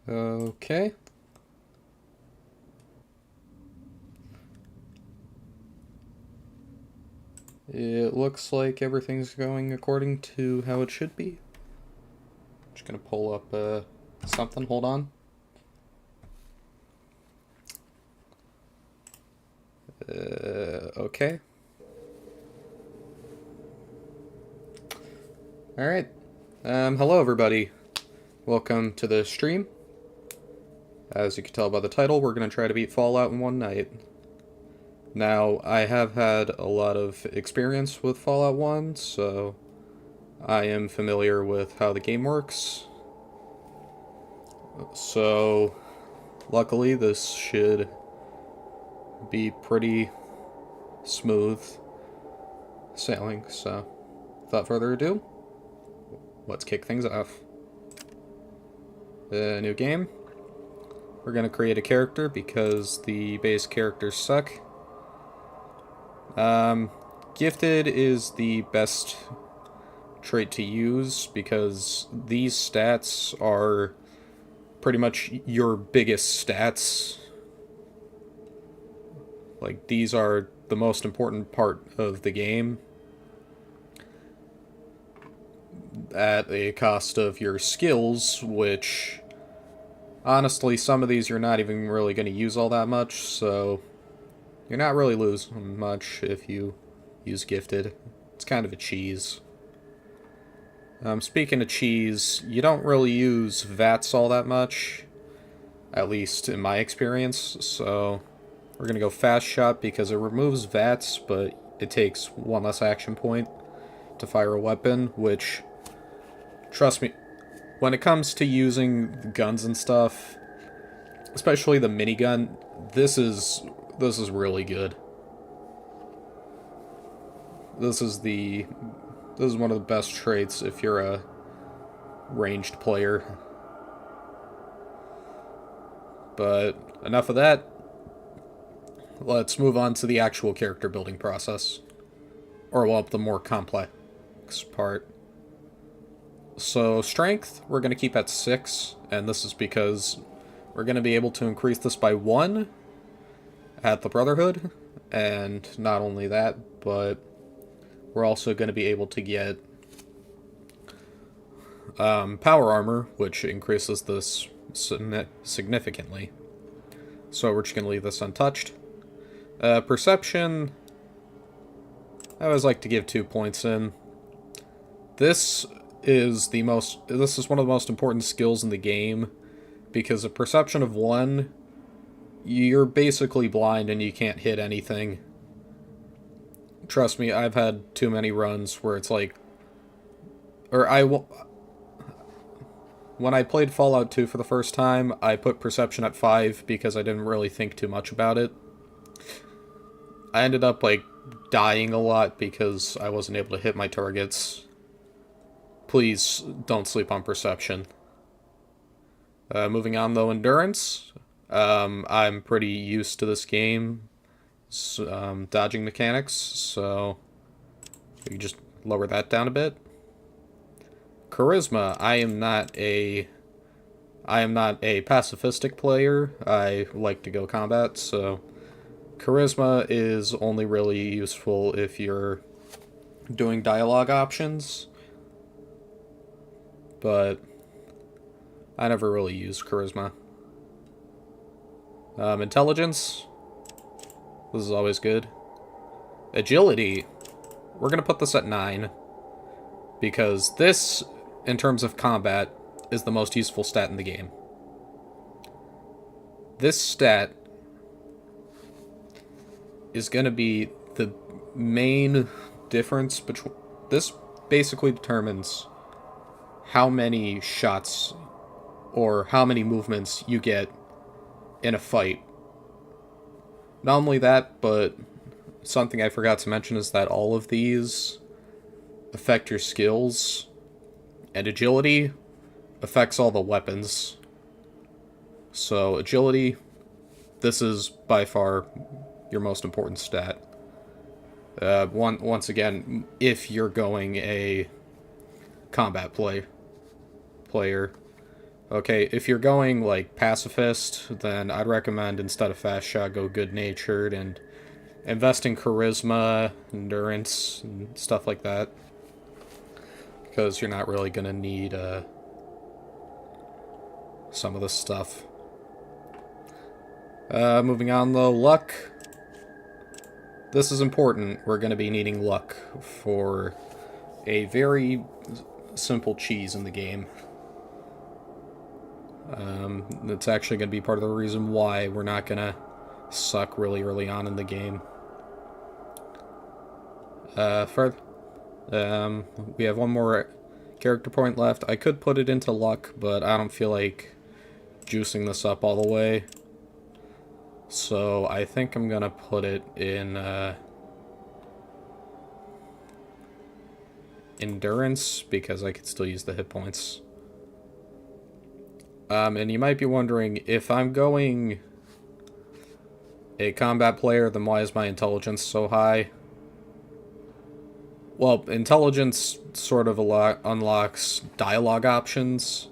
Okay. It looks like everything's going according to how it should be. Just gonna pull up something. Hold on. Okay. Alright. Hello everybody. Welcome to the stream. As you can tell by the title, we're gonna try to beat Fallout in one night. Now, I have had a lot of experience with Fallout 1, so I am familiar with how the game works. So, luckily, this should be pretty smooth sailing, so without further ado, let's kick things off. New game. We're going to create a character because the base characters suck. Gifted is the best trait to use because these stats are pretty much your biggest stats. Like, these are the most important part of the game at a cost of your skills, which honestly, some of these you're not even really going to use all that much, so you're not really losing much if you use Gifted. It's kind of a cheese. Speaking of cheese, you don't really use VATS all that much, at least in my experience, so we're going to go Fast Shot because it removes VATS, but it takes one less action point to fire a weapon, which, trust me, when it comes to using guns and stuff, especially the minigun, this is really good. This is one of the best traits if you're a ranged player. But enough of that. Let's move on to the actual character building process. Or, well, the more complex part. So, strength, we're going to keep at 6, and this is because we're going to be able to increase this by 1 at the Brotherhood, and not only that, but we're also going to be able to get power armor, which increases this significantly. So we're just going to leave this untouched. Perception, I always like to give 2 points in. This is one of the most important skills in the game, because a perception of 1, you're basically blind and you can't hit anything. Trust me, I've had too many runs where it's like, when I played Fallout 2 for the first time, I put perception at 5 because I didn't really think too much about it. I ended up, like, dying a lot because I wasn't able to hit my targets. Please don't sleep on perception. Moving on, though, endurance. I'm pretty used to this game. Dodging mechanics, so we can just lower that down a bit. Charisma, I am not a pacifistic player. I like to go combat, so charisma is only really useful if you're doing dialogue options, but I never really use charisma. Intelligence, this is always good. Agility, we're going to put this at 9, because this, in terms of combat, is the most useful stat in the game. This stat is going to be the main difference between... This basically determines how many shots or how many movements you get in a fight. Not only that, but something I forgot to mention is that all of these affect your skills, and agility affects all the weapons. So agility, this is by far your most important stat. Once again, if you're going a combat player. Okay, if you're going, like, pacifist, then I'd recommend instead of fast shot, go good-natured and invest in charisma, endurance, and stuff like that. Because you're not really going to need some of this stuff. Moving on, though, luck. This is important. We're going to be needing luck for a very simple cheese in the game. That's actually going to be part of the reason why we're not going to suck really early on in the game. We have one more character point left. I could put it into luck, but I don't feel like juicing this up all the way. So I think I'm gonna put it in endurance, because I could still use the hit points. And you might be wondering, if I'm going a combat player, then why is my intelligence so high? Well, intelligence sort of unlocks dialogue options,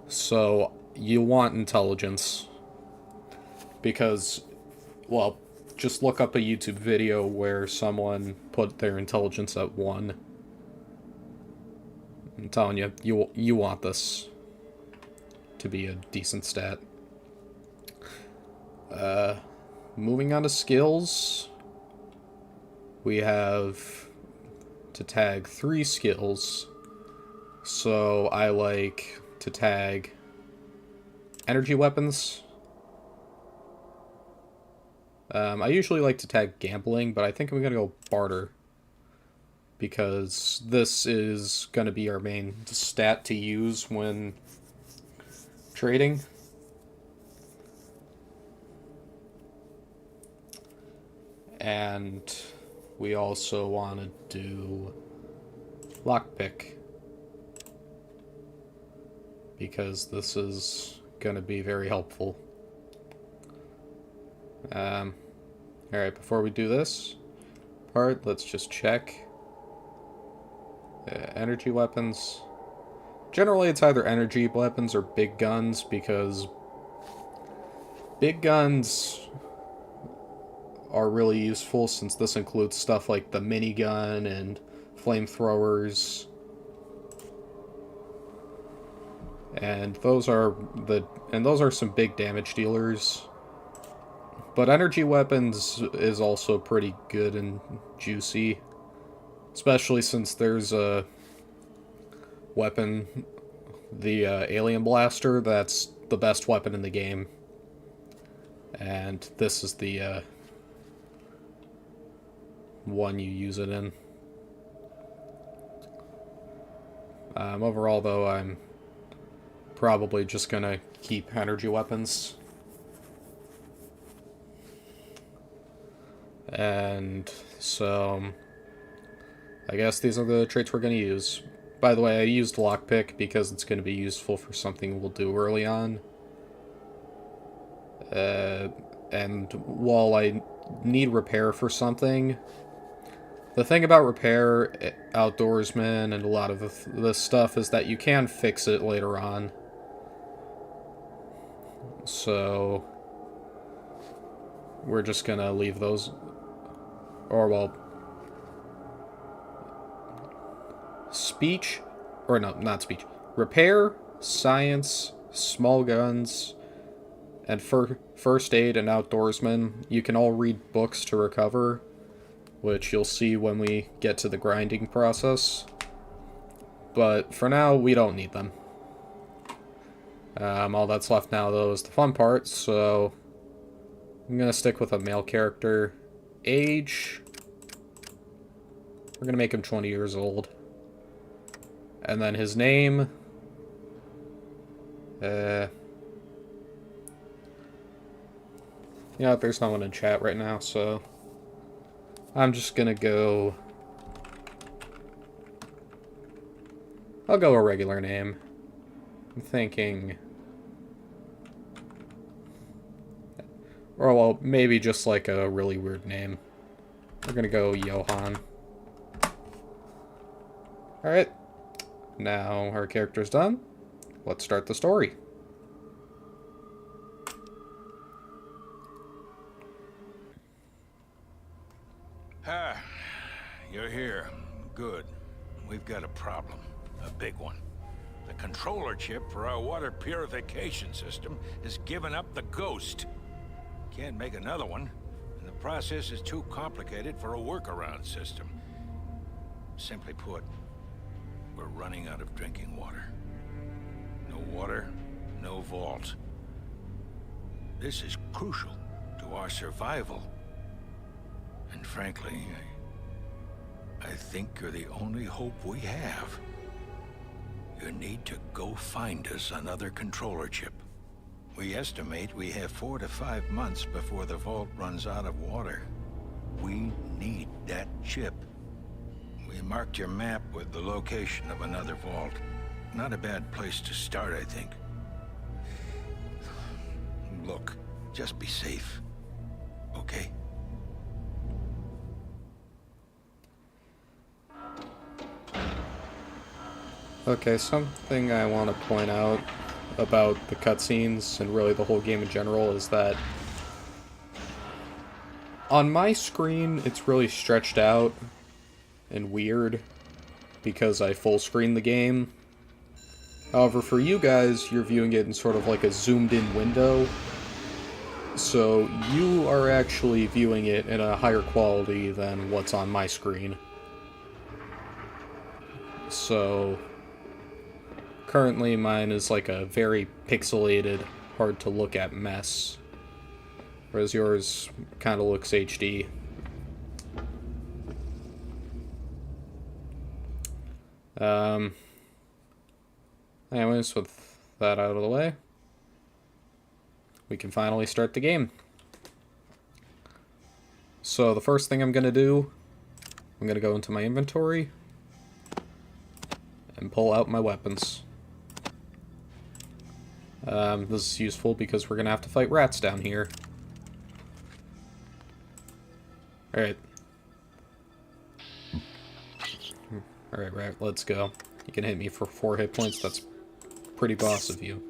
so you want intelligence. Because, well, just look up a YouTube video where someone put their intelligence at 1. I'm telling you, you want this to be a decent stat. Moving on to skills, we have to tag 3 skills. So I like to tag energy weapons. I usually like to tag gambling, but I think I'm going to go barter, because this is going to be our main stat to use when trading. And we also want to do lockpick, because this is going to be very helpful. Alright, before we do this part, let's just check. Energy weapons. Generally, it's either energy weapons or big guns, because big guns are really useful, since this includes stuff like the minigun and flamethrowers. And those are some big damage dealers. But energy weapons is also pretty good and juicy, especially since there's a weapon, the alien blaster, that's the best weapon in the game. And this is the one you use it in. Overall, though, I'm probably just gonna keep energy weapons. And so I guess these are the traits we're going to use. By the way, I used lockpick because it's going to be useful for something we'll do early on. And while I need repair for something, the thing about repair, outdoorsman, and a lot of this stuff is that you can fix it later on. So we're just going to leave those. Or, well, speech, or no, not speech. Repair, science, small guns, and first aid and outdoorsman. You can all read books to recover, which you'll see when we get to the grinding process. But for now, we don't need them. All that's left now, though, is the fun part, so I'm going to stick with a male character. Age, we're going to make him 20 years old. And then his name, you know, there's no one in chat right now, so I'm just going to go, I'll go a regular name. I'm thinking, or well, maybe just like a really weird name. We're gonna go Johan. Alright. Now our character's done. let's start the story. Ah, you're here. Good. We've got a problem. A big one. The controller chip for our water purification system has given up the ghost. Can't make another one, and the process is too complicated for a workaround system. Simply put, we're running out of drinking water. No water, no vault. This is crucial to our survival. And frankly, I think you're the only hope we have. You need to go find us another controller chip. We estimate we have 4 to 5 months before the vault runs out of water. We need that chip. We marked your map with the location of another vault. Not a bad place to start, I think. Look, just be safe. Okay? Okay, something I want to point out about the cutscenes and really the whole game in general is that on my screen it's really stretched out and weird because I full screen the game. However, for you guys, you're viewing it in sort of like a zoomed in window, so you are actually viewing it in a higher quality than what's on my screen. So currently mine is like a very pixelated, hard to look at mess, whereas yours kind of looks HD. Anyways, with that out of the way, we can finally start the game. So the first thing I'm going to do, I'm going to go into my inventory and pull out my weapons. This is useful because we're going to have to fight rats down here. Alright. Alright, rat, let's go. You can hit me for 4 hit points, that's pretty boss of you.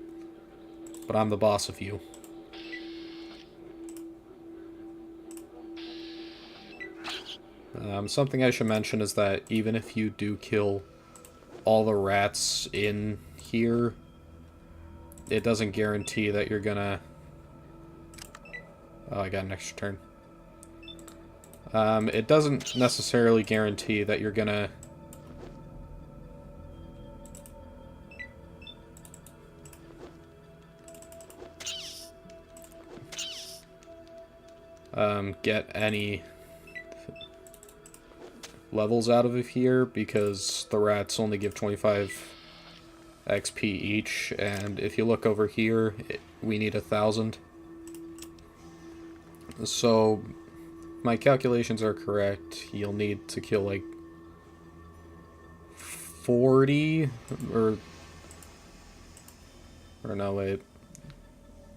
But I'm the boss of you. Something I should mention is that even if you do kill all the rats in here, it doesn't guarantee that you're gonna... Oh, I got an extra turn. It doesn't necessarily guarantee that you're gonna... get any levels out of it here, because the rats only give 25 XP each, and if you look over here, we need 1,000. So, my calculations are correct. You'll need to kill like 40, or no, wait.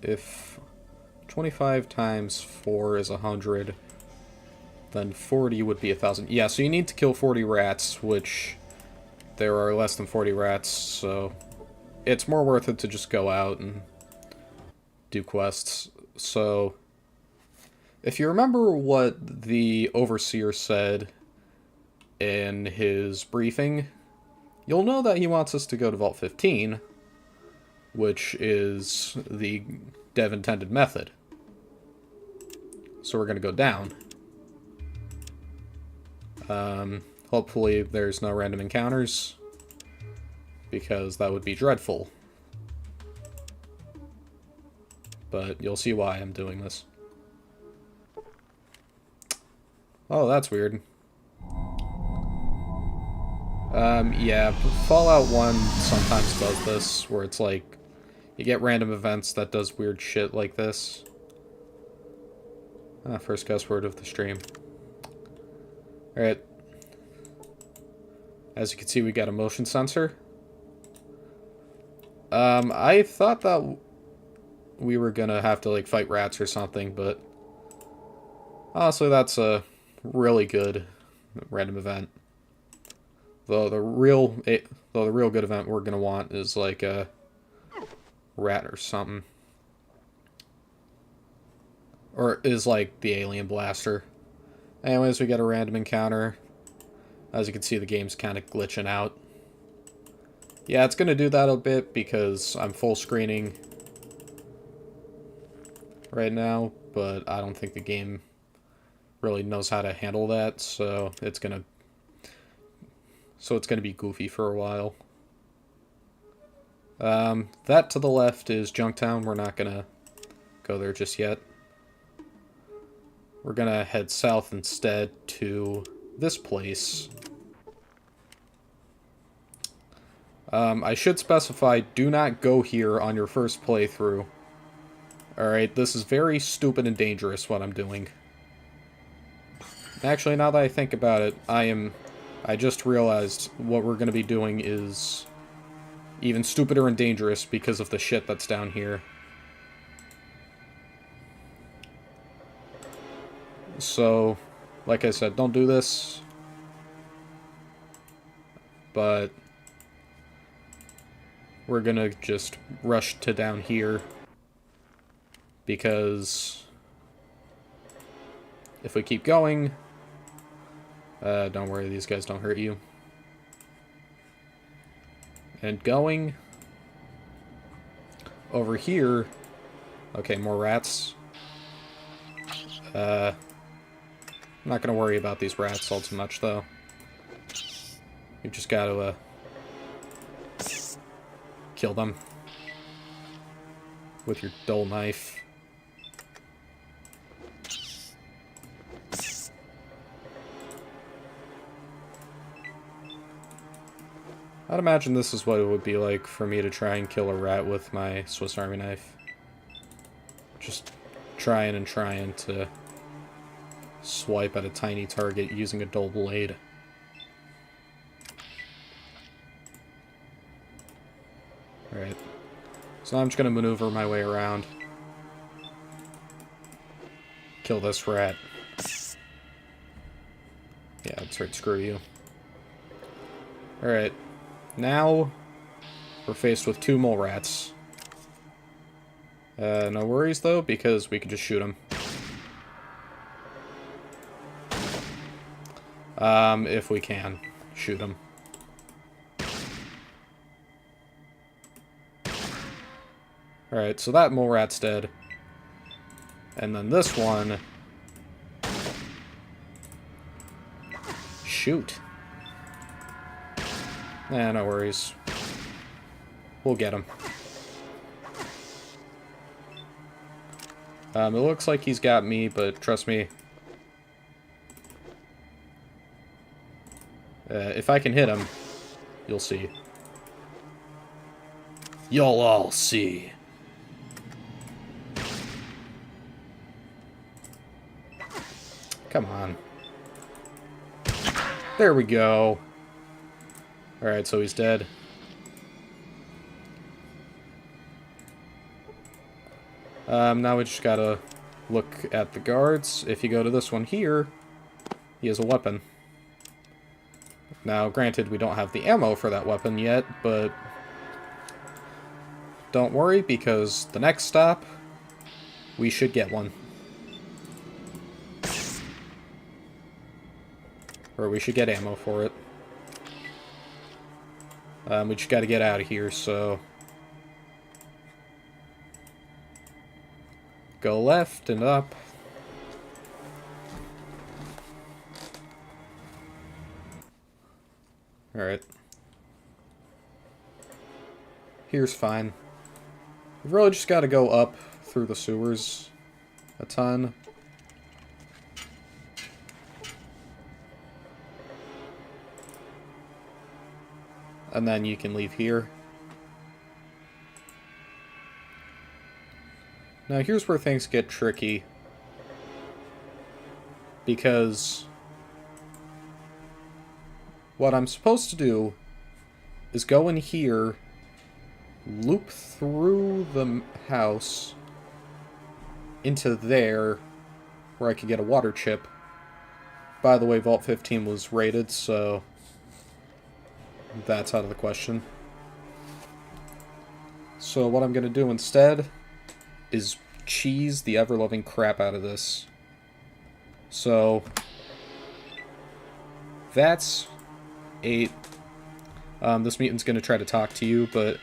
If 25 times 4 is 100, then 40 would be 1,000. Yeah, so you need to kill 40 rats, which there are less than 40 rats, so it's more worth it to just go out and do quests. So, if you remember what the Overseer said in his briefing, you'll know that he wants us to go to Vault 15, which is the dev intended method. So we're going to go down. Hopefully there's no random encounters, because that would be dreadful. But you'll see why I'm doing this. Oh, that's weird. Yeah, Fallout 1 sometimes does this, where it's like, you get random events that does weird shit like this. First cuss word of the stream. Alright. As you can see, we got a motion sensor. I thought that we were gonna have to, like, fight rats or something, but honestly, that's a really good random event. Though the real good event we're gonna want is, like, rat or something. Or is like the alien blaster. Anyways, we get a random encounter. As you can see, the game's kind of glitching out. Yeah, it's going to do that a bit because I'm full screening right now, but I don't think the game really knows how to handle that, so it's going to be goofy for a while. That to the left is Junktown. We're not going to go there just yet. We're going to head south instead to this place. I should specify, do not go here on your first playthrough. Alright, this is very stupid and dangerous what I'm doing. Actually, now that I think about it, I just realized what we're going to be doing is even stupider and dangerous because of the shit that's down here. So, like I said, don't do this. But we're gonna just rush to down here. Because if we keep going, don't worry, these guys don't hurt you. And going over here, okay, more rats. I'm not going to worry about these rats all too much, though. You just got to, kill them with your dull knife. I'd imagine this is what it would be like for me to try and kill a rat with my Swiss Army knife. Just trying and trying to swipe at a tiny target using a dull blade. Alright. So now I'm just going to maneuver my way around. Kill this rat. Yeah, that's right, screw you. Alright. Now, we're faced with 2 mole rats. No worries, though, because we can just shoot them. If we can. Shoot them. Alright, so that mole rat's dead. And then this one... Shoot. No worries. We'll get him. It looks like he's got me, but trust me. If I can hit him, you'll see. You'll all see. Come on. There we go. Alright, so he's dead. Now we just gotta look at the guards. If you go to this one here, he has a weapon. Now, granted, we don't have the ammo for that weapon yet, but don't worry, because the next stop, we should get one. Or we should get ammo for it. We just gotta get out of here, so... Go left and up. Alright. Here's fine. We've really just gotta go up through the sewers a ton. And then you can leave here. Now here's where things get tricky. Because what I'm supposed to do is go in here, loop through the house into there, where I could get a water chip. By the way, Vault 15 was raided, so that's out of the question. So what I'm going to do instead is cheese the ever-loving crap out of this. So that's 8. This mutant's going to try to talk to you, but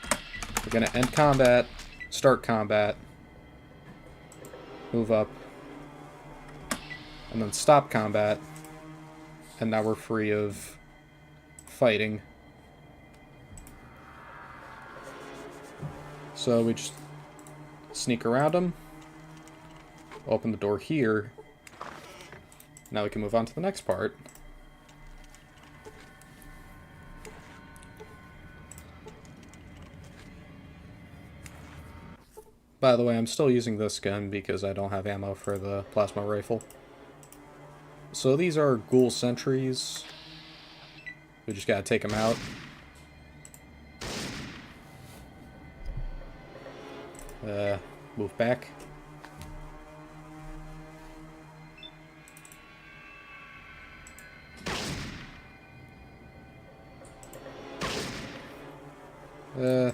we're going to end combat, start combat, move up, and then stop combat, and now we're free of fighting. So we just sneak around him, open the door here. Now we can move on to the next part. By the way, I'm still using this gun because I don't have ammo for the plasma rifle. So these are ghoul sentries. We just gotta take them out. Move back. Oh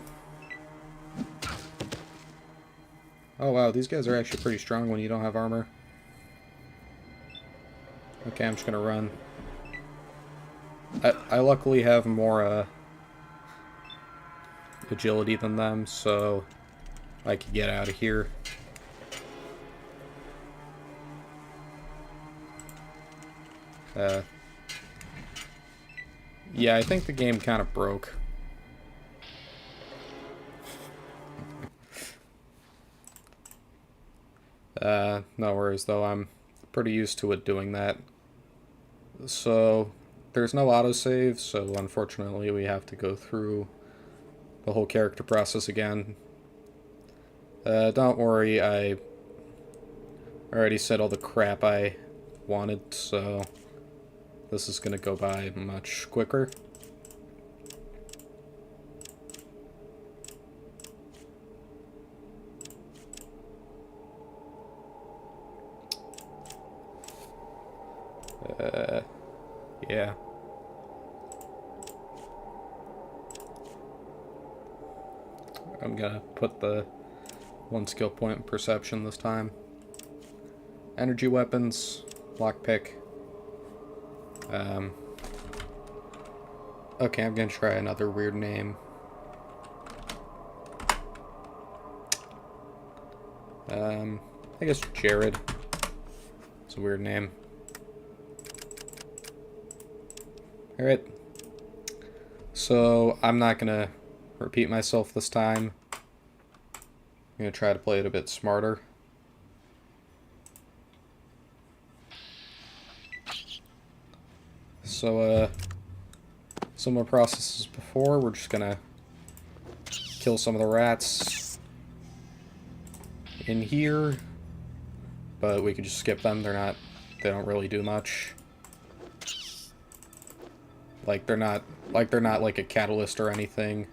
wow, these guys are actually pretty strong when you don't have armor. Okay, I'm just gonna run. I luckily have more agility than them, so I can get out of here. Yeah, I think the game kind of broke. No worries though, I'm pretty used to it doing that. So, there's no autosave, so unfortunately we have to go through the whole character process again. Don't worry, I already said all the crap I wanted, so this is gonna go by much quicker. Yeah. I'm gonna put the 1 skill point in perception this time. Energy weapons, lockpick. Okay, I'm gonna try another weird name. I guess Jared. It's a weird name. Alright. So, I'm not gonna repeat myself this time. I'm gonna try to play it a bit smarter. So, similar processes before, we're just gonna kill some of the rats in here, but we could just skip them. They don't really do much. Like they're not like a catalyst or anything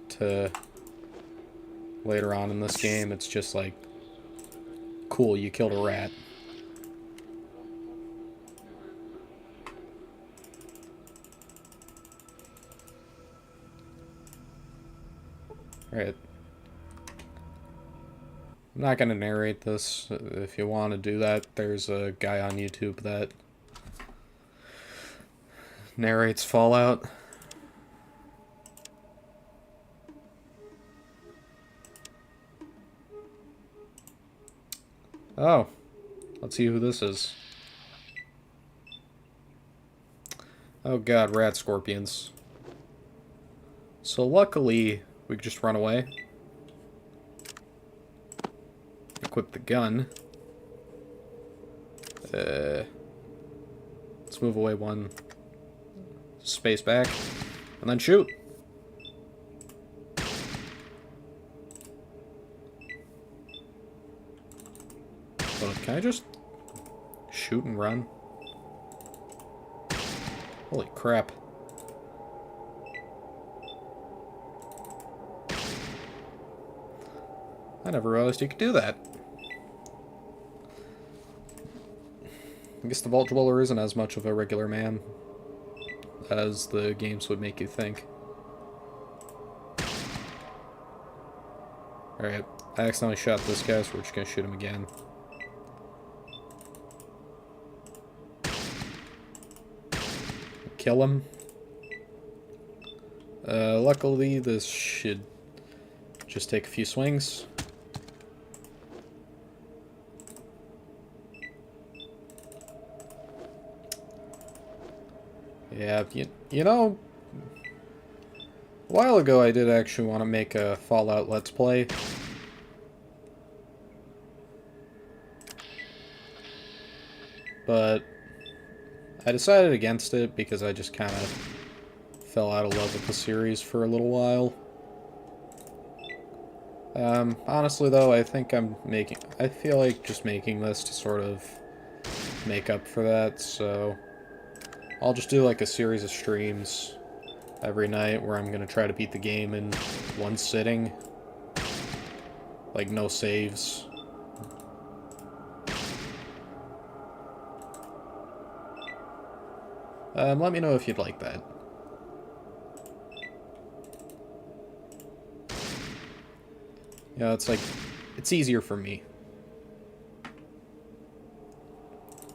to later on in this game. It's just like, cool, you killed a rat. Alright. I'm not gonna narrate this. If you want to do that, there's a guy on YouTube that narrates Fallout. Oh, let's see who this is. Oh god, rat scorpions. So luckily, we could just run away. Equip the gun. Let's move away 1 space back, and then shoot. But can I just shoot and run? Holy crap. I never realized you could do that. I guess the Vault Dweller isn't as much of a regular man as the games would make you think. Alright, I accidentally shot this guy, so we're just gonna shoot him again. Kill him. Luckily, this should just take a few swings. Yeah, you know, a while ago I did actually want to make a Fallout Let's Play. But I decided against it because I just kind of fell out of love with the series for a little while. Honestly though, I feel like just making this to sort of make up for that, so I'll just do like a series of streams every night where I'm gonna try to beat the game in one sitting. Like, no saves. Let me know if you'd like that. You know, it's like, it's easier for me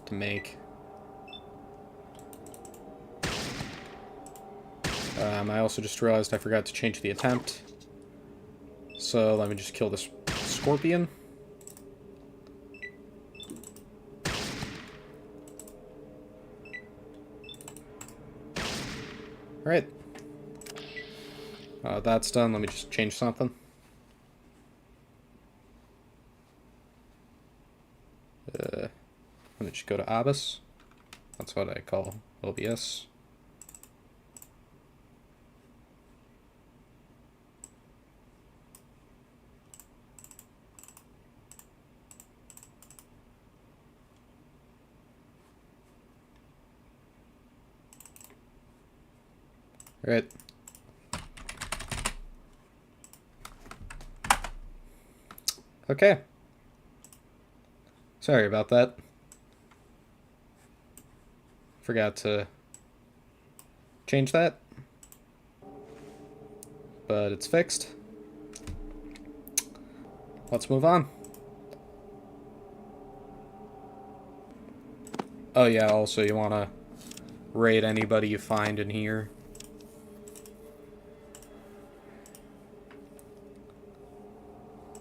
to make. I also just realized I forgot to change the attempt. So let me just kill this scorpion. Alright. That's done. Let me just change something. Let me just go to Abyss. That's what I call OBS. Right. Okay. Sorry about that. Forgot to change that. But it's fixed. Let's move on. Oh yeah, also you want to raid anybody you find in here.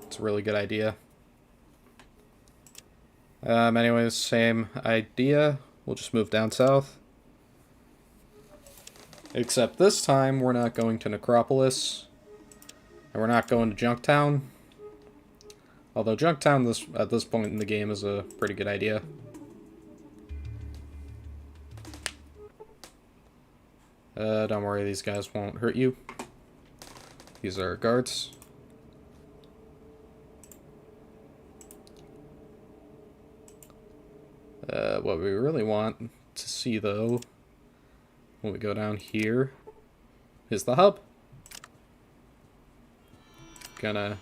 It's a really good idea. Anyways, same idea. We'll just move down south. Except this time, we're not going to Necropolis. And we're not going to Junktown. Although Junktown at this point in the game is a pretty good idea. Don't worry, these guys won't hurt you. These are guards. What we really want to see, though, when we go down here, is the hub. Gonna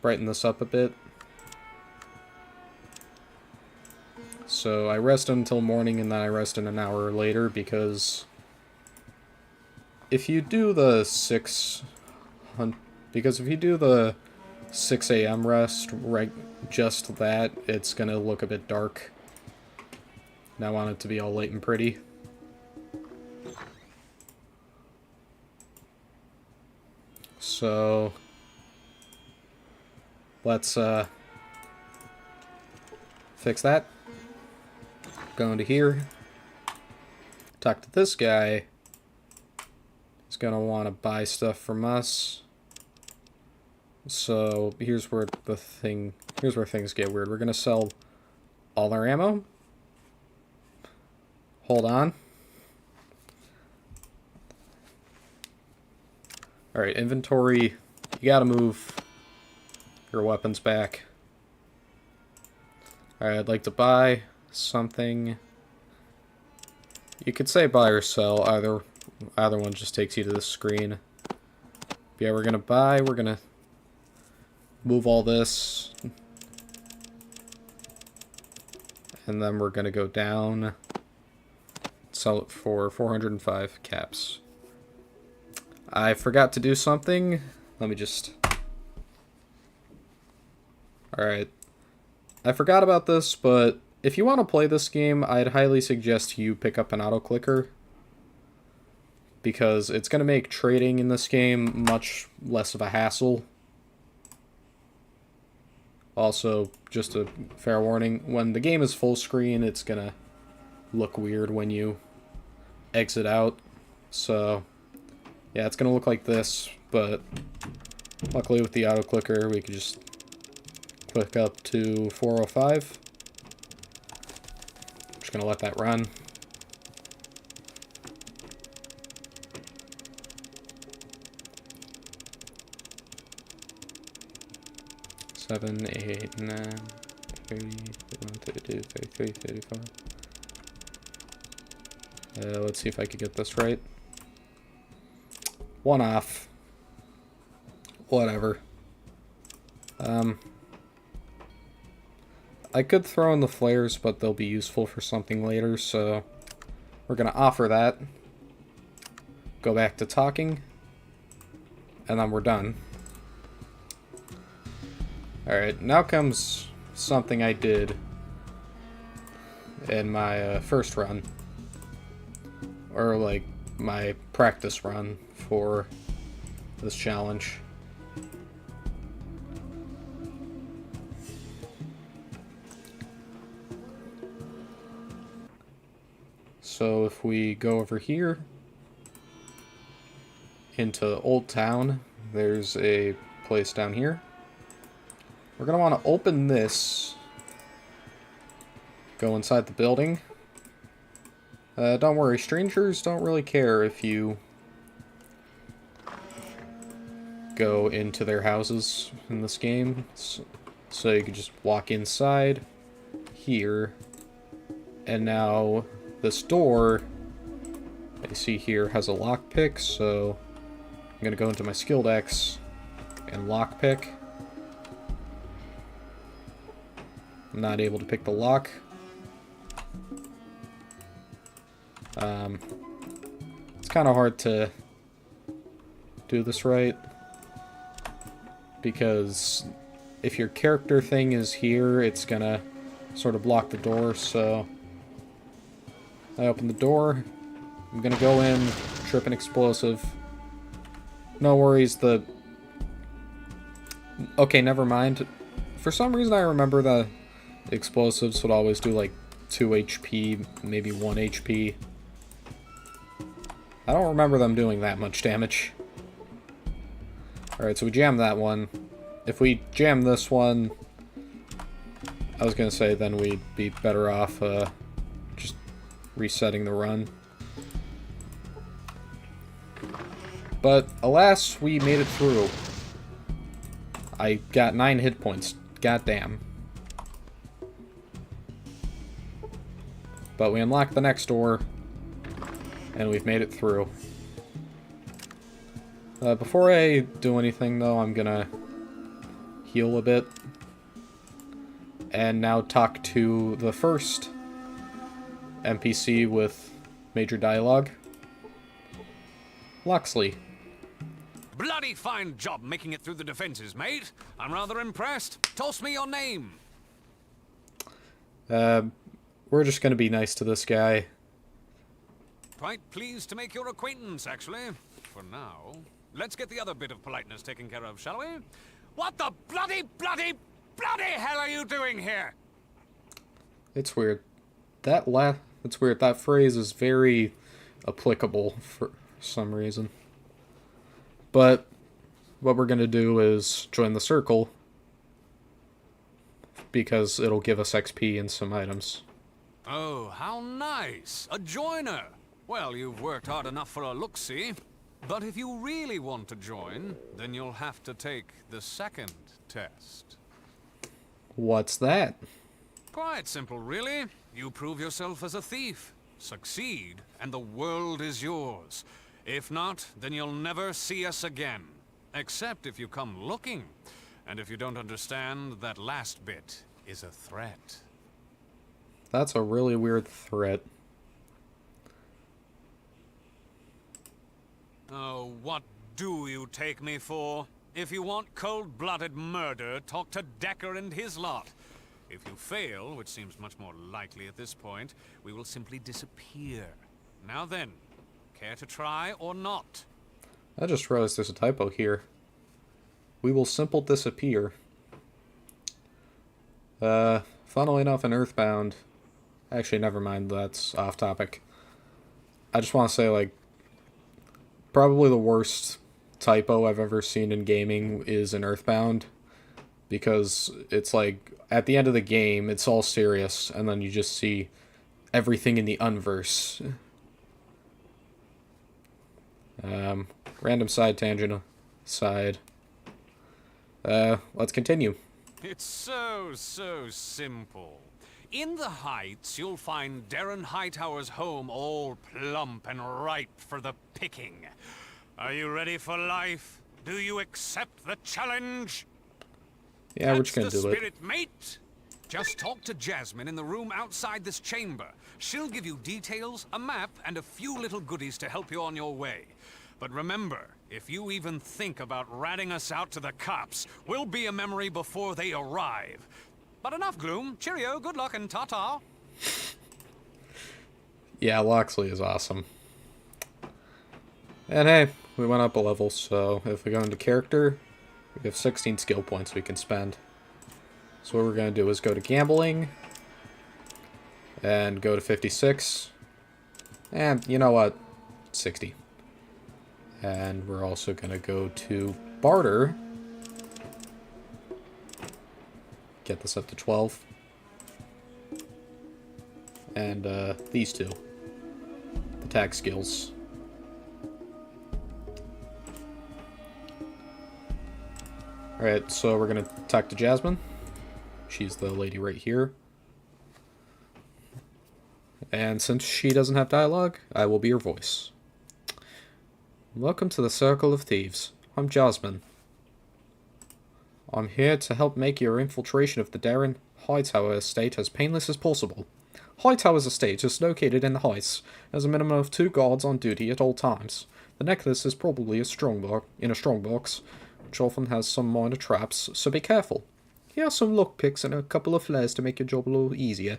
brighten this up a bit. So I rested until morning, and then I rested an hour later, because if you do the 6 a.m. rest, right, just that, it's gonna look a bit dark. And I want it to be all light and pretty. So let's fix that. Go into here. Talk to this guy. He's gonna want to buy stuff from us. So here's where things get weird. We're gonna sell all our ammo. Hold on. Alright, inventory. You gotta move your weapons back. Alright, I'd like to buy something. You could say buy or sell. Either one just takes you to the screen. But yeah, we're gonna move all this. And then we're gonna go down. Sell it for 405 caps. I forgot to do something. Let me just Alright. I forgot about this, but if you want to play this game, I'd highly suggest you pick up an auto-clicker, because it's going to make trading in this game much less of a hassle. Also, just a fair warning, when the game is full screen, it's going to look weird when you exit out. So, yeah, it's going to look like this, but luckily with the auto-clicker, we can just click up to 405. Just going to let that run. Seven, 8, 9, 30, 31, 32, 33, 34. Let's see if I could get this right. One off. Whatever. I could throw in the flares, but they'll be useful for something later, so we're gonna offer that. Go back to talking. And then we're done. Alright, now comes something I did in my first run. Or, like, my practice run for this challenge. So if we go over here into Old Town, there's a place down here. We're going to want to open this, go inside the building. Don't worry, strangers don't really care if you go into their houses in this game. So you can just walk inside here, and now this door, I see here, has a lockpick, so I'm going to go into my skill decks and lockpick. I'm not able to pick the lock. It's kind of hard to do this right, because if your character thing is here, it's gonna sort of block the door, so I open the door. I'm gonna go in, trip an explosive. No worries, okay, never mind. For some reason I remember the explosives would always do like 2 HP, maybe 1 HP. I don't remember them doing that much damage. Alright, so we jam that one. If we jam this one, I was gonna say then we'd be better off just resetting the run. But alas, we made it through. I got 9 hit points. Goddamn. But we unlocked the next door, and we've made it through. Before I do anything, though, I'm gonna heal a bit. And now talk to the first NPC with major dialogue. Loxley. Bloody fine job making it through the defenses, mate. I'm rather impressed. Toss me your name. We're just gonna be nice to this guy. Quite pleased to make your acquaintance, actually. For now. Let's get the other bit of politeness taken care of, shall we? What the bloody hell are you doing here? It's weird. It's weird. That phrase is very applicable for some reason. But what we're gonna do is join the circle, because it'll give us XP and some items. Oh, how nice. A joiner. Well, you've worked hard enough for a look-see. But if you really want to join, then you'll have to take the second test. What's that? Quite simple, really. You prove yourself as a thief. Succeed, and the world is yours. If not, then you'll never see us again. Except if you come looking. And if you don't understand, that last bit is a threat. That's a really weird threat. Oh, what do you take me for? If you want cold-blooded murder, talk to Decker and his lot. If you fail, which seems much more likely at this point, we will simply disappear. Now then, care to try or not? I just realized there's a typo here. We will simple disappear. Funnily enough, in Earthbound... Actually, never mind, that's off topic. I just want to say, like, probably the worst typo I've ever seen in gaming is in Earthbound. Because it's like, at the end of the game, it's all serious, and then you just see everything in the unverse. Random side tangent aside. Let's continue. It's so simple. In the Heights, you'll find Darren Hightower's home all plump and ripe for the picking. Are you ready for life? Do you accept the challenge? Yeah, we're just gonna That's do the it. spirit, mate. Just talk to Jasmine in the room outside this chamber. She'll give you details, a map, and a few little goodies to help you on your way. But remember, if you even think about ratting us out to the cops, we'll be a memory before they arrive. But enough gloom. Cheerio, good luck, and ta-ta. Yeah, Loxley is awesome. And hey, we went up a level, so if we go into character, we have 16 skill points we can spend. So what we're going to do is go to gambling, and go to 56, and you know what, 60. And we're also going to go to barter, get this up to 12, and these two, the tag skills. Alright, so we're going to talk to Jasmine. She's the lady right here. And since she doesn't have dialogue, I will be her voice. Welcome to the Circle of Thieves. I'm Jasmine. I'm here to help make your infiltration of the Darren Hightower estate as painless as possible. Hightower's estate is located in the Heights. There's a minimum of 2 guards on duty at all times. The necklace is probably in a strongbox, which often has some minor traps, so be careful. Here are some lockpicks and a couple of flares to make your job a little easier.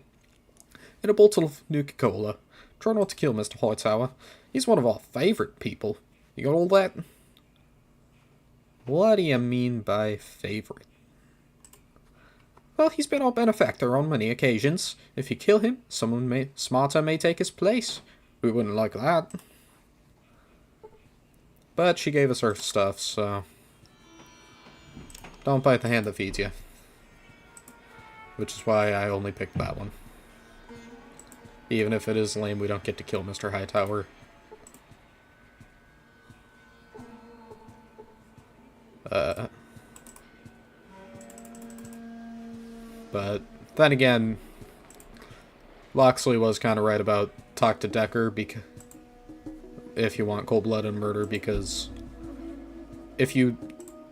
And a bottle of Nuka-Cola. Try not to kill Mr. Hightower. He's one of our favourite people. You got all that? What do you mean by favourite? Well, he's been our benefactor on many occasions. If you kill him, someone smarter may take his place. We wouldn't like that. But she gave us her stuff, so... don't bite the hand that feeds you. Which is why I only picked that one. Even if it is lame, we don't get to kill Mr. Hightower. But then again, Loxley was kind of right about talk to Decker if you want cold-blooded murder, because if you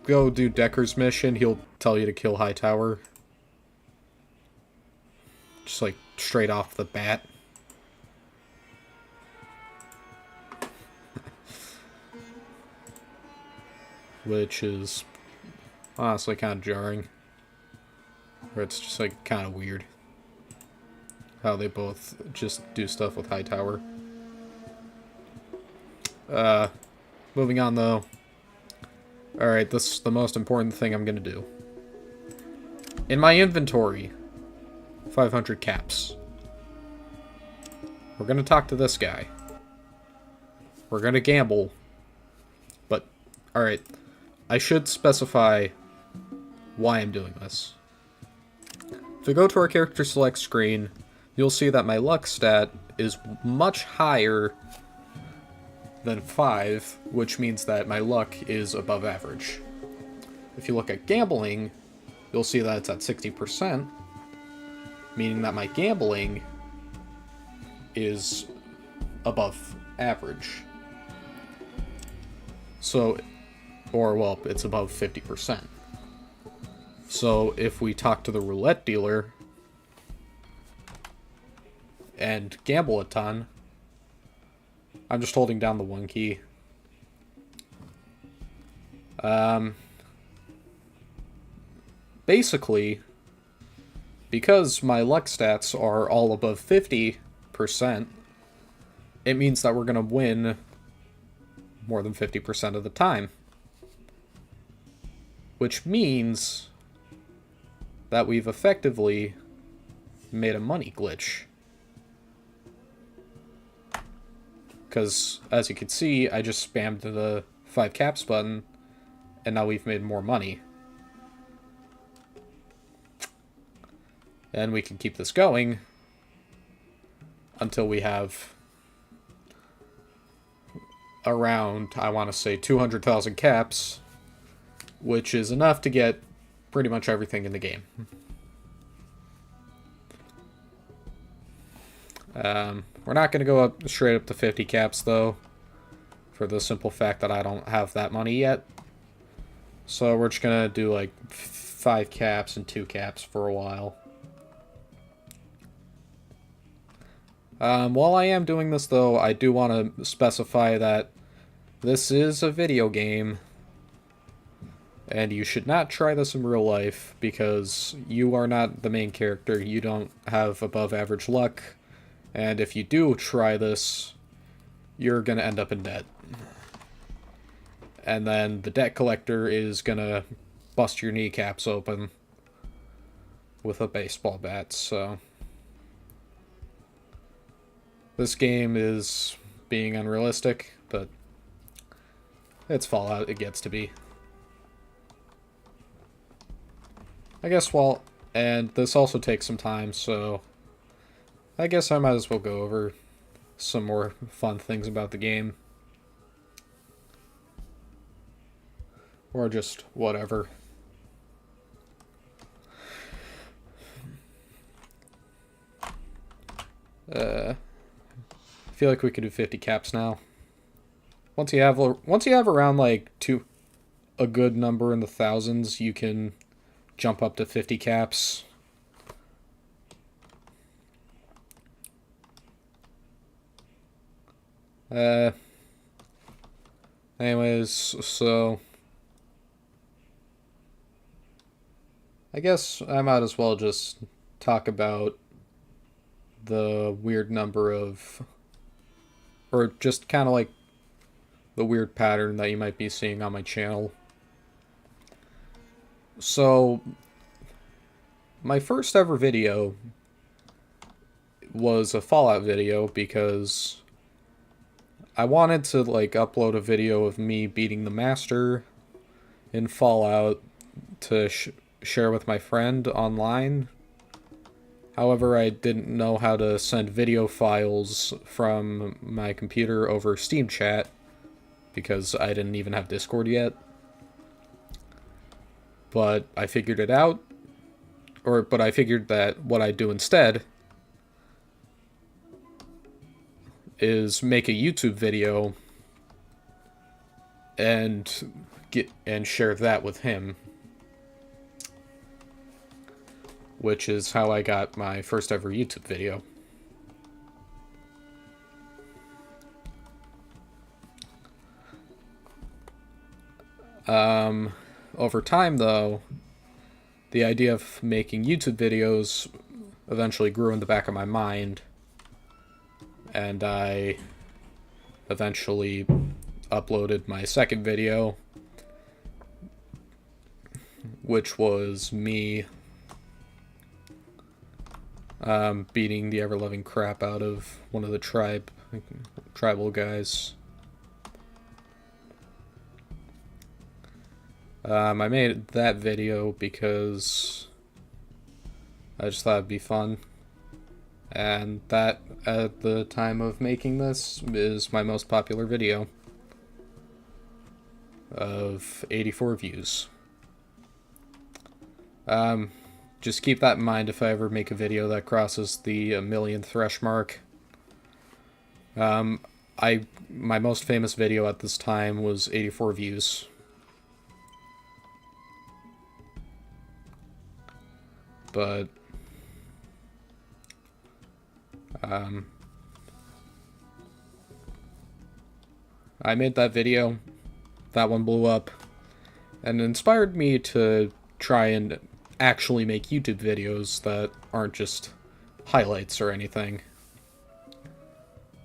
go do Decker's mission, he'll tell you to kill Hightower. Just like straight off the bat. Which is honestly kind of jarring. Or it's just like kind of weird how they both just do stuff with Hightower. Moving on though. Alright, this is the most important thing I'm gonna do. In my inventory, 500 caps. We're gonna talk to this guy. We're gonna gamble. But, alright. I should specify why I'm doing this. If we go to our character select screen, you'll see that my luck stat is much higher than 5, which means that my luck is above average. If you look at gambling, you'll see that it's at 60%, meaning that my gambling is above average. So, or, well, it's above 50%. So, if we talk to the roulette dealer and gamble a ton, I'm just holding down the 1 key. basically, because my luck stats are all above 50%, it means that we're going to win more than 50% of the time. Which means that we've effectively made a money glitch. Because, as you can see, I just spammed the 5 caps button, and now we've made more money. And we can keep this going until we have around, I want to say, 200,000 caps, which is enough to get pretty much everything in the game. We're not going to go up straight up to 50 caps, though, for the simple fact that I don't have that money yet. So we're just going to do, like, 5 caps and 2 caps for a while. While I am doing this, though, I do want to specify that this is a video game, and you should not try this in real life, because you are not the main character, you don't have above average luck, and if you do try this, you're gonna end up in debt. And then the debt collector is gonna bust your kneecaps open with a baseball bat, so... This game is being unrealistic, but it's Fallout, it gets to be. I guess and this also takes some time, so I guess I might as well go over some more fun things about the game. Or just whatever. I feel like we could do 50 caps now. Once you have around like a good number in the thousands, you can jump up to 50 caps. Anyways, so I guess I might as well just talk about the weird number of, or just kind of like the weird pattern that you might be seeing on my channel. So, my first ever video was a Fallout video because I wanted to like upload a video of me beating the Master in Fallout to share with my friend online. However, I didn't know how to send video files from my computer over Steam Chat because I didn't even have Discord yet. But I figured it out, but I figured that what I'd do instead is make a YouTube video and share that with him, which is how I got my first ever YouTube video. Over time, though, the idea of making YouTube videos eventually grew in the back of my mind, and I eventually uploaded my second video, which was me beating the ever-loving crap out of one of the tribal guys. I made that video because I just thought it'd be fun, and that, at the time of making this, is my most popular video of 84 views. Just keep that in mind if I ever make a video that crosses the 1 million thresh mark. My most famous video at this time was 84 views. But I made that video, that one blew up, and inspired me to try and actually make YouTube videos that aren't just highlights or anything.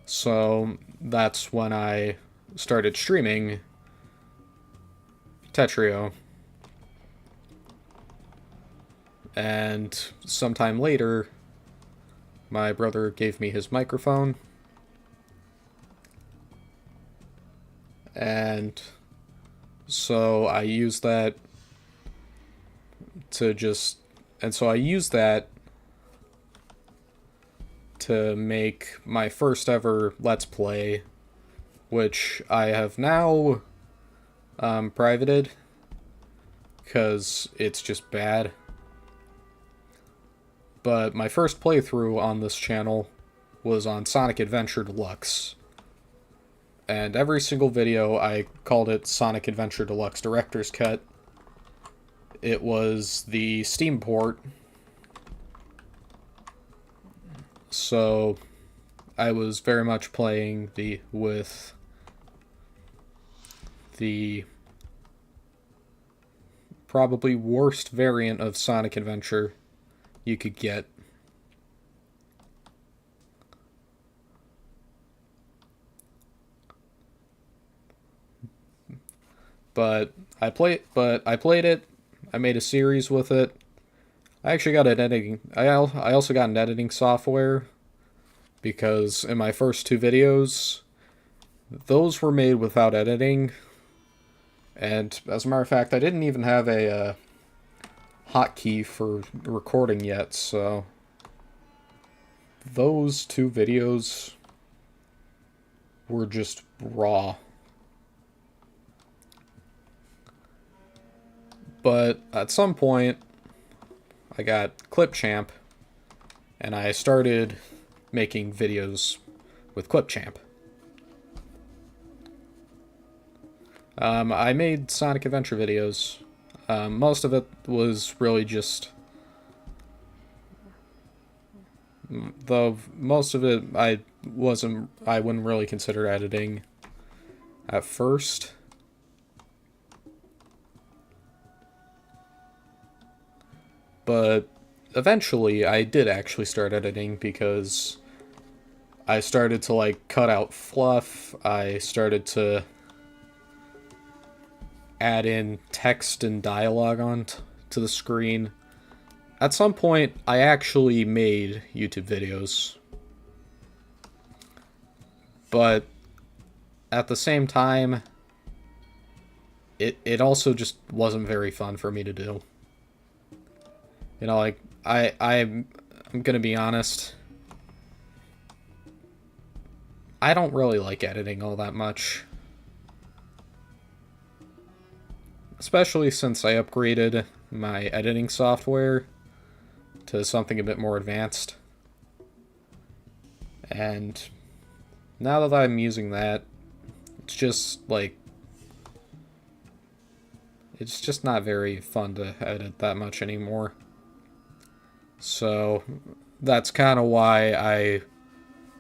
So that's when I started streaming Tetrio. And sometime later, my brother gave me his microphone. And so I used that to just... And so I used that to make my first ever Let's Play, which I have now privated, because it's just bad. But my first playthrough on this channel was on Sonic Adventure Deluxe. And every single video I called it Sonic Adventure Deluxe Director's Cut. It was the Steam port. So I was very much playing with the probably worst variant of Sonic Adventure you could get. But I played it. I made a series with it. I actually got an editing. I also got an editing software, because in my first two videos, those were made without editing. And as a matter of fact, I didn't even have a hotkey for recording yet, so those two videos were just raw. But at some point, I got Clipchamp, and I started making videos with Clipchamp. I made Sonic Adventure videos. Most of it was really just... Though most of it I wouldn't really consider editing at first. But eventually I did actually start editing, because I started to like cut out fluff. I started to add in text and dialogue to the screen. At some point, I actually made YouTube videos. But at the same time, it also just wasn't very fun for me to do. You know, like, I'm gonna be honest. I don't really like editing all that much. Especially since I upgraded my editing software to something a bit more advanced. And now that I'm using that, it's just, like... It's just not very fun to edit that much anymore. So that's kind of why I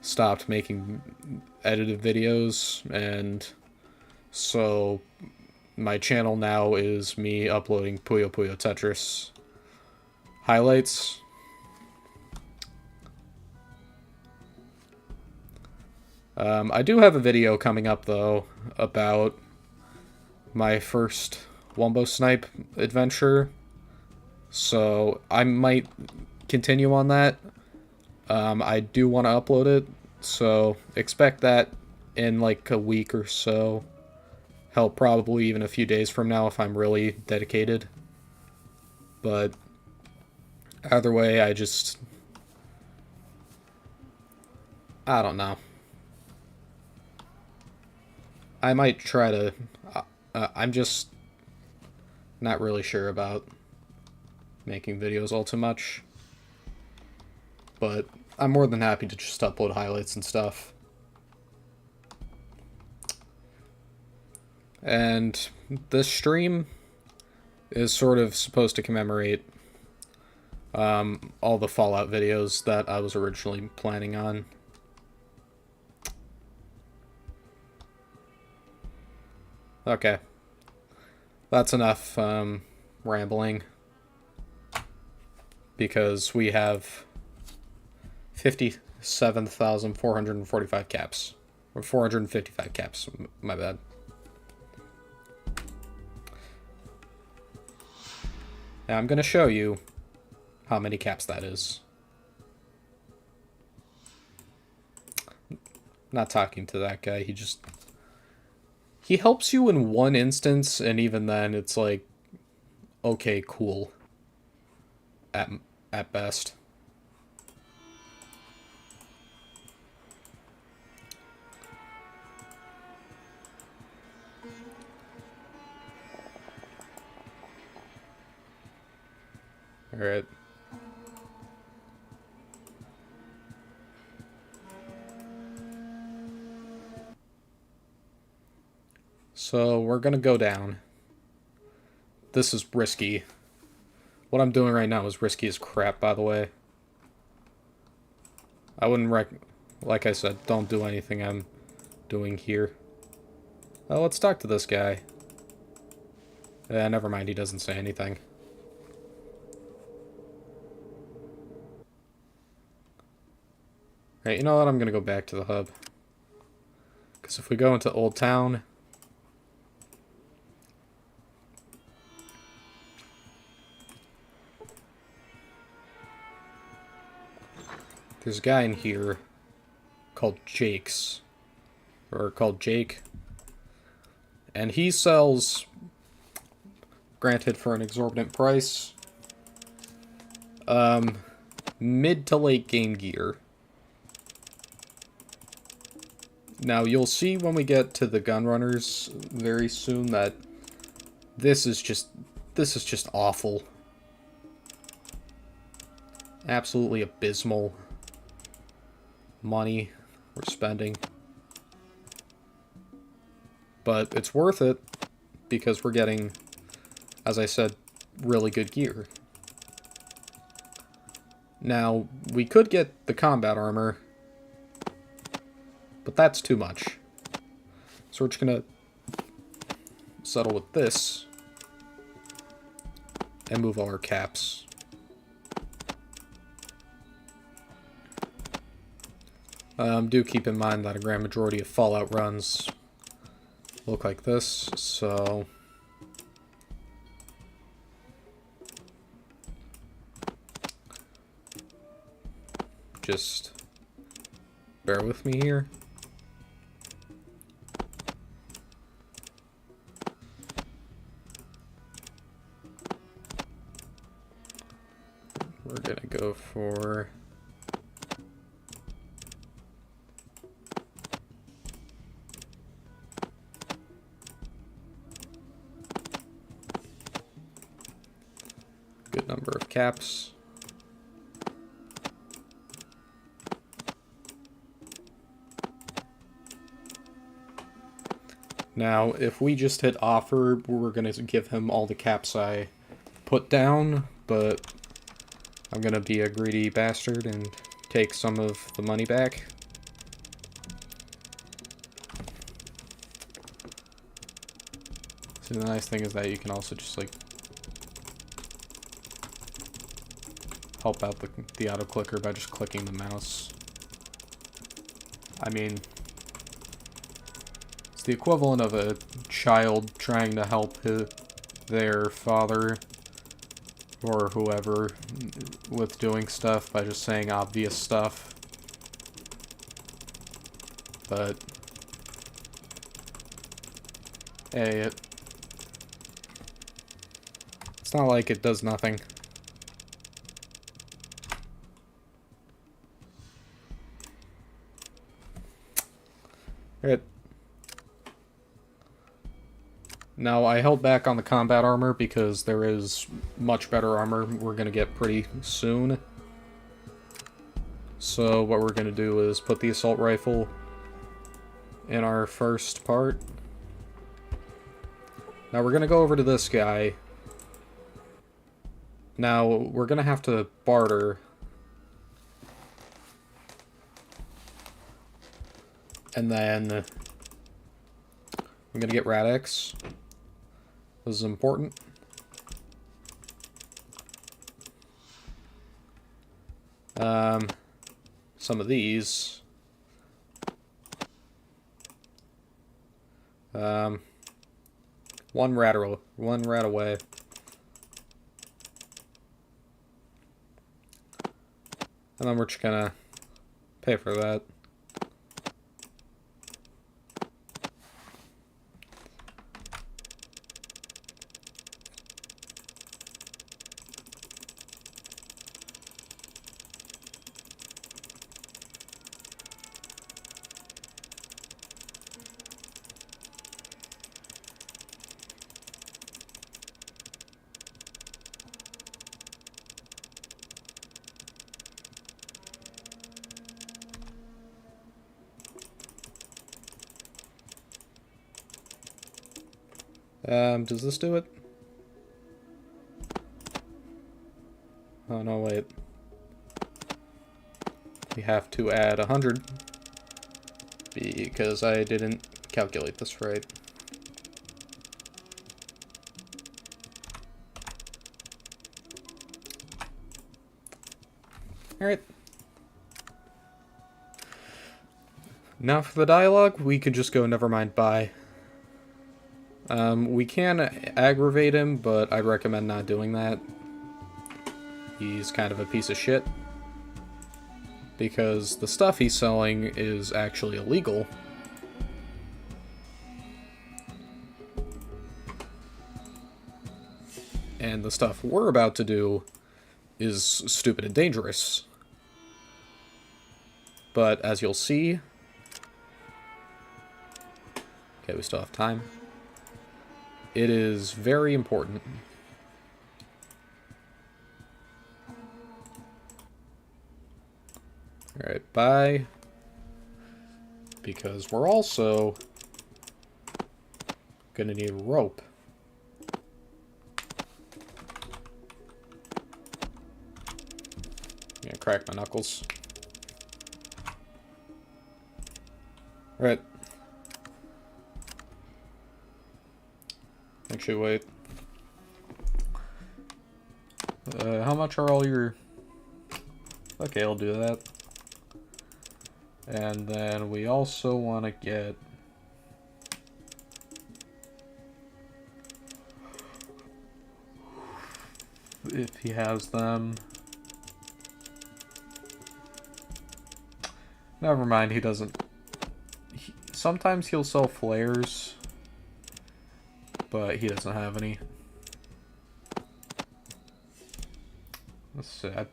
stopped making edited videos, and so my channel now is me uploading Puyo Puyo Tetris highlights. I do have a video coming up, though, about my first Wumbo Snipe adventure, so I might continue on that. I do want to upload it, so expect that in like a week or so. Hell, probably even a few days from now if I'm really dedicated. But either way, I don't know. I might try to... I'm just not really sure about making videos all too much. But I'm more than happy to just upload highlights and stuff. And this stream is sort of supposed to commemorate all the Fallout videos that I was originally planning on. Okay. That's enough rambling. because we have 57,445 caps. Or 455 caps, my bad. Now I'm going to show you how many caps that is. Not talking to that guy, he helps you in one instance, and even then it's like, okay, cool. At best. Alright. So, we're gonna go down. This is risky. What I'm doing right now is risky as crap, by the way. I wouldn't like I said, don't do anything I'm doing here. Oh, let's talk to this guy. Never mind, he doesn't say anything. Alright, you know what? I'm gonna go back to the hub. Because if we go into Old Town... There's a guy in here called Jake's. Or called Jake. And he sells, granted for an exorbitant price, mid to late game gear. Now you'll see when we get to the gun runners very soon that this is just awful. Absolutely abysmal money we're spending. But it's worth it because we're getting, as I said, really good gear. Now, we could get the combat armor, but that's too much. So we're just gonna settle with this and move all our caps. Do keep in mind that a grand majority of Fallout runs look like this, so just bear with me here. We're gonna go for good number of caps. Now, if we just hit offer, we're going to give him all the caps I put down, but I'm going to be a greedy bastard and take some of the money back. So the nice thing is that you can also just, like, help out the auto-clicker by just clicking the mouse. I mean, it's the equivalent of a child trying to help their father or whoever with doing stuff by just saying obvious stuff. But hey, it's not like it does nothing. Alright. Now, I held back on the combat armor because there is much better armor we're going to get pretty soon. So what we're going to do is put the assault rifle in our first part. Now we're going to go over to this guy. Now, we're going to have to barter. And then I'm going to get Radix. This is important. some of these. One rat away. And then we're just gonna pay for that. Does this do it? Oh, no, wait. We have to add 100 because I didn't calculate this right. Alright. Now for the dialogue, we could just go nevermind bye. We can aggravate him, but I'd recommend not doing that. He's kind of a piece of shit. Because the stuff he's selling is actually illegal. And the stuff we're about to do is stupid and dangerous. But as you'll see... Okay, we still have time. It is very important. Alright, bye. Because we're also gonna need rope. I'm gonna crack my knuckles. Alright. Actually, wait. How much are all your... Okay, I'll do that. And then we also want to get... If he has them... Never mind, he doesn't... Sometimes he'll sell flares, but he doesn't have any. That's sad.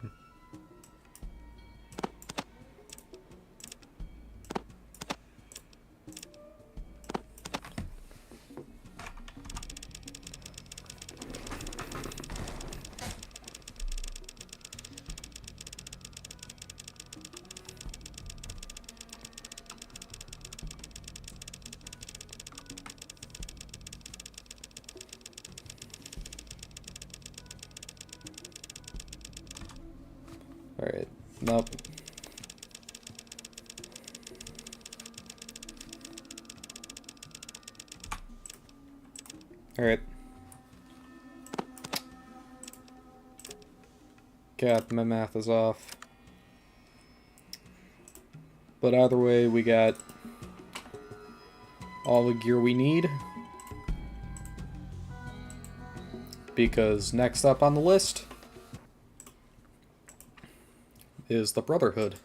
Alright, nope. Alright. God, my math is off. But either way, we got all the gear we need. Because next up on the list is the Brotherhood.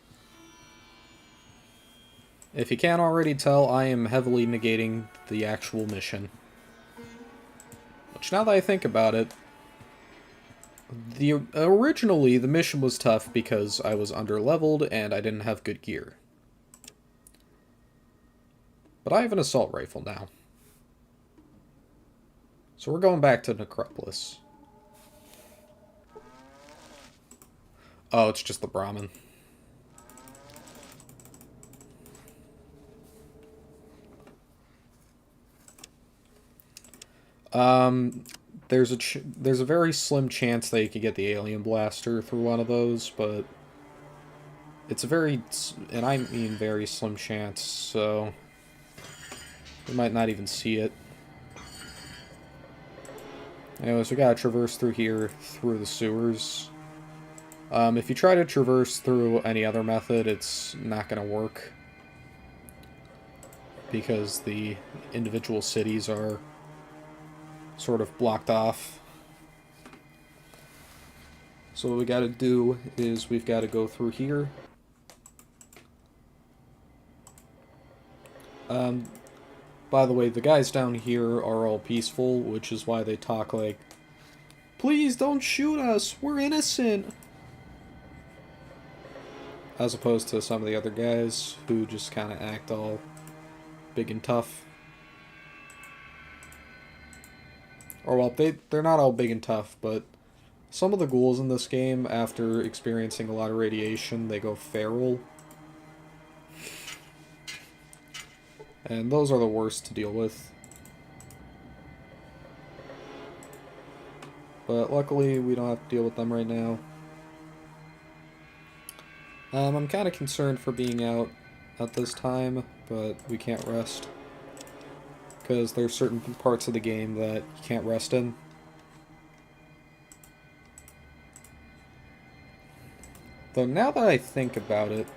If you can't already tell, I am heavily negating the actual mission. Which, now that I think about it, originally the mission was tough because I was underleveled and I didn't have good gear. But I have an assault rifle now. So we're going back to Necropolis. Oh, it's just the Brahmin. There's a very slim chance that you could get the alien blaster through one of those, but it's a very, and I mean very slim chance, so we might not even see it. Anyways, we gotta traverse through here, through the sewers. If you try to traverse through any other method, it's not going to work. Because the individual cities are sort of blocked off. So what we got to do is we've got to go through here. By the way, the guys down here are all peaceful, which is why they talk like, "Please don't shoot us, we're innocent." As opposed to some of the other guys who just kind of act all big and tough. Or well, they're not all big and tough, but some of the ghouls in this game, after experiencing a lot of radiation, they go feral. And those are the worst to deal with. But luckily, we don't have to deal with them right now. I'm kind of concerned for being out at this time, but we can't rest. Because there's certain parts of the game that you can't rest in. Though now that I think about it,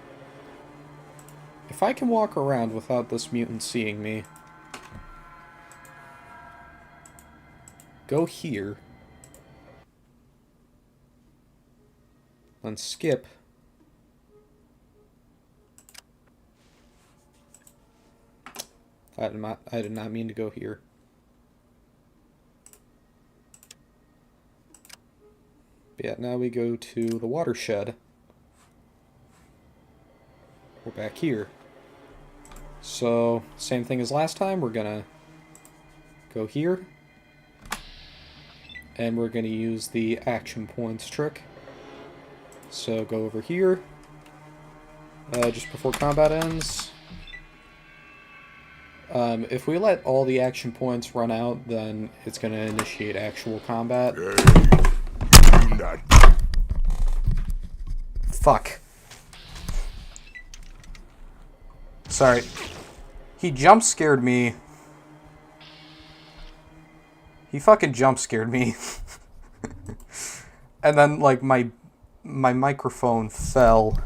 if I can walk around without this mutant seeing me, go here, then skip, I did not mean to go here. But yeah, now we go to the watershed. We're back here. So, same thing as last time, we're gonna go here. And we're gonna use the action points trick. So go over here. Just before combat ends. If we let all the action points run out, then it's gonna initiate actual combat. Fuck. Sorry. He jump scared me. He fucking jump scared me. And then, like, my microphone fell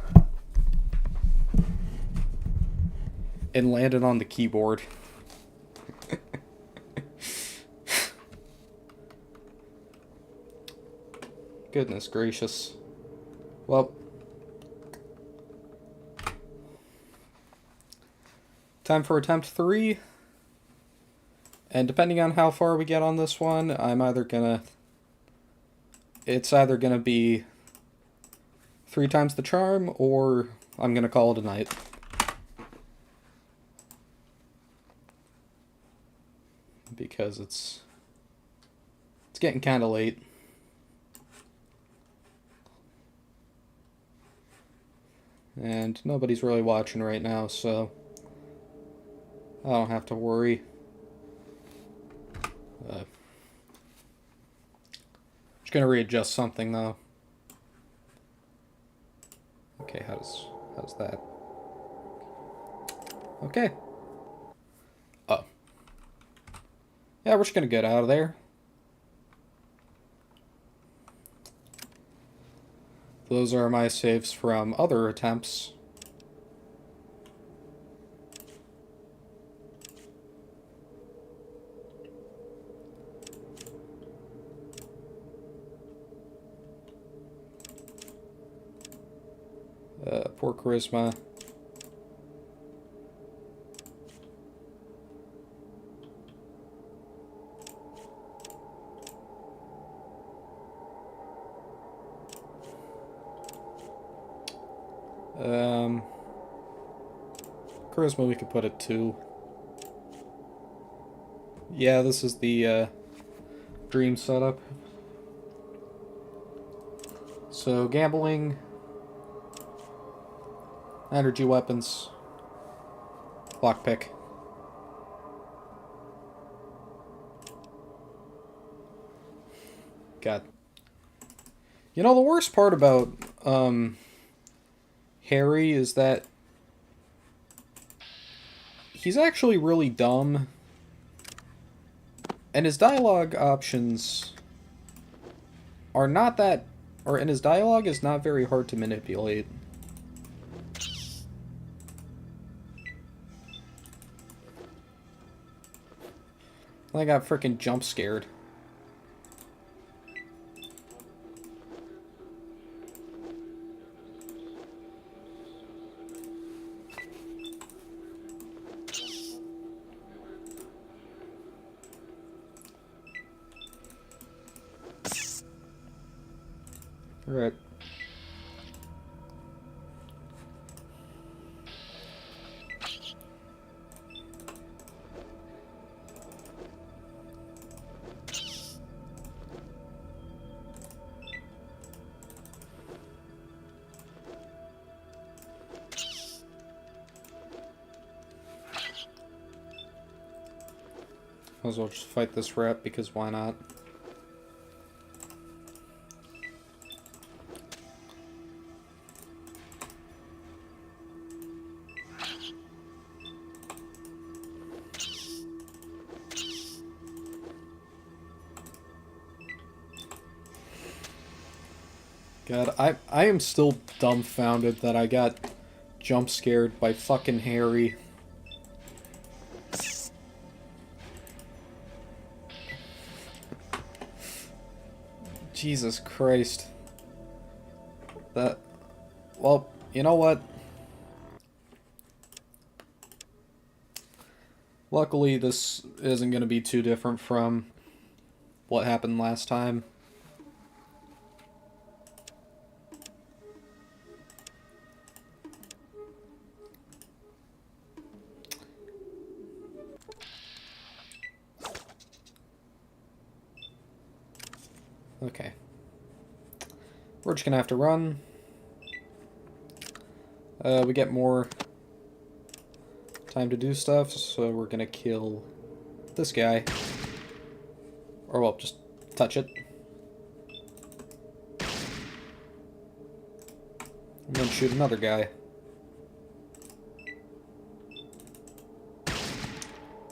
and landed on the keyboard. Goodness gracious. Well, time for attempt 3. And depending on how far we get on this one, it's either gonna be 3 times the charm, or I'm gonna call it a night. Because it's getting kinda late. And nobody's really watching right now, so I don't have to worry. Just gonna readjust something though. Okay, how's that? Okay. Oh. Yeah, we're just gonna get out of there. Those are my saves from other attempts. Poor charisma. Charisma we could put at 2. Yeah, this is the dream setup. So gambling, energy weapons, lockpick. God. You know, the worst part about Harry is that he's actually really dumb, and his dialogue options are not that and his dialogue is not very hard to manipulate. I got freaking jump scared. Alright. Might as well just fight this rat, because why not? God, I am still dumbfounded that I got jump scared by fucking Harry. Jesus Christ. That... Well, you know what? Luckily, this isn't going to be too different from what happened last time. Okay. We're just gonna have to run. We get more time to do stuff, so we're gonna kill this guy. Or, well, just touch it. And then shoot another guy.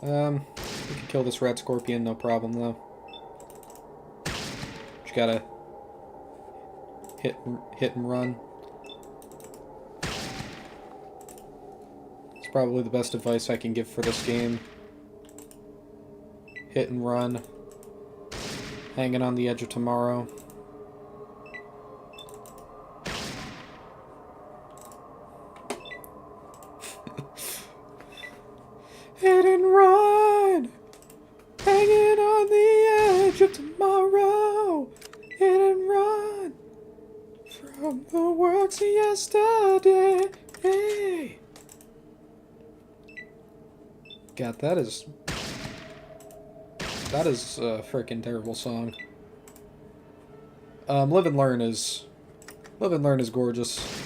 We can kill this rat scorpion, no problem, though. Just gotta hit and run. It's probably the best advice I can give for this game. Hit and run. Hanging on the edge of tomorrow. Hit and run! Hanging on the edge of tomorrow. Hit and run from the works of yesterday. Hey. God, that is a freaking terrible song. Live and Learn is gorgeous.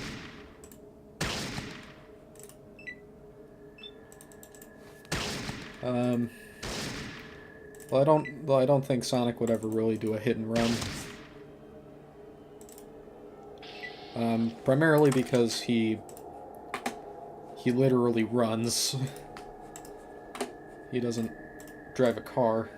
Well, I don't think Sonic would ever really do a hit and run. Primarily because he literally runs. He doesn't drive a car.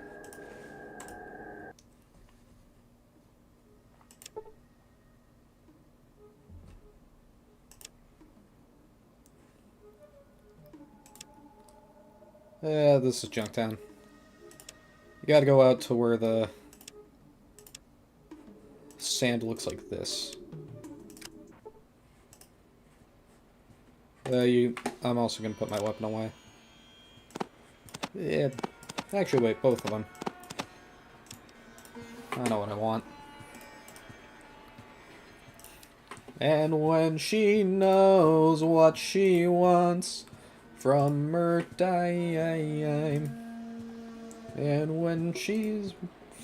This is Junktown. You gotta go out to where the sand looks like this. I'm also gonna put my weapon away. Yeah, actually wait, both of them. I know what I want. And when she knows what she wants from her time, and when she's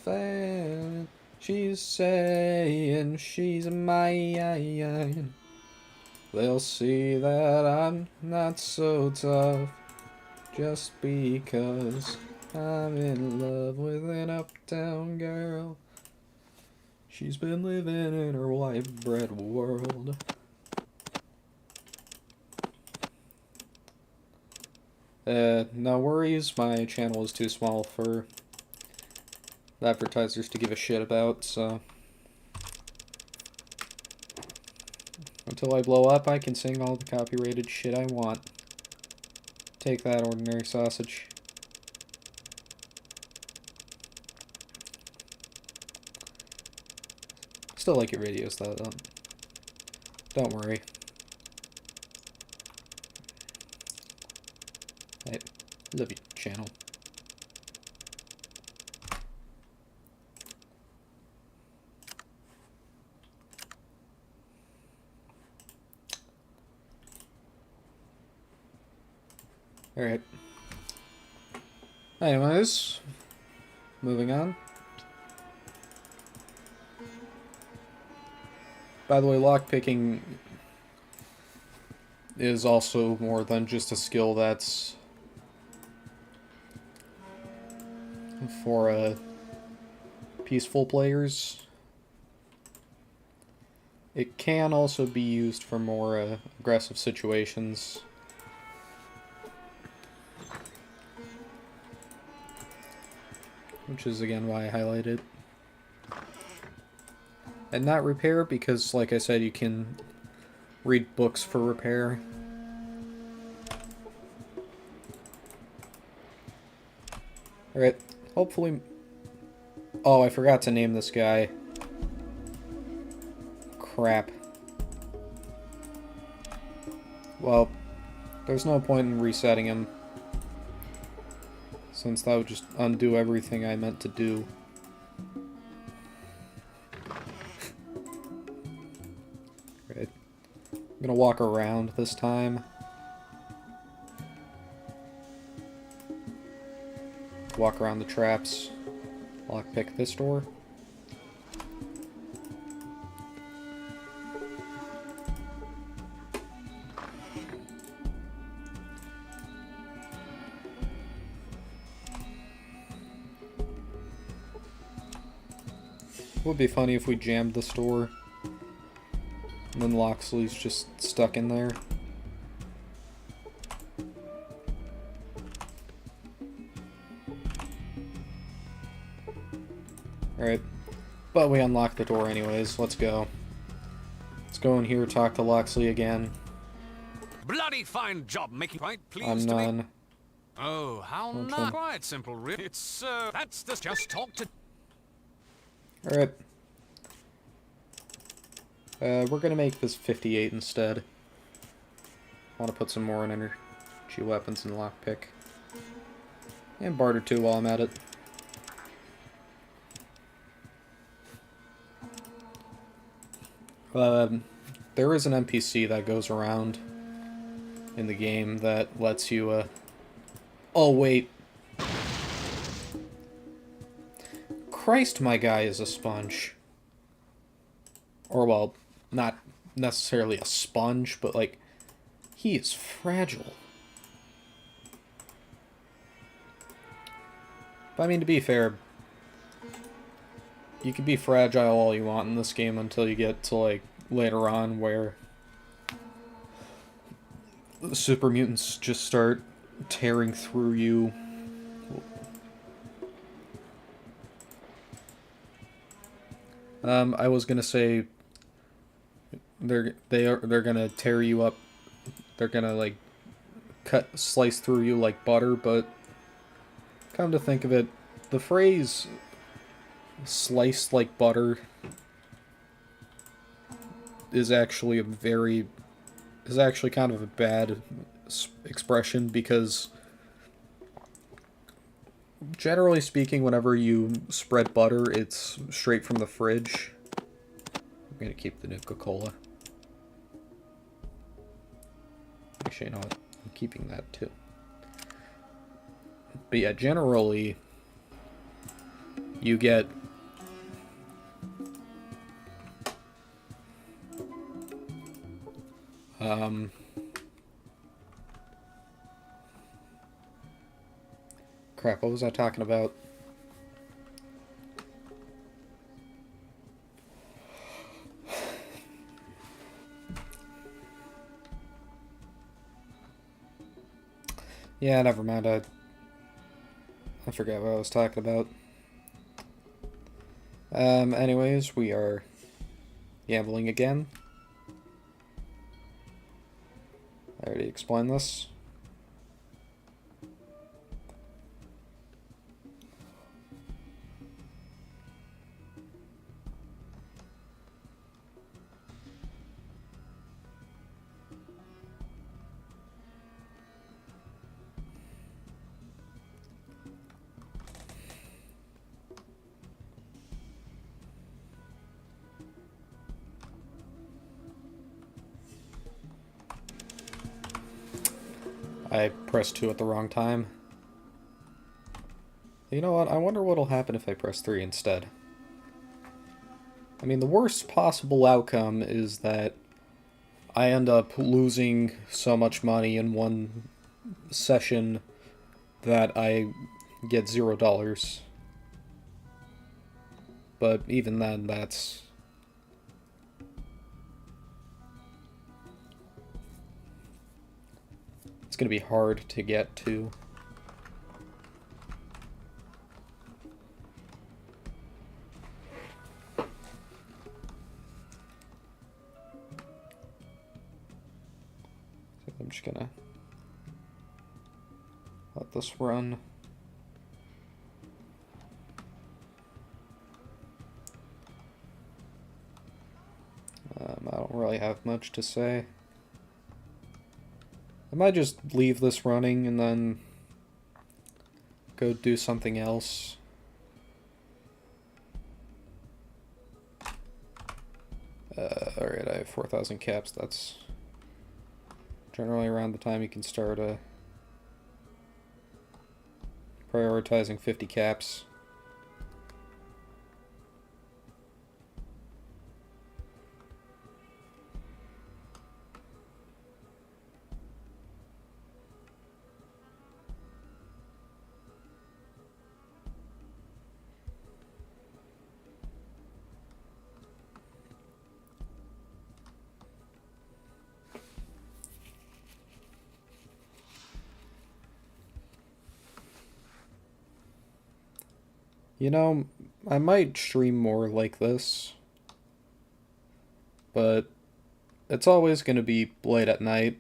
fan, she's saying she's mine, they'll see that I'm not so tough just because I'm in love with an uptown girl. She's been living in her white bread world. No worries, my channel is too small for the advertisers to give a shit about, so Until I blow up, I can sing all the copyrighted shit I want. Take that, ordinary sausage. Still like your videos, though. Don't worry. I love your channel. Alright. Anyways, moving on. By the way, lockpicking is also more than just a skill that's for peaceful players. It can also be used for more aggressive situations. Which is again why I highlighted. And not repair because, like I said, you can read books for repair. Alright, hopefully... Oh, I forgot to name this guy. Crap. Well, there's no point in resetting him, since that would just undo everything I meant to do. Right. I'm gonna walk around this time. Walk around the traps. Lockpick this door. It would be funny if we jammed this door and then Locksley's just stuck in there. Alright, but we unlocked the door anyways. Let's go. Let's go in here, talk to Locksley again. Bloody fine job making quite I'm pleased to me. none. Oh, how not quite simple, really. It's, that's the just talk to... Alright. We're gonna make this 58 instead. I want to put some more in energy weapons and lockpick. And barter too while I'm at it. There is an NPC that goes around in the game that lets you, Oh, wait. Christ, my guy is a sponge. Or, well, not necessarily a sponge, but, like, he is fragile. But, I mean, to be fair, you can be fragile all you want in this game until you get to, like, later on where the super mutants just start tearing through you. I was gonna say they're gonna tear you up. They're gonna like slice through you like butter, but come to think of it, the phrase "sliced like butter" is actually kind of a bad expression, because generally speaking, whenever you spread butter, it's straight from the fridge. I'm gonna keep the Nuka-Cola. Actually, you know what? I'm keeping that too. But yeah, generally, you get crap, what was I talking about? Yeah, never mind. I forgot what I was talking about. Anyways, we are gambling again. I already explained this. I pressed 2 at the wrong time. You know what? I wonder what'll happen if I press 3 instead. I mean, the worst possible outcome is that I end up losing so much money in one session that I get $0. But even then, that's... it's gonna be hard to get to. So I'm just gonna let this run. I don't really have much to say. I might just leave this running and then go do something else. Alright, I have 4,000 caps. That's generally around the time you can start prioritizing 50 caps. You know, I might stream more like this, but it's always going to be late at night.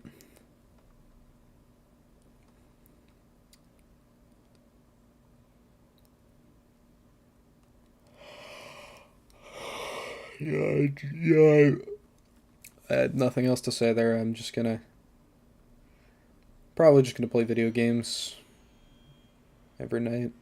Yeah, I had nothing else to say there. I'm just gonna... probably just gonna play video games every night.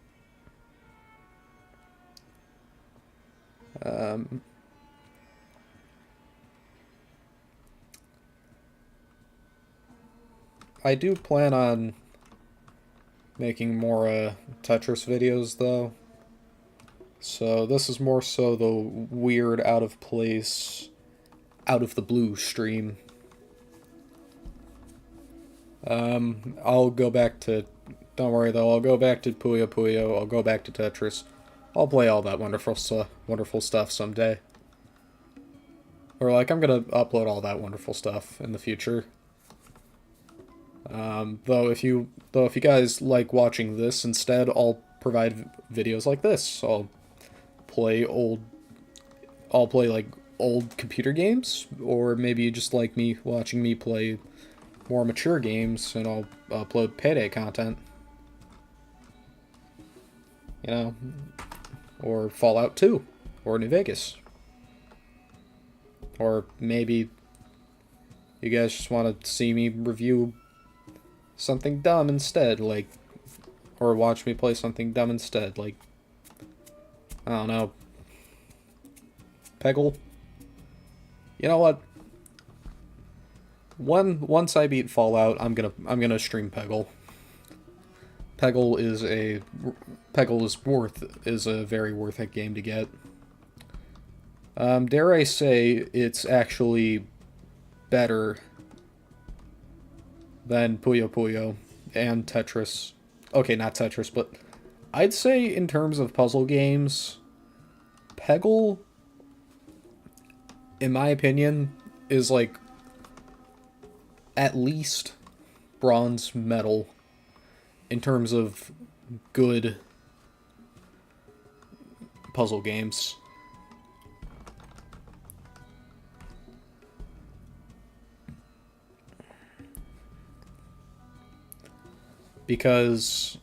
I do plan on making more Tetris videos, though. So this is more so the weird, out of place, out of the blue stream. I'll go back to... don't worry though, I'll go back to Puyo Puyo, I'll go back to Tetris. I'll play all that wonderful stuff someday. Or like, I'm gonna upload all that wonderful stuff in the future. Though if you guys like watching this instead, I'll provide videos like this. I'll play like old computer games, or maybe you just like me watching me play more mature games, and I'll upload Payday content. You know, or Fallout 2, or New Vegas. Or maybe you guys just want to see me review something dumb instead, like, or watch me play something dumb instead, like, I don't know, Peggle. You know what? Once I beat Fallout, I'm gonna stream Peggle. Peggle is a very worth it game to get. Dare I say it's actually better than Puyo Puyo and Tetris. Okay, not Tetris, but I'd say in terms of puzzle games, Peggle, in my opinion, is like at least bronze medal in terms of good puzzle games. because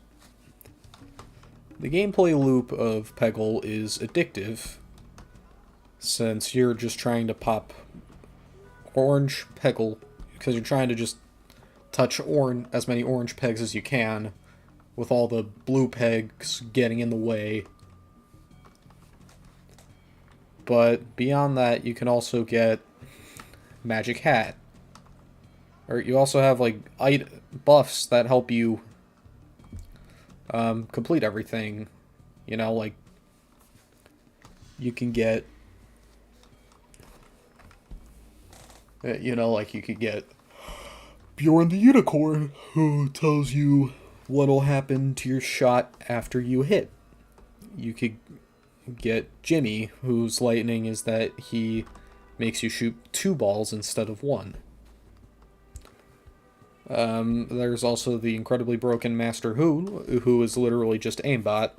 the gameplay loop of Peggle is addictive, since you're just trying to pop orange Peggle, because you're trying to just touch as many orange pegs as you can, with all the blue pegs getting in the way. But beyond that, you can also get Magic Hat. Or you also have, like, buffs that help you complete everything. You know, like, you can get... you could get Bjorn the Unicorn, who tells you what'll happen to your shot after you hit. You could get Jimmy, whose lightning is that he makes you shoot 2 balls instead of 1. There's also the incredibly broken Master who is literally just aimbot.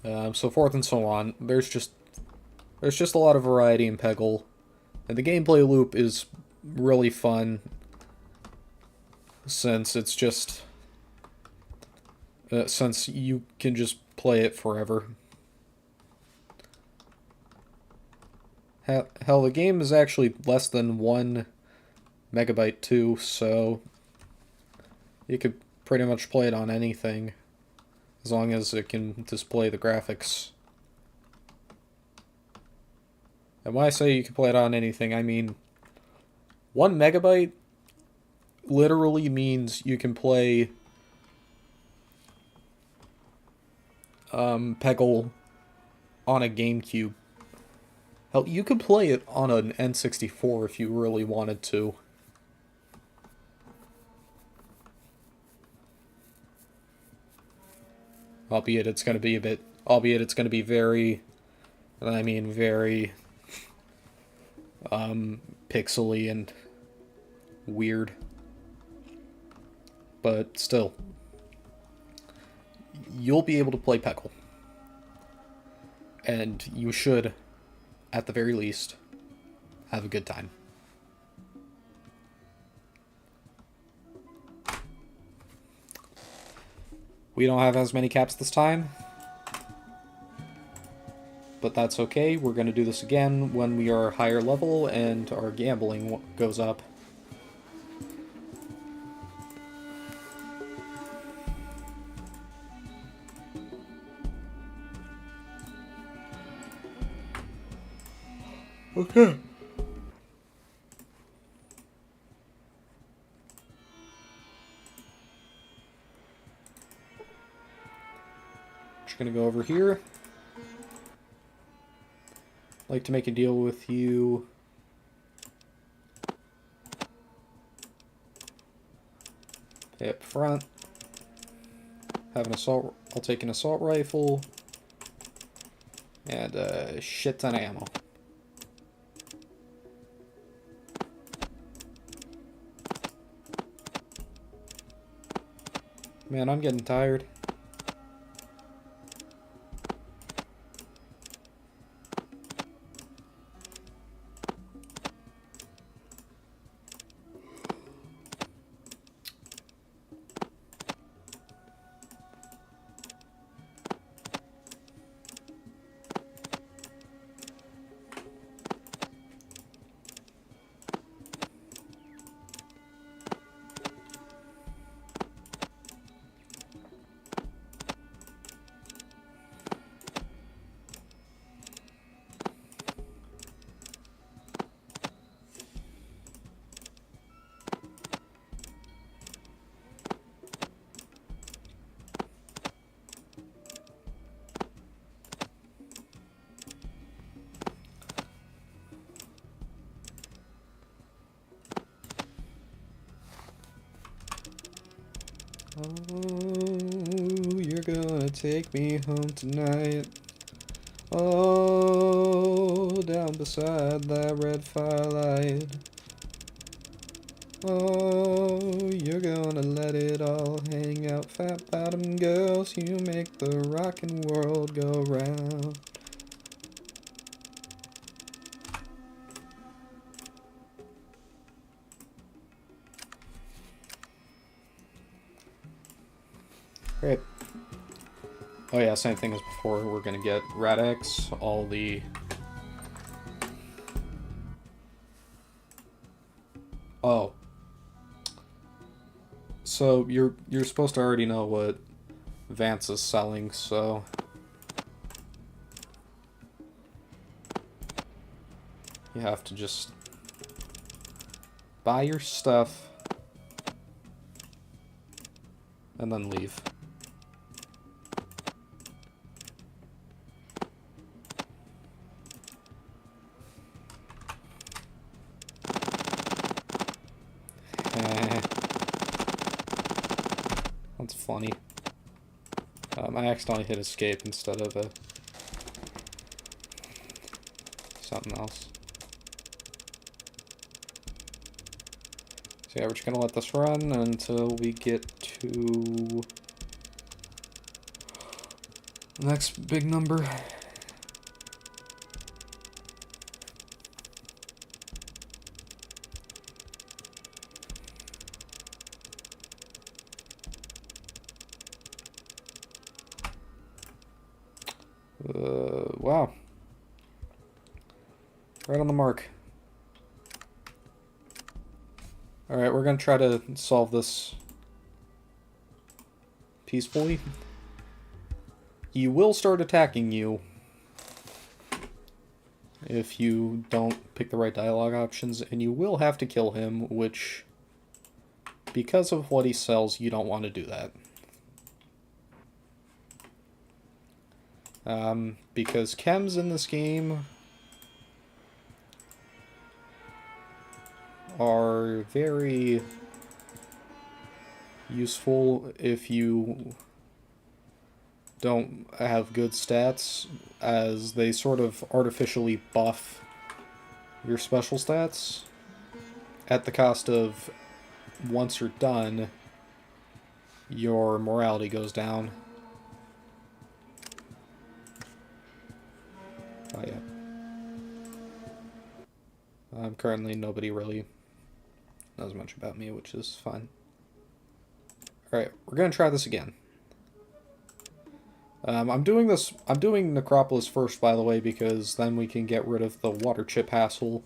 So forth and so on. There's just a lot of variety in Peggle, and the gameplay loop is really fun, since it's just since you can just play it forever. Hell, the game is actually less than 1 megabyte too, so you could pretty much play it on anything, as long as it can display the graphics. And when I say you can play it on anything, I mean 1 megabyte literally means you can play Peggle on a GameCube. Hell, you could play it on an N64 if you really wanted to. Albeit it's going to be very, very pixely and weird. But still, you'll be able to play Peggle. And you should, at the very least, have a good time. We don't have as many caps this time, but that's okay. We're going to do this again when we are higher level and our gambling goes up. Okay. Just gonna go over here. Like to make a deal with you. Pay up front. Have an assault. I'll take an assault rifle and a shit ton of ammo. Man, I'm getting tired. Oh, you're gonna take me home tonight. Oh, down beside that red firelight. Oh, you're gonna let it all hang out, fat bottom girls. You make the rockin' world go round. Great. Oh yeah, same thing as before. We're gonna get Rad-X, all the... Oh. So, you're supposed to already know what Vance is selling, so... You have to just buy your stuff and then leave. That's funny. I accidentally hit escape instead of something else. So yeah, we're just gonna let this run until we get to the next big number. Wow. Right on the mark. Alright, we're gonna try to solve this peacefully. He will start attacking you if you don't pick the right dialogue options, and you will have to kill him, which, because of what he sells, you don't want to do that. Because chems in this game are very useful if you don't have good stats, as they sort of artificially buff your special stats at the cost of, once you're done, your morality goes down. Oh yeah. Currently nobody really knows much about me, which is fine. Alright, we're gonna try this again. I'm doing Necropolis first, by the way, because then we can get rid of the water chip hassle,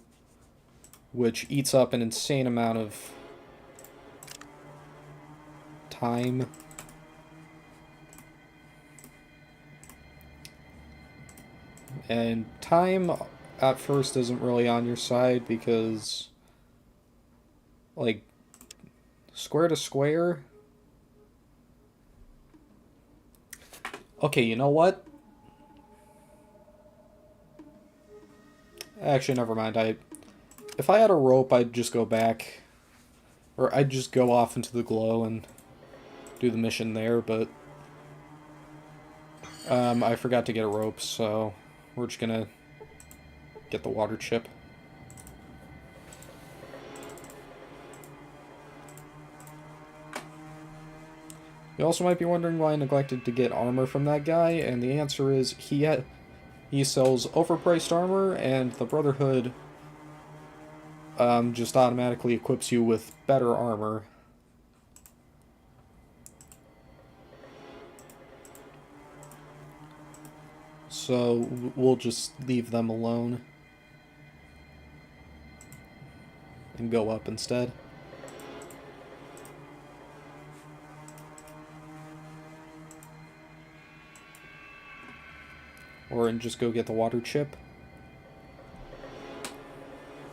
which eats up an insane amount of time. And time at first isn't really on your side because, like, square to square. Okay, you know what? Actually, never mind. If I had a rope, I'd just go back, or I'd just go off into the glow and do the mission there, but I forgot to get a rope, so we're just gonna get the water chip. You also might be wondering why I neglected to get armor from that guy, and the answer is he sells overpriced armor, and the Brotherhood just automatically equips you with better armor. So we'll just leave them alone and go up instead. Or and just go get the water chip.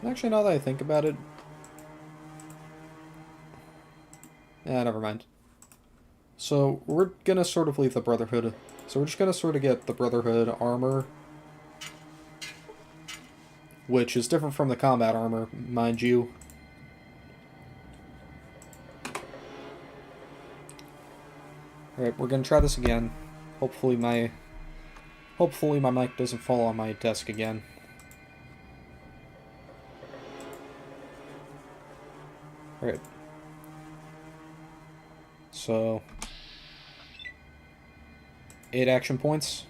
Actually, now that I think about it... Yeah, never mind. So, we're gonna sort of leave the Brotherhood. So we're just gonna sort of get the Brotherhood armor, which is different from the combat armor, mind you. Alright, we're gonna try this again. Hopefully my mic doesn't fall on my desk again. Alright. So 8 action points.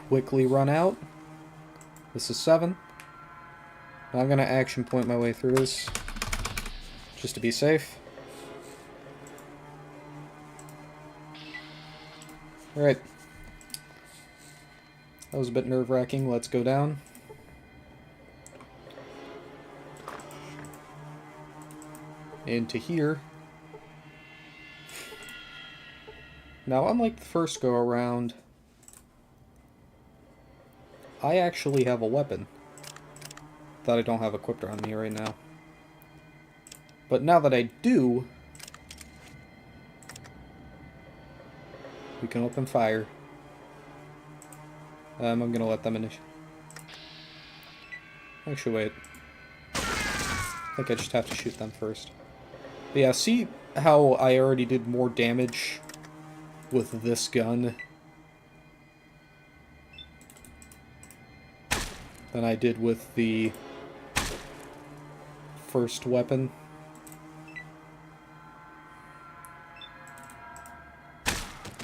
Quickly run out. This is 7. Now I'm gonna action point my way through this, just to be safe. Alright. That was a bit nerve-wracking. Let's go down. Into here. Now, unlike the first go-around, I actually have a weapon that I don't have equipped on me right now. But now that I do, we can open fire. I'm gonna let them initiate. Actually, wait. I think I just have to shoot them first. But yeah, see how I already did more damage with this gun than I did with the first weapon?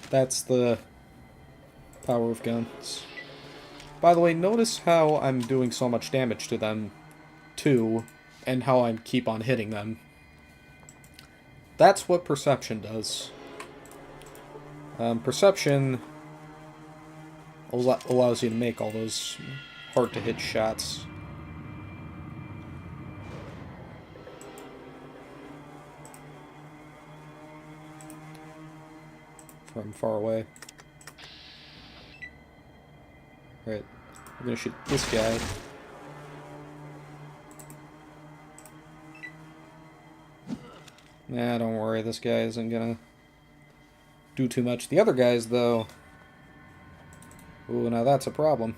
That's the power of guns. By the way, notice how I'm doing so much damage to them, too, and how I keep on hitting them. That's what perception does. Perception allows you to make all those hard-to-hit shots. From far away. Right. I'm gonna shoot this guy. Nah, don't worry, this guy isn't gonna do too much. The other guys, though... Ooh, now that's a problem.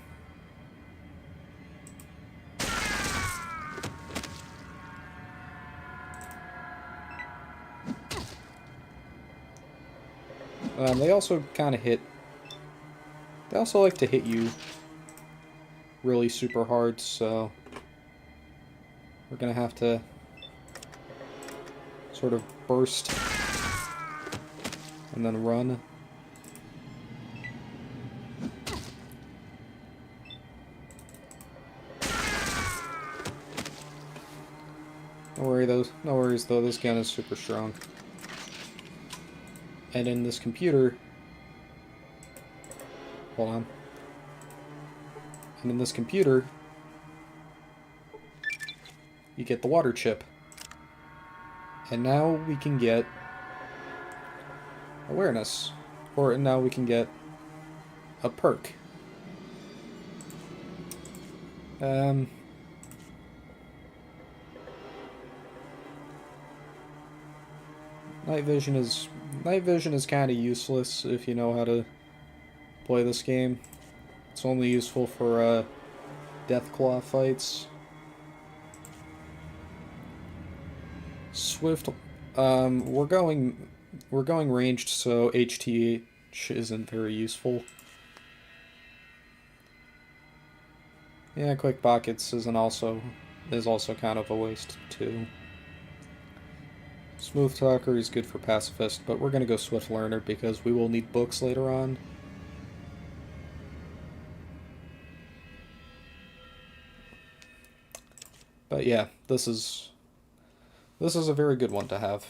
They also kind of hit... They also like to hit you really super hard, so... We're gonna have to sort of burst and then run. No worries though, this gun is super strong. And in this computer... Hold on. And in this computer, you get the water chip. And now we can get awareness. Or now we can get a perk. Night vision is kind of useless if you know how to play this game. It's only useful for Deathclaw fights. Swift. We're going ranged, so HTH isn't very useful. Yeah, quick pockets is also kind of a waste too. Smooth Talker is good for pacifist, but we're gonna go Swift Learner because we will need books later on. But yeah, this is a very good one to have.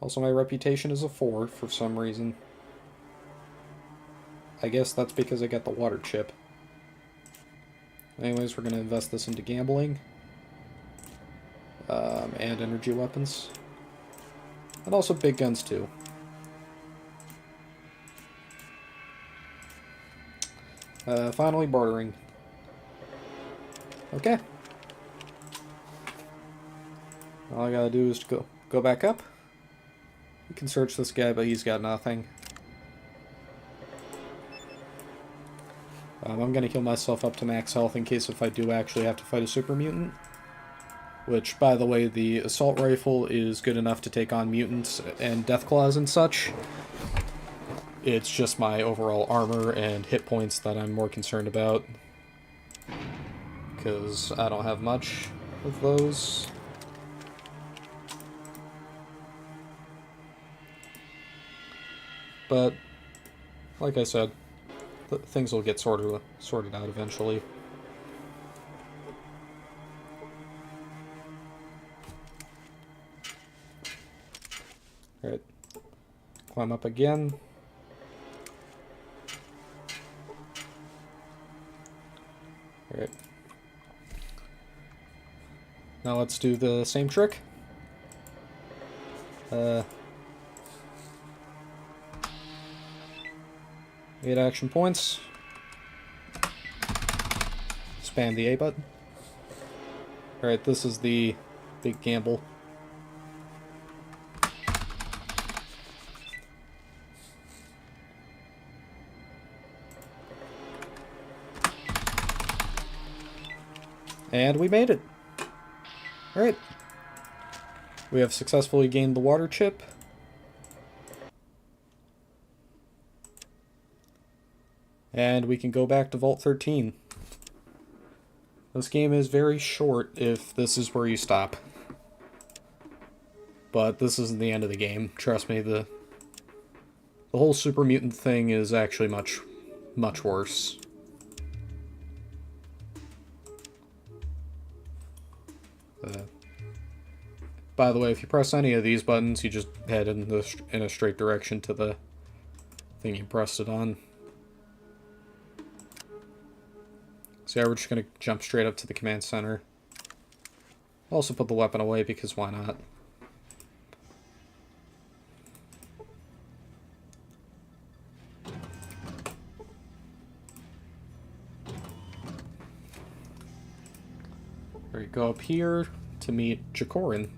Also, my reputation is a 4 for some reason. I guess that's because I got the water chip. Anyways, we're going to invest this into gambling. And energy weapons. And also big guns, too. Finally, bartering. Okay. All I gotta do is to go back up. We can search this guy, but he's got nothing. I'm gonna heal myself up to max health in case if I do actually have to fight a super mutant. Which, by the way, the assault rifle is good enough to take on mutants and deathclaws and such. It's just my overall armor and hit points that I'm more concerned about. Because I don't have much of those. But, like I said, things will get sorted out eventually. Alright. Climb up again. Now let's do the same trick. 8 action points. Spam the A button. Alright, this is the big gamble. And we made it. Alright. We have successfully gained the water chip. And we can go back to Vault 13. This game is very short if this is where you stop. But this isn't the end of the game. Trust me, the whole super mutant thing is actually much, much worse. By the way, if you press any of these buttons, you just head in a straight direction to the thing you pressed it on. So yeah, we're just going to jump straight up to the command center. Also put the weapon away because why not? Alright, go up here to meet Jacorin.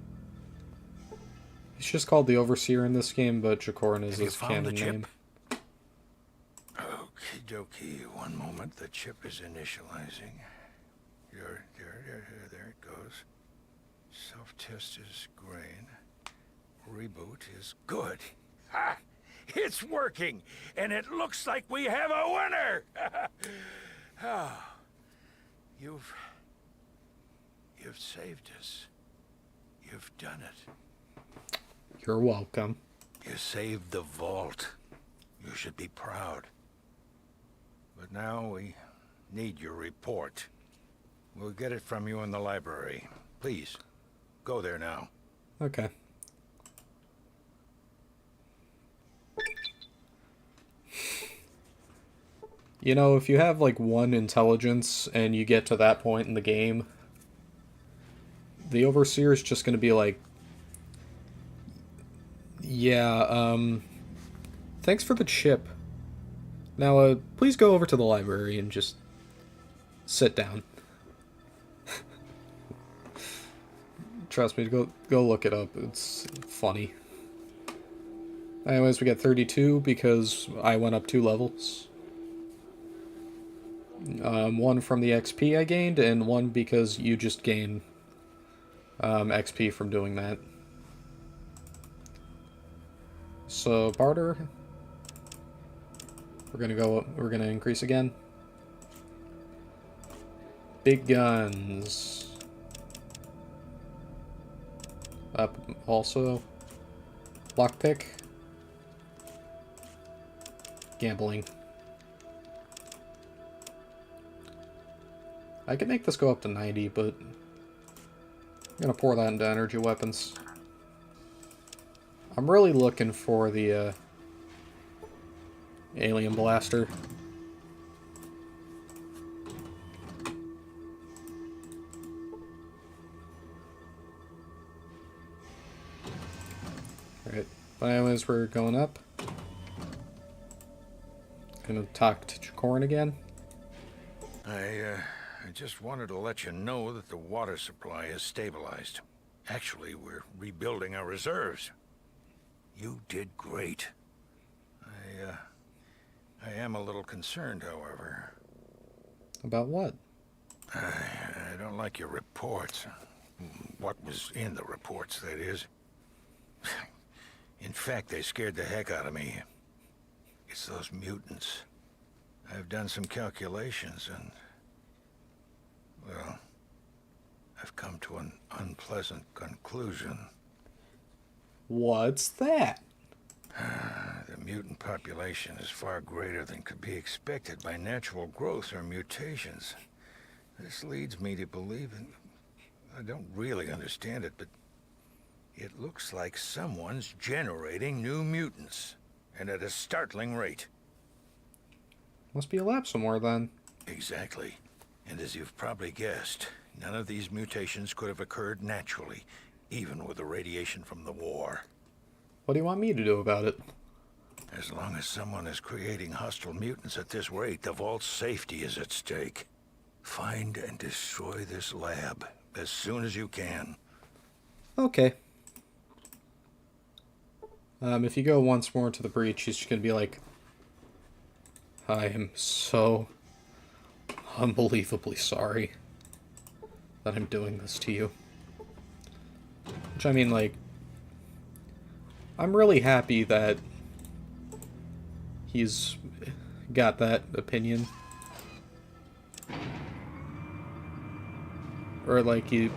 He's just called the Overseer in this game, but Jacorin is his canon name. Okie dokie, one moment, the chip is initializing. There it goes. Self-test is green. Reboot is good. Ha! It's working, and it looks like we have a winner! Oh, you've saved us. You've done it. You're welcome. You saved the vault. You should be proud. But now we need your report. We'll get it from you in the library. Please, go there now. Okay. You know, if you have like 1 intelligence and you get to that point in the game, the Overseer is just going to be like, yeah, thanks for the chip. Now, please go over to the library and just sit down. Trust me, go look it up. It's funny. Anyways, we got 32 because I went up 2 levels. 1 from the XP I gained, and 1 because you just gain XP from doing that. So, barter. We're gonna increase again. Big guns. Up also. Lockpick. Gambling. I could make this go up to 90, but I'm gonna pour that into energy weapons. I'm really looking for the alien blaster. Alright, but anyways, we're going up. Gonna talk to Jacorin again. I just wanted to let you know that the water supply is stabilized. Actually, we're rebuilding our reserves. You did great. I am a little concerned, however. About what? I don't like your reports. What was in the reports, that is. In fact, they scared the heck out of me. It's those mutants. I've done some calculations and... well, I've come to an unpleasant conclusion. What's that? The mutant population is far greater than could be expected by natural growth or mutations. This leads me to believe, and I don't really understand it, but it looks like someone's generating new mutants, and at a startling rate. Must be a lab somewhere then. Exactly. And as you've probably guessed, None of these mutations could have occurred naturally, even with the radiation from the war. What do you want me to do about it? As long as someone is creating hostile mutants at this rate, the Vault's safety is at stake. Find and destroy this lab as soon as you can. Okay. If you go once more to the breach, he's just gonna be like, I am so unbelievably sorry that I'm doing this to you. Which, I mean, like, I'm really happy that he's got that opinion. Or like he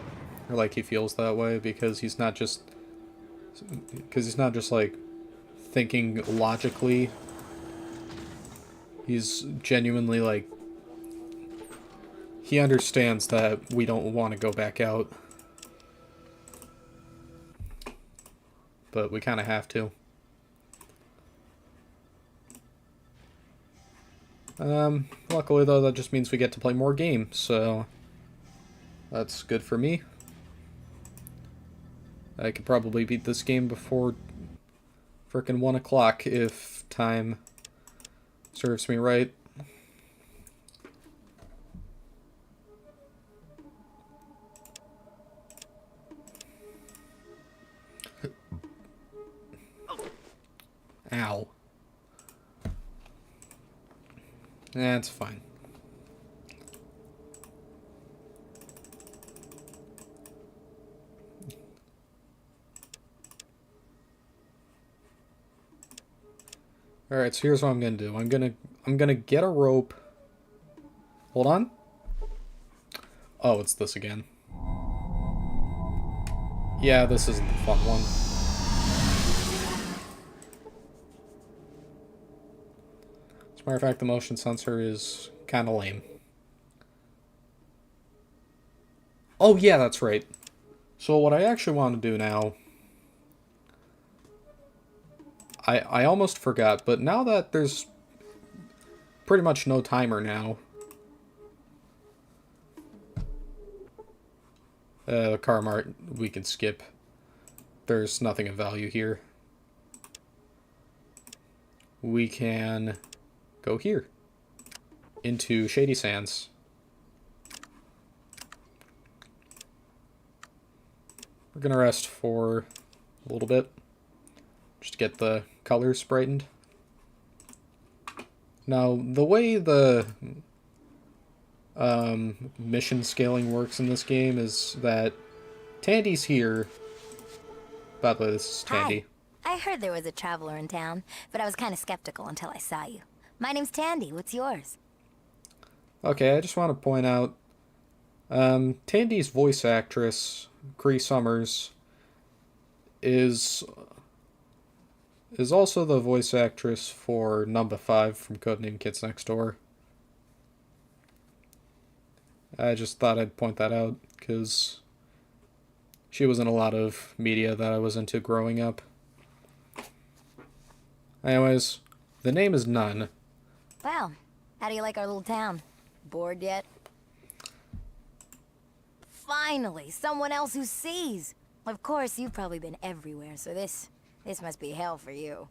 feels that way because he's not just like thinking logically. He's genuinely like, he understands that we don't want to go back out, but we kind of have to. Luckily though, that just means we get to play more games, so that's good for me. I could probably beat this game before frickin' 1 o'clock if time serves me right. Ow. That's fine. Alright, so here's what I'm gonna do. I'm gonna get a rope. Hold on. Oh, it's this again. Yeah, this isn't the fun one. As a matter of fact, the motion sensor is kinda lame. Oh yeah, that's right. So what I actually want to do now, I almost forgot, but now that there's pretty much no timer now, the car mart we can skip. There's nothing of value here. We can go here into Shady Sands. We're gonna rest for a little bit, just to get the colors brightened. Now, the way the mission scaling works in this game is that Tandy's here. By the way, this is Tandy. Hi. I heard there was a traveler in town, but I was kind of skeptical until I saw you. My name's Tandy. What's yours? Okay, I just want to point out, Tandy's voice actress, Cree Summers, is also the voice actress for Number 5 from Codename Kids Next Door. I just thought I'd point that out, because she was in a lot of media that I was into growing up. Anyways, the name is None. Well, how do you like our little town? Bored yet? Finally, someone else who sees! Of course, you've probably been everywhere, so this must be hell for you.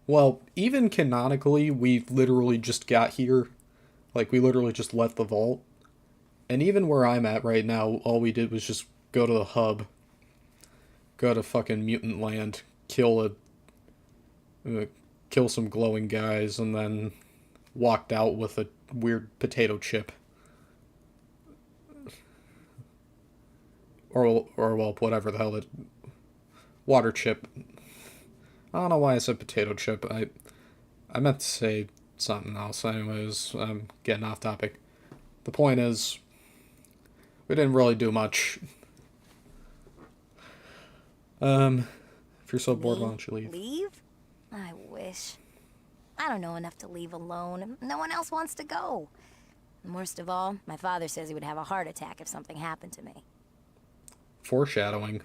Well, even canonically, we literally just got here. Like, we literally just left the vault. And even where I'm at right now, all we did was just go to the hub. Go to fucking Mutant Land, kill some glowing guys, and then walked out with a weird potato chip. Or well, whatever the hell it... Water chip. I don't know why I said potato chip. I meant to say something else. Anyways, I'm getting off topic. The point is, we didn't really do much. If you're so bored, why don't you leave? Leave? I wish. I don't know enough to leave alone. No one else wants to go. And worst of all, my father says he would have a heart attack if something happened to me. Foreshadowing.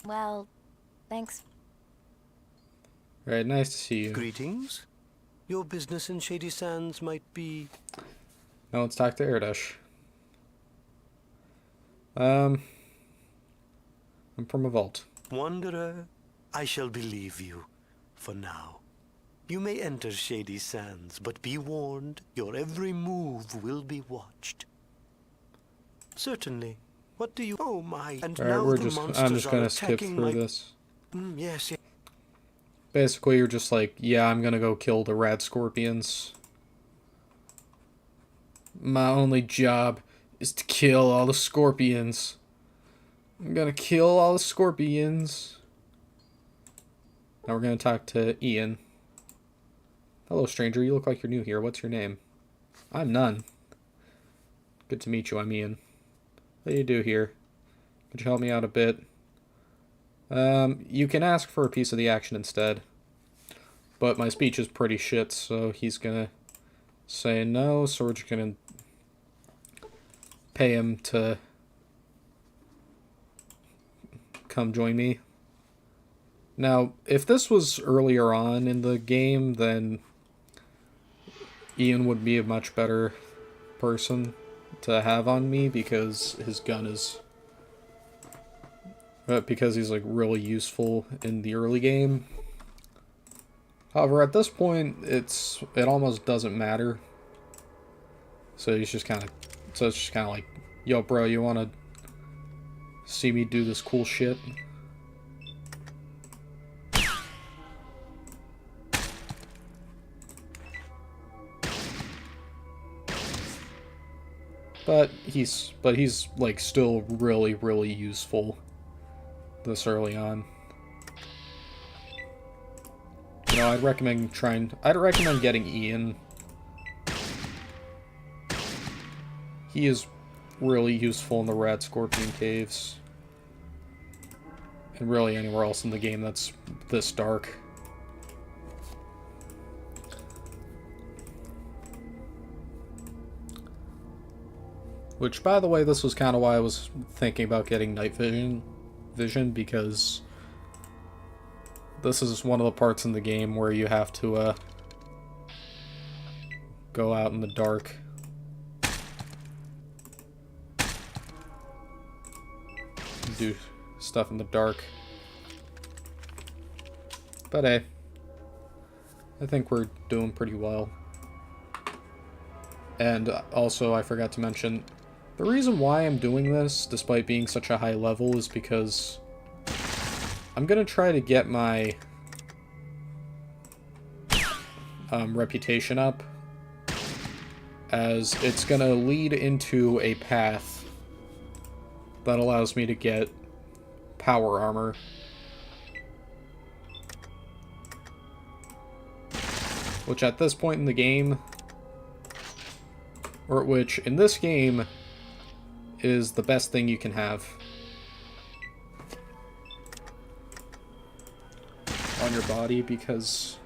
Well, thanks. Right, nice to see you. Greetings. Your business in Shady Sands might be Now let's talk to Erdish. I'm from a vault. Wanderer, I shall believe you, for now. You may enter Shady Sands, but be warned, your every move will be watched. Certainly. What do you... Oh my... And Alright, now the monsters I'm just are gonna skip attacking through my... this. Yes, yes. Basically, you're just like, yeah, I'm gonna go kill the rad scorpions. My only job is to kill all the scorpions. I'm gonna kill all the scorpions. Now we're gonna talk to Ian. Hello, stranger. You look like you're new here. What's your name? I'm None. Good to meet you. I'm Ian. What do you do here? Could you help me out a bit? You can ask for a piece of the action instead. But my speech is pretty shit, so he's gonna say no, so we're just gonna pay him to come join me. Now, if this was earlier on in the game, then Ian would be a much better person to have on me because his gun is... because he's like really useful in the early game. However, at this point, it almost doesn't matter. So it's just kind of like, yo, bro, you want to see me do this cool shit? But he's like still really, really useful this early on. You know, I'd recommend getting Ian. He is really useful in the Rad Scorpion Caves. And really anywhere else in the game that's this dark. Which, by the way, this was kind of why I was thinking about getting night vision, because this is one of the parts in the game where you have to go out in the dark. Do stuff in the dark. But hey, I think we're doing pretty well. And also, I forgot to mention, the reason why I'm doing this, despite being such a high level, is because I'm gonna try to get my reputation up, as it's gonna lead into a path that allows me to get power armor. Which at this point in the game, or which in this game, is the best thing you can have on your body, because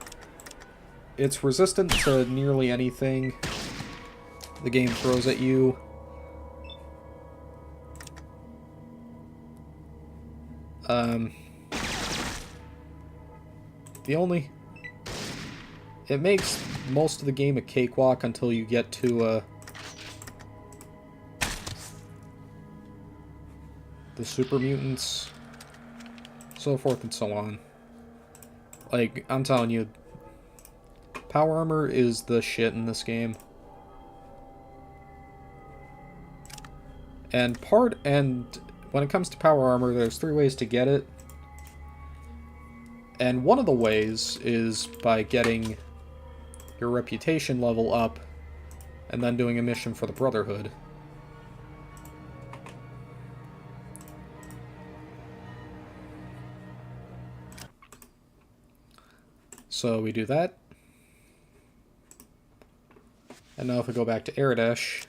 it's resistant to nearly anything the game throws at you. It makes most of the game a cakewalk until you get to the super mutants, so forth and so on. Like, I'm telling you, power armor is the shit in this game. And when it comes to power armor, there's 3 ways to get it. And one of the ways is by getting your reputation level up and then doing a mission for the Brotherhood. So we do that. And now if we go back to Aradesh,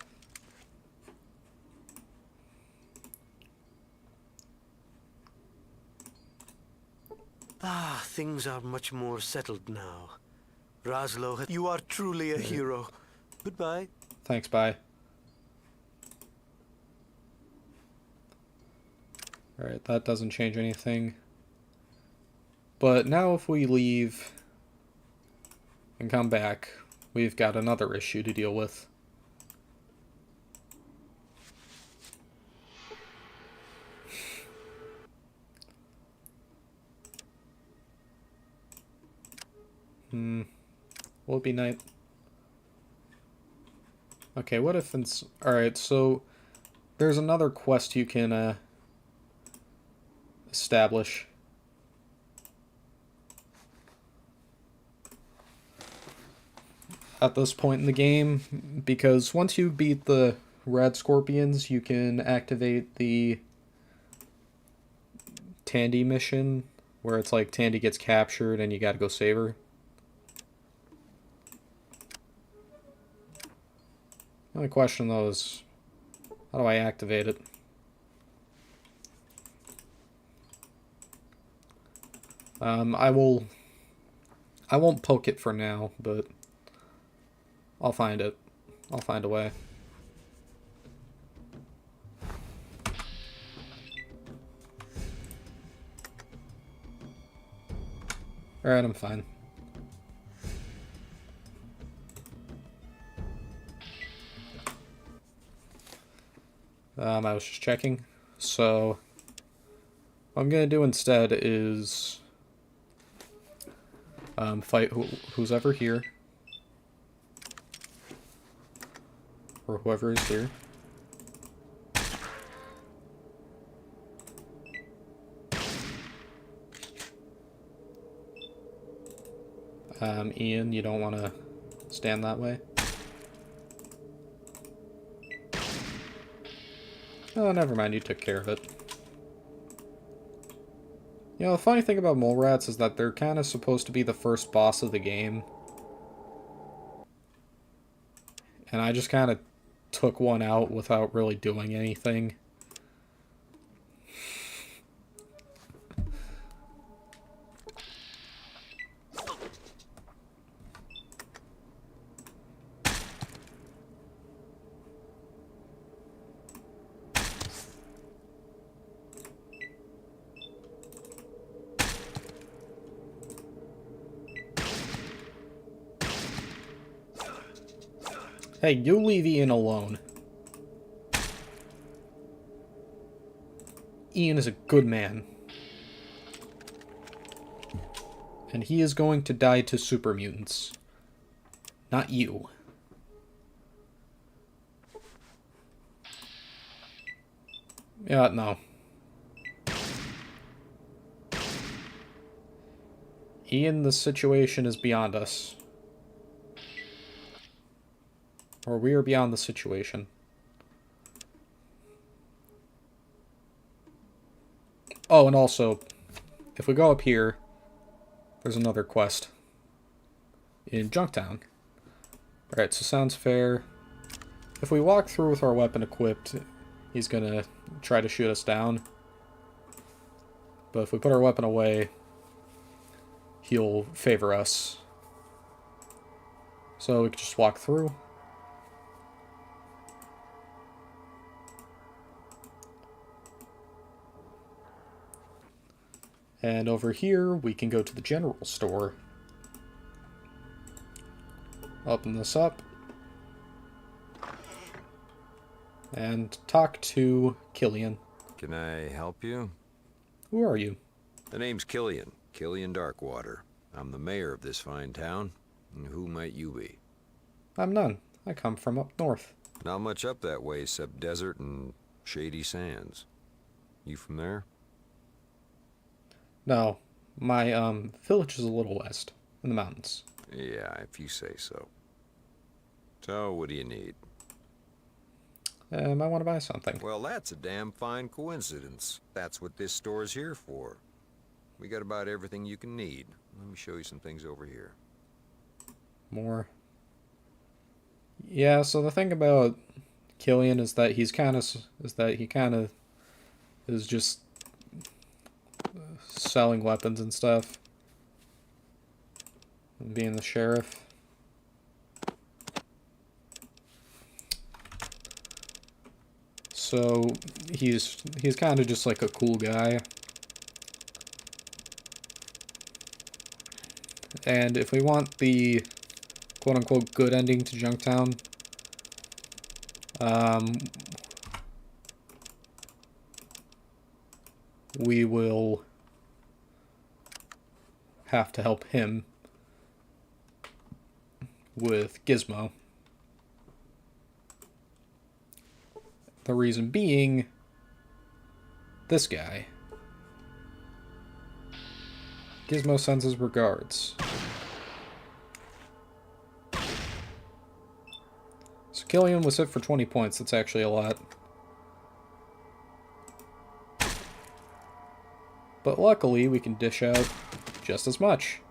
Things are much more settled now. Razlo, you are truly a hero. Goodbye. thanks, bye. Alright, that doesn't change anything. But now if we leave and come back, we've got another issue to deal with. Will it be night? Okay, what if it's... Alright, so there's another quest you can establish. At this point in the game, because once you beat the Red Scorpions, you can activate the Tandy mission, where it's like Tandy gets captured and you gotta go save her. The only question though is, how do I activate it? I won't poke it for now, but I'll find it. I'll find a way. Alright, I'm fine. I was just checking. So, what I'm gonna do instead is fight who's ever here. Or whoever is here. Ian, you don't want to stand that way. Oh, never mind, you took care of it. You know, the funny thing about mole rats is that they're kind of supposed to be the first boss of the game. And I just kind of took one out without really doing anything. Hey, you leave Ian alone. Ian is a good man. And he is going to die to super mutants. Not you. Yeah, no. Ian, the situation is beyond us. Or we are beyond the situation. Oh, and also, if we go up here, there's another quest in Junktown. Alright, so sounds fair. If we walk through with our weapon equipped, he's gonna try to shoot us down. But if we put our weapon away, he'll favor us. So we can just walk through. And over here, we can go to the general store. Open this up. And talk to Killian. Can I help you? Who are you? The name's Killian. Killian Darkwater. I'm the mayor of this fine town. And who might you be? I'm none. I come from up north. Not much up that way except desert and shady sands. You from there? No, my village is a little west, in the mountains. Yeah, if you say so. So, what do you need? I want to buy something. Well, that's a damn fine coincidence. That's what this store's here for. We got about everything you can need. Let me show you some things over here. More. Yeah, so the thing about Killian is that he kind of is just selling weapons and stuff. And being the sheriff. So he's kind of just like a cool guy. And if we want the quote-unquote good ending to Junktown, we will have to help him with Gizmo. The reason being, this guy. Gizmo sends his regards. So Killian was hit for 20 points. That's actually a lot. But luckily, we can dish out just as much.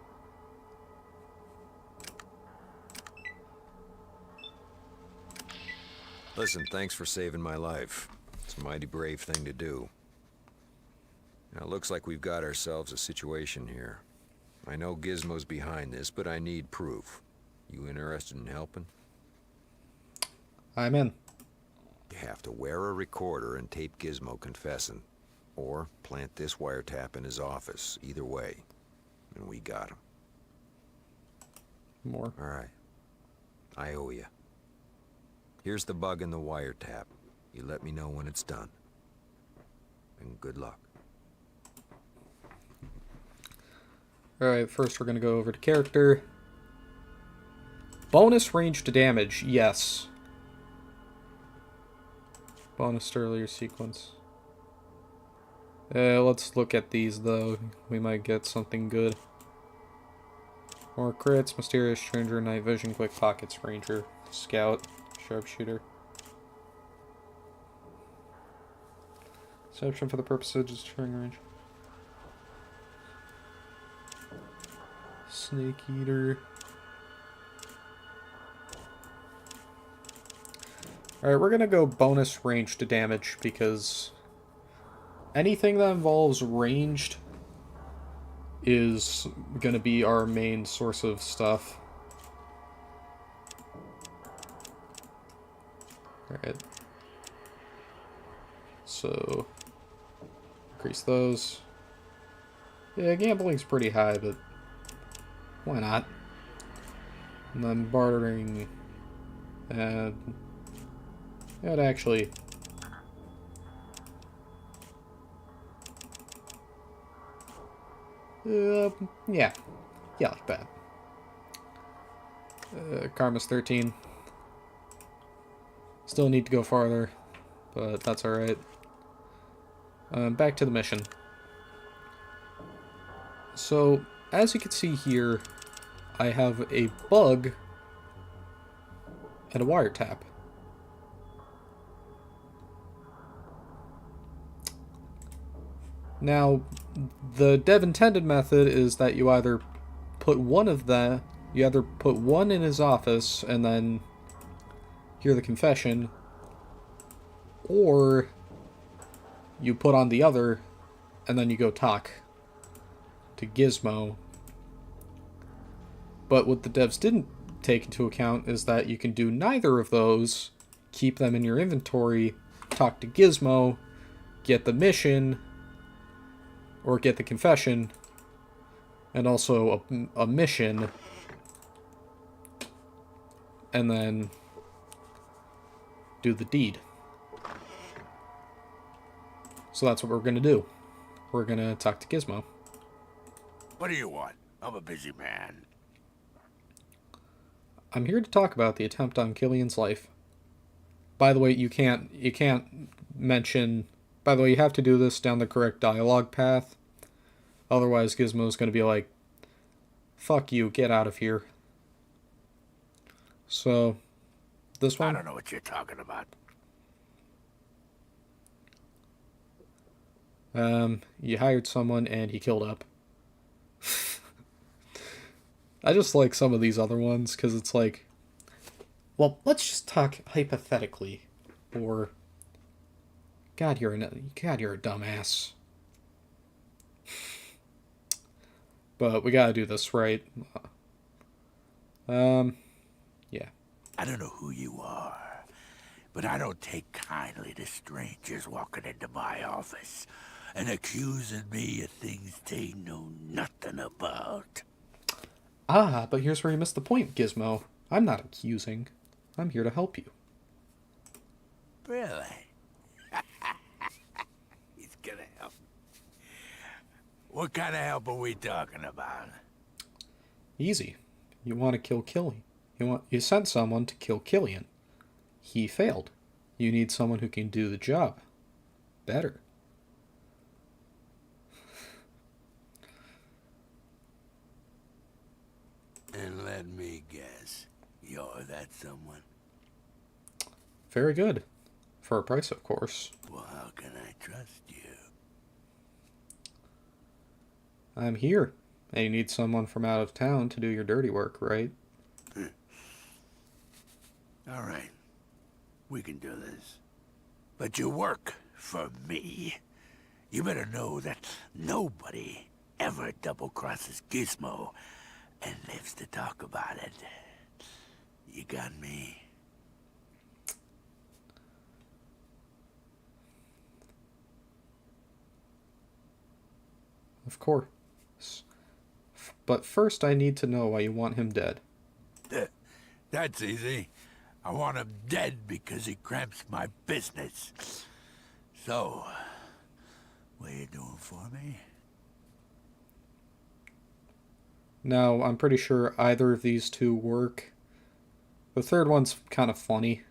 Listen, thanks for saving my life. It's a mighty brave thing to do. Now, it looks like we've got ourselves a situation here. I know Gizmo's behind this, but I need proof. You interested in helping? I'm in. You have to wear a recorder and tape Gizmo confessing. Or plant this wiretap in his office. Either way. And we got him. More. All right. I owe you. Here's the bug in the wiretap. You let me know when it's done. And good luck. Alright, first we're going to go over to character. Bonus range to damage, yes. Bonus to earlier sequence. Let's look at these though. We might get something good. More crits, mysterious stranger, night vision, quick pockets, ranger, scout, sharpshooter. Deception for the purpose of destroying range. Snake eater. Alright, we're gonna go bonus range to damage because anything that involves ranged is gonna be our main source of stuff. Alright. So, increase those. Yeah, gambling's pretty high, but why not? And then bartering. And it actually. Yeah, like that. Karma's 13. Still need to go farther, but that's alright. Back to the mission. So, as you can see here, I have a bug and a wiretap. Now, the dev intended method is that you either put one in his office and then hear the confession, or you put on the other and then you go talk to Gizmo. But what the devs didn't take into account is that you can do neither of those, keep them in your inventory, talk to Gizmo, get the mission, or get the confession, and also a mission, and then do the deed. So that's what we're going to do. We're going to talk to Gizmo. What do you want? I'm a busy man. I'm here to talk about the attempt on Killian's life. By the way, you can't mention... By the way, you have to do this down the correct dialogue path. Otherwise, Gizmo's going to be like, fuck you, get out of here. So, this one... I don't know what you're talking about. You hired someone and he killed up. I just like some of these other ones, because it's like, well, let's just talk hypothetically. Or, God, you're a dumbass. But we gotta do this right. Yeah. I don't know who you are, but I don't take kindly to strangers walking into my office and accusing me of things they know nothing about. Ah, but here's where you missed the point, Gizmo. I'm not accusing. I'm here to help you. Really? He's gonna help. What kind of help are we talking about? Easy. You want to kill Killian. You sent someone to kill Killian. He failed. You need someone who can do the job better. And let me guess, you're that someone? Very good. For a price, of course. Well, how can I trust you? I'm here. And you need someone from out of town to do your dirty work, right? All right, we can do this. But you work for me. You better know that nobody ever double-crosses Gizmo and lives to talk about it. You got me? Of course. But first I need to know why you want him dead. That's easy. I want him dead because he cramps my business. So, what are you doing for me? Now, I'm pretty sure either of these two work. The third one's kind of funny.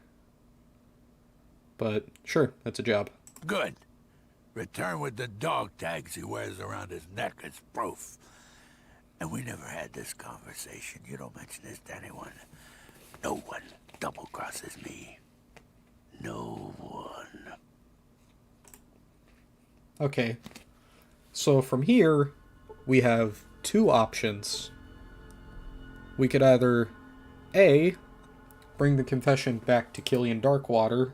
But sure, it's a job. Good. Return with the dog tags he wears around his neck as proof. And we never had this conversation. You don't mention this to anyone. No one double-crosses me. No one. Okay. So from here, we have two options. We could either A, bring the confession back to Killian Darkwater,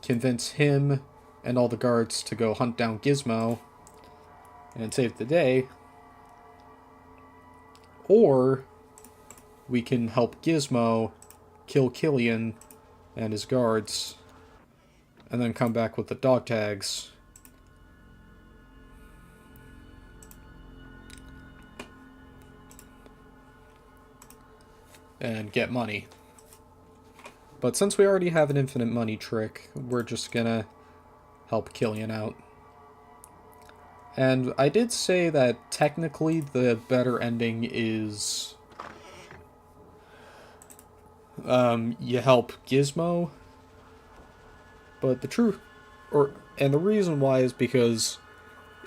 convince him and all the guards to go hunt down Gizmo and save the day, or we can help Gizmo kill Killian and his guards and then come back with the dog tags. And get money. But since we already have an infinite money trick, we're just gonna help Killian out. And I did say that technically the better ending is you help Gizmo. But and the reason why is because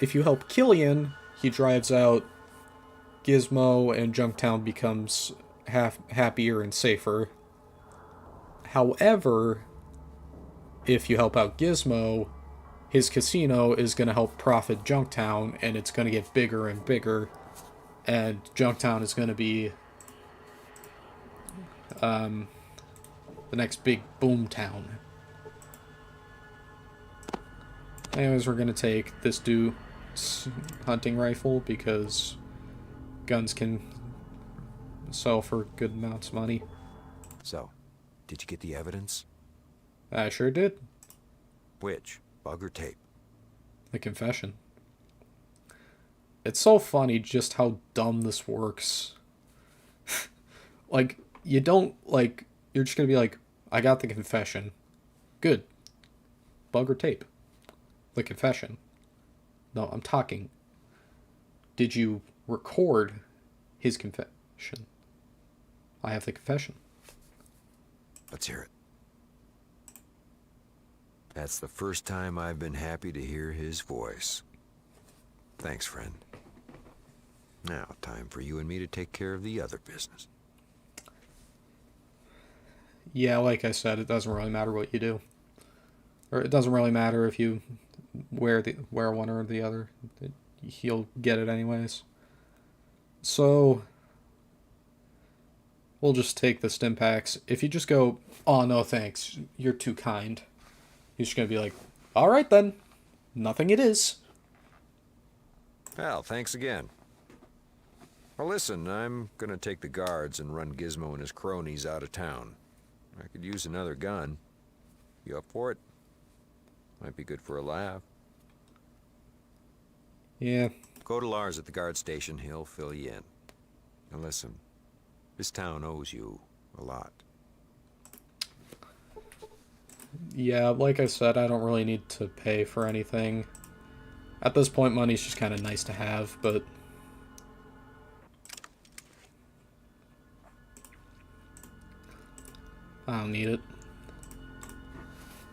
if you help Killian, he drives out Gizmo and Junktown becomes happier and safer. However, if you help out Gizmo, his casino is going to help profit Junktown, and it's going to get bigger and bigger, and Junktown is going to be the next big boom town. Anyways, we're going to take this dude's hunting rifle because guns can sell for good amounts of money. So, did you get the evidence? I sure did. Which? Bug or tape? The confession. It's so funny just how dumb this works. Like, you don't, like, you're just gonna be like, I got the confession. Good. Bug or tape? The confession. No, I'm talking. Did you record his confession? I have the confession. Let's hear it. That's the first time I've been happy to hear his voice. Thanks, friend. Now, time for you and me to take care of the other business. Yeah, like I said, it doesn't really matter what you do. Or it doesn't really matter if you wear one or the other. He'll get it anyways. So we'll just take the Stimpaks. If you just go, oh no thanks, you're too kind, he's just gonna be like, alright then, nothing it is. Well, thanks again. Well, listen, I'm gonna take the guards and run Gizmo and his cronies out of town. I could use another gun. You up for it? Might be good for a laugh. Yeah. Go to Lars at the guard station. He'll fill you in. Now listen, this town owes you a lot. Yeah, like I said, I don't really need to pay for anything. At this point, money's just kind of nice to have, but I don't need it.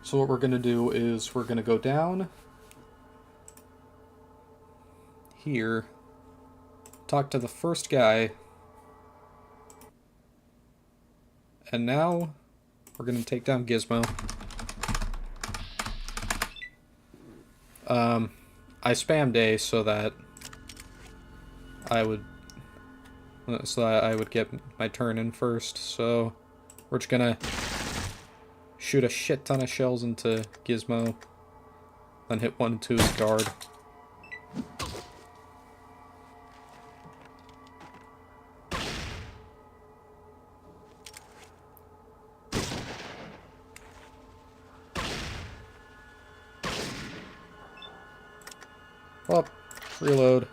So what we're going to do is we're going to go down here, talk to the first guy, and now we're going to take down Gizmo. I spammed A so that I would get my turn in first, so we're just gonna shoot a shit ton of shells into Gizmo, then hit 1 and 2 as guard. Well, reload.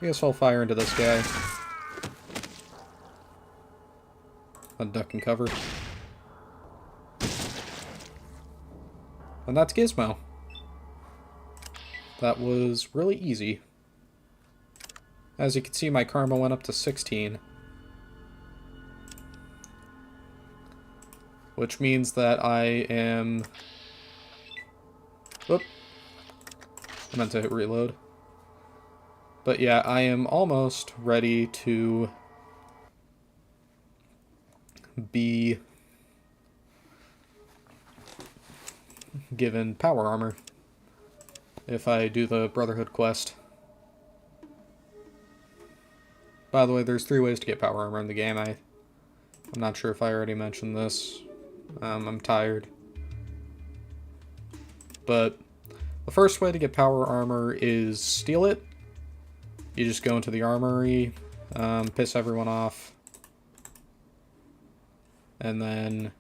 I guess I'll fire into this guy. Then duck and cover. And that's Gizmo. That was really easy. As you can see, my karma went up to 16. Which means that I am... Whoop. I meant to hit reload. But yeah, I am almost ready to be given power armor if I do the Brotherhood quest. By the way, there's 3 ways to get power armor in the game. I'm not sure if I already mentioned this. I'm tired. But the first way to get power armor is steal it. You just go into the armory, piss everyone off, and then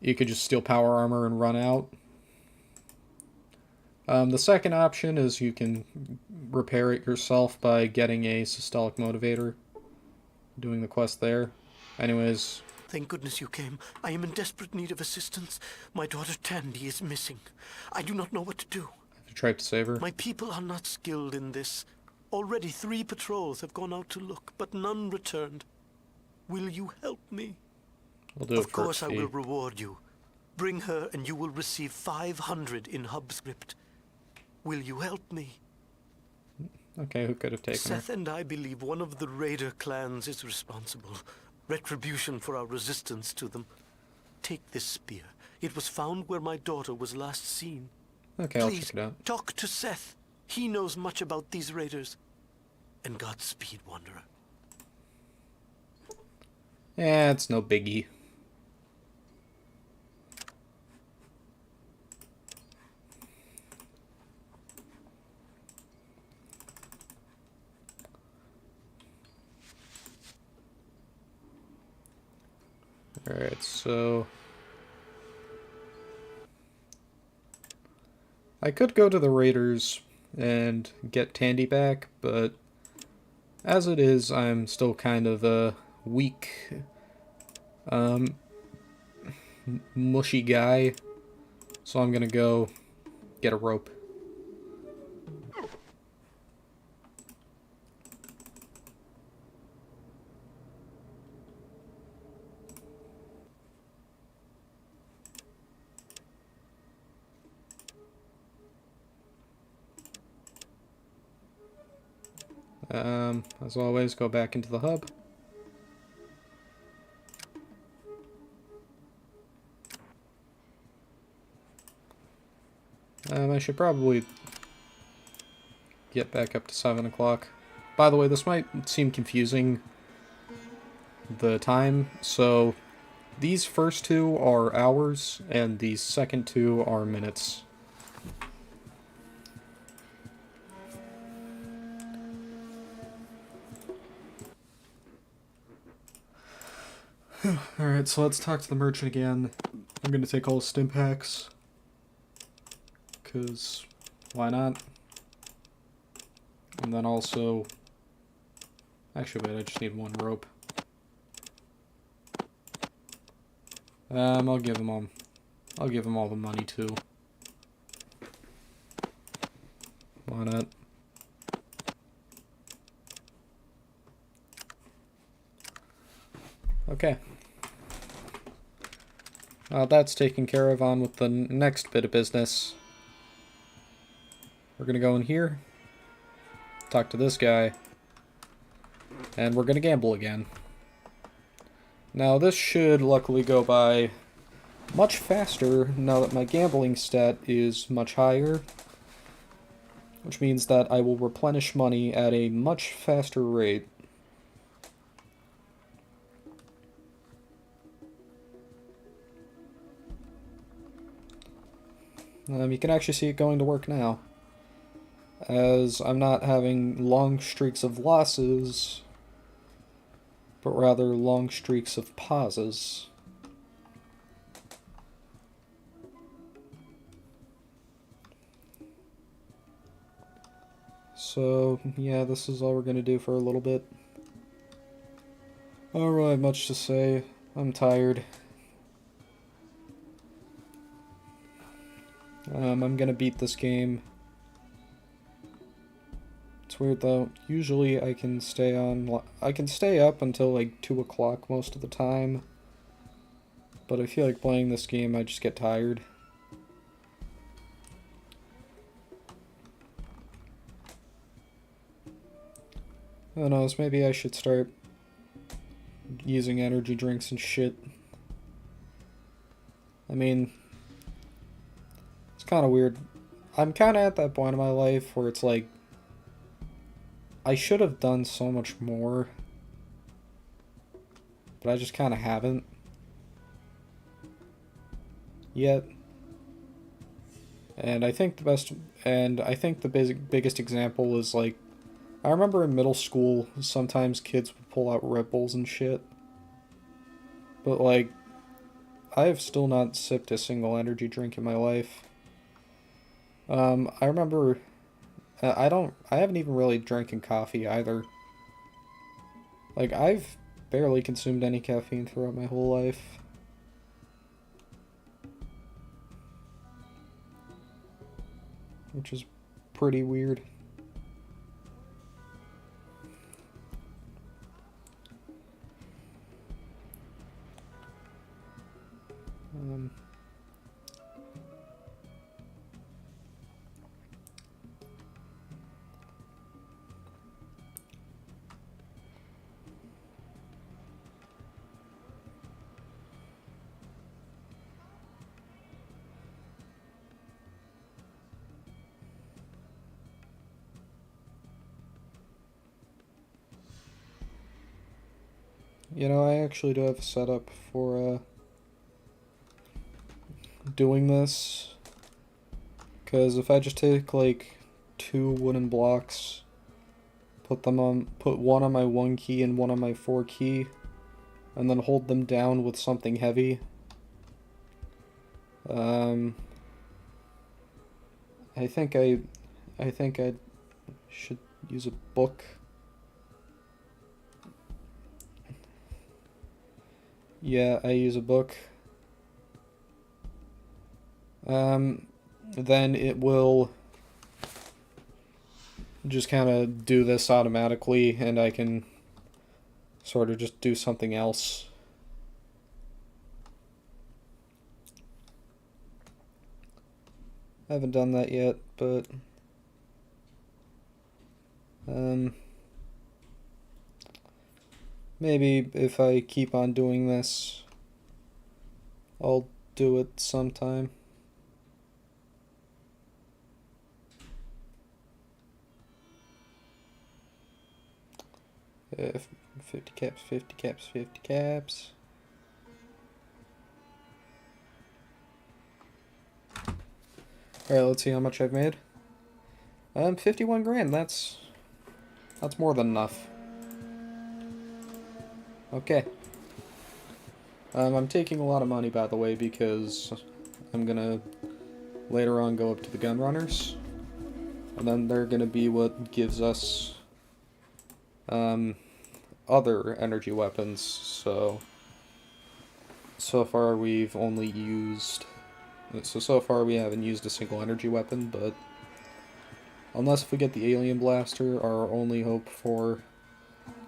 you could just steal power armor and run out. The second option is you can repair it yourself by getting a systolic motivator, doing the quest there. Anyways. Thank goodness you came. I am in desperate need of assistance. My daughter Tandy is missing. I do not know what to do. Have you tried to save her? My people are not skilled in this. Already 3 patrols have gone out to look, but none returned. Will you help me? We'll do it Of course I will reward you. Bring her and you will receive 500 in hub script. Will you help me? Okay, who could have taken Seth her? and I believe one of the Raider clans is responsible. Retribution for our resistance to them. Take this spear. It was found where my daughter was last seen. Okay, I'll Please, check it out. talk to Seth. He knows much about these raiders. And Godspeed, Wanderer. Yeah, it's no biggie. Alright, so I could go to the Raiders and get Tandy back, but as it is, I'm still kind of a weak, mushy guy, so I'm gonna go get a rope. As always, go back into the hub. I should probably get back up to 7 o'clock. By the way, this might seem confusing, the time, so these first 2 are hours, and these second 2 are minutes. Alright, so let's talk to the merchant again. I'm gonna take all the stim packs. Because, why not? And then also... Actually, wait, I just need 1 rope. I'll give them all the money, too. Why not? Okay. That's taken care of. On with the next bit of business. We're gonna go in here, talk to this guy, and we're gonna gamble again. Now this should luckily go by much faster now that my gambling stat is much higher, which means that I will replenish money at a much faster rate. You can actually see it going to work now, as I'm not having long streaks of losses, but rather long streaks of pauses. So, yeah, this is all we're going to do for a little bit. I don't really have much to say. I'm tired. I'm going to beat this game. It's weird though. Usually I can stay up until like 2 o'clock most of the time. But I feel like playing this game, I just get tired. Who knows, maybe I should start using energy drinks and shit. I mean, it's kind of weird. I'm kind of at that point in my life where it's like, I should have done so much more, but I just kind of haven't yet. And I think the biggest example is like, I remember in middle school, sometimes kids would pull out Red Bulls and shit. But like, I have still not sipped a single energy drink in my life. I remember, I haven't even really drinking coffee either. Like, I've barely consumed any caffeine throughout my whole life. Which is pretty weird. You know, I actually do have a setup for doing this, because if I just take like 2 wooden blocks, put one on my 1 key and one on my 4 key, and then hold them down with something heavy, I think I should use a book. Yeah, I use a book. Then it will just kind of do this automatically, and I can sort of just do something else. I haven't done that yet, but maybe if I keep on doing this, I'll do it sometime. If 50 caps, 50 caps, 50 caps. Alright, let's see how much I've made. 51 grand, that's more than enough. Okay. I'm taking a lot of money, by the way, because I'm gonna later on go up to the gun runners, and then they're gonna be what gives us other energy weapons. So far we've only used, so far we haven't used a single energy weapon, but unless if we get the alien blaster, our only hope for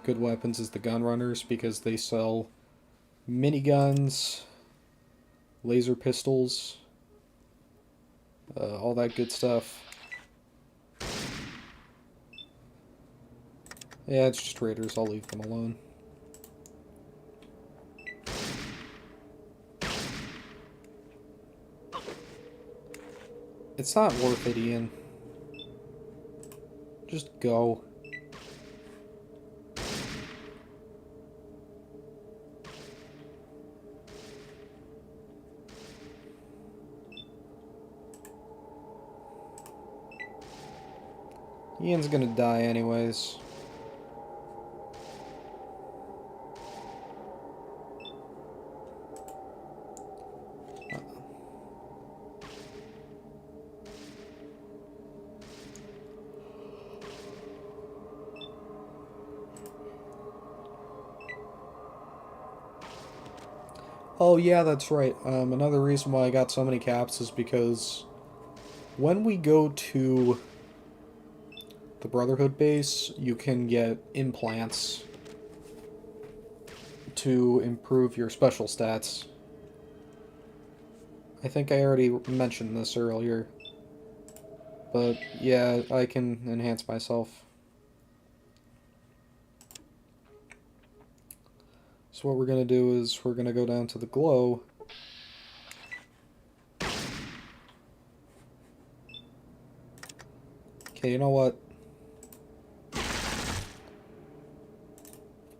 good weapons is the gun runners, because they sell miniguns laser pistols, all that good stuff. Yeah, it's just raiders. I'll leave them alone. It's not worth it, Ian. Just go. Ian's gonna die anyways. Oh yeah, that's right. Another reason why I got so many caps is because when we go to the Brotherhood base, you can get implants to improve your special stats. I think I already mentioned this earlier. But yeah, I can enhance myself. So what we're going to do is we're going to go down to the glow. Okay, you know what?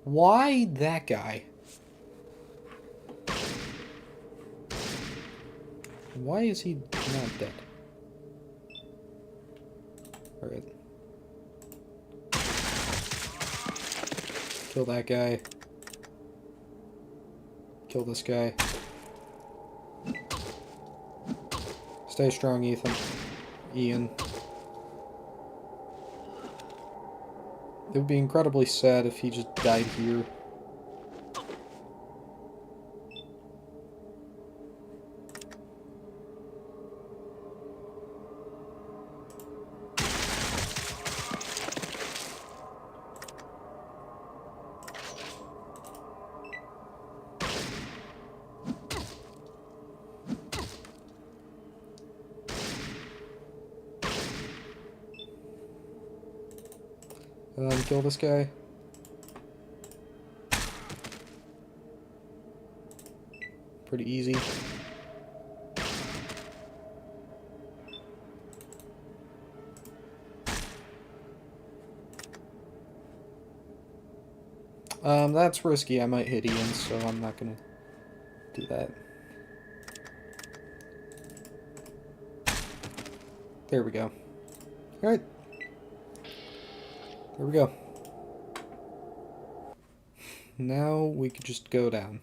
Why that guy? Why is he not dead? Alright. Kill that guy. Kill this guy. Stay strong, Ethan. Ian. It would be incredibly sad if he just died here. Kill this guy. Pretty easy. That's risky. I might hit Ian, so I'm not gonna do that. There we go. Alright. There we go. Now we could just go down.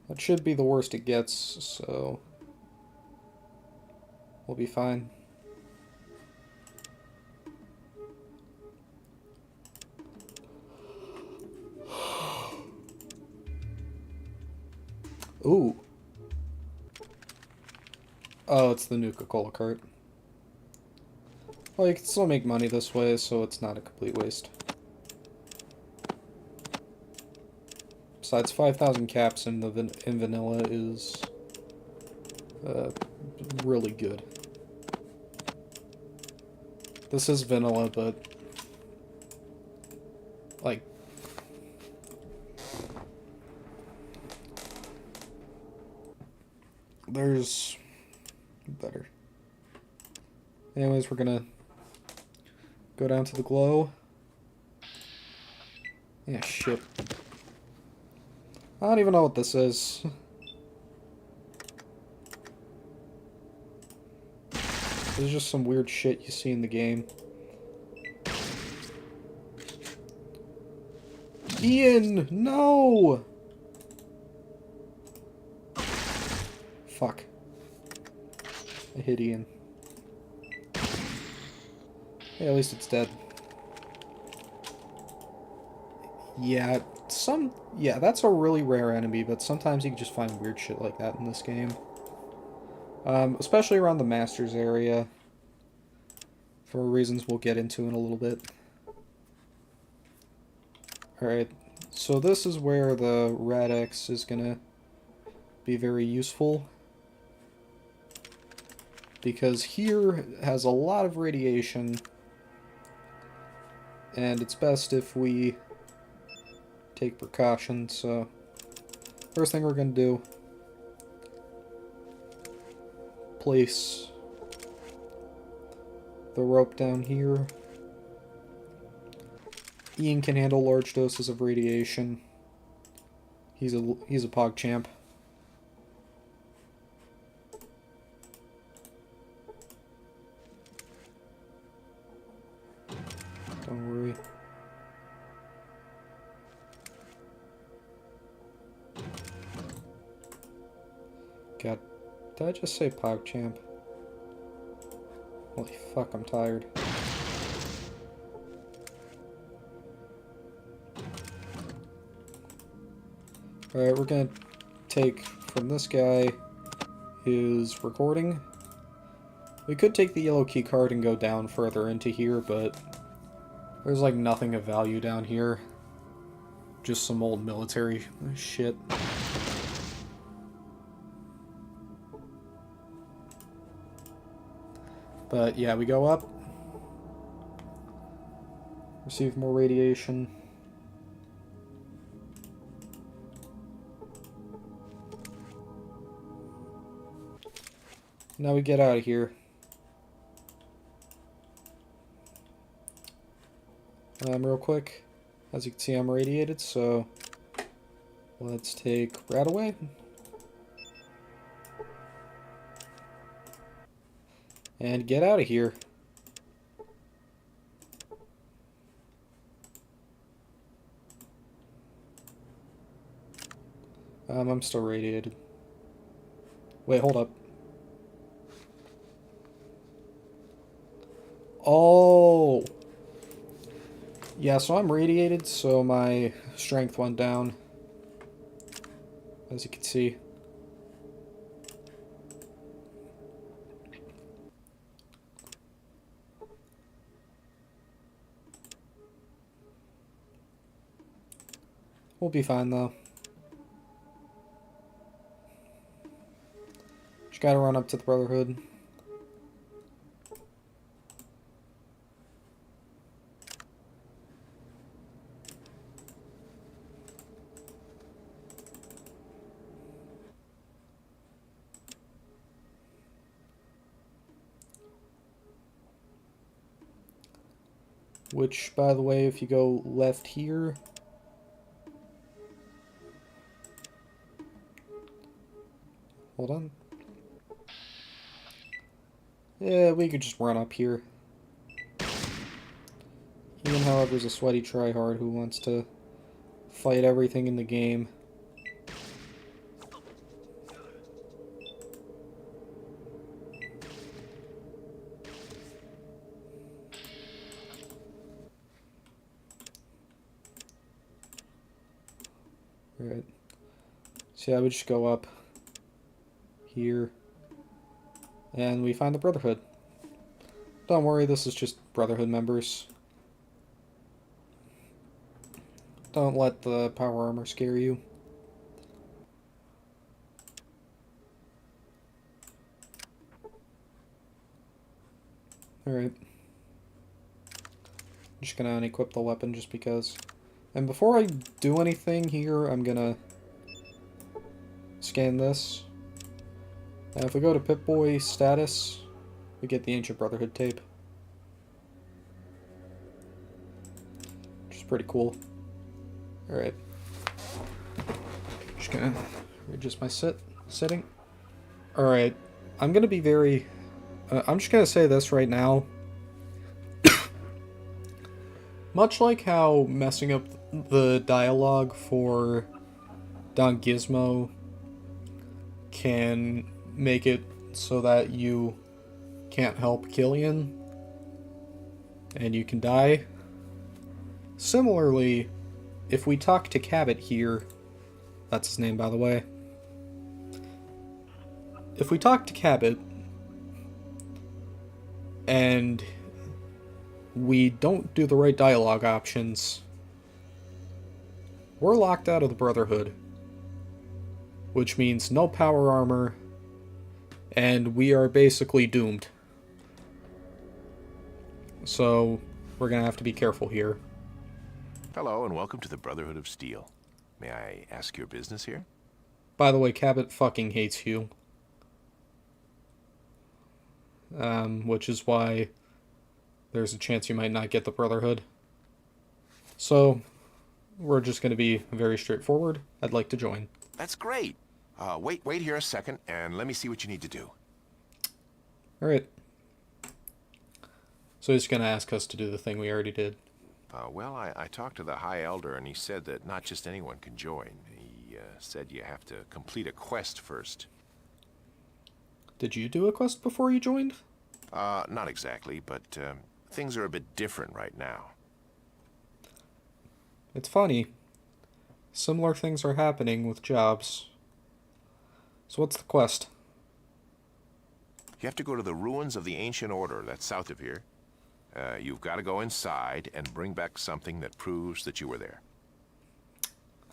That should be the worst it gets, so we'll be fine. Ooh. Oh, it's the Nuka-Cola cart. Well, you can still make money this way, so it's not a complete waste. Besides, 5,000 caps in vanilla is really good. This is vanilla, but like there's better. Anyways, we're gonna go down to the glow. Yeah, shit. I don't even know what this is. This is just some weird shit you see in the game. Ian! No! Fuck. I hit Ian. Yeah, at least it's dead. Yeah, yeah, that's a really rare enemy, but sometimes you can just find weird shit like that in this game. Especially around the Masters area. For reasons we'll get into in a little bit. Alright, So this is where the Rad-X is gonna be very useful. Because here has a lot of radiation. And it's best if we take precautions, so first thing we're gonna do, place the rope down here. Ian can handle large doses of radiation. He's a PogChamp. Don't worry. God, did I just say PogChamp? Holy fuck, I'm tired. Alright, we're gonna take from this guy his recording. We could take the yellow key card and go down further into here, but there's like nothing of value down here. Just some old military shit. But yeah, we go up. Receive more radiation. Now we get out of here. Real quick, as you can see, I'm radiated, so let's take Rad away. And get out of here. I'm still radiated. Wait, hold up. Oh! Yeah, so I'm radiated, so my strength went down. As you can see. We'll be fine, though. Just gotta run up to the Brotherhood. Which, by the way, if you go left here... Hold on. Yeah, we could just run up here. Ian, however, is a sweaty tryhard who wants to fight everything in the game. Alright. So yeah, we just go up here. And we find the Brotherhood. Don't worry, this is just Brotherhood members. Don't let the power armor scare you. Alright. Just gonna unequip the weapon just because. And before I do anything here, I'm gonna scan this. Now if we go to Pip-Boy status, we get the Ancient Brotherhood tape. Which is pretty cool. Alright. Just gonna readjust my setting. Alright. I'm gonna be very... I'm just gonna say this right now. Much like how messing up the dialogue for Don Gizmo can make it so that you can't help Killian and you can die. Similarly, if we talk to Cabot here, that's his name by the way, if we talk to Cabot and we don't do the right dialogue options, we're locked out of the Brotherhood, which means no power armor, and we are basically doomed. So, we're gonna have to be careful here. Hello, and welcome to the Brotherhood of Steel. May I ask your business here? By the way, Cabot fucking hates you. Which is why there's a chance you might not get the Brotherhood. So, we're just going to be very straightforward. I'd like to join. That's great. Wait here a second, and let me see what you need to do. Alright. So he's going to ask us to do the thing we already did. Well, I talked to the High Elder, and he said that not just anyone can join. He said you have to complete a quest first. Did you do a quest before you joined? Not exactly, but things are a bit different right now. It's funny. Similar things are happening with jobs. So what's the quest? You have to go to the ruins of the Ancient Order that's south of here. You've got to go inside and bring back something that proves that you were there.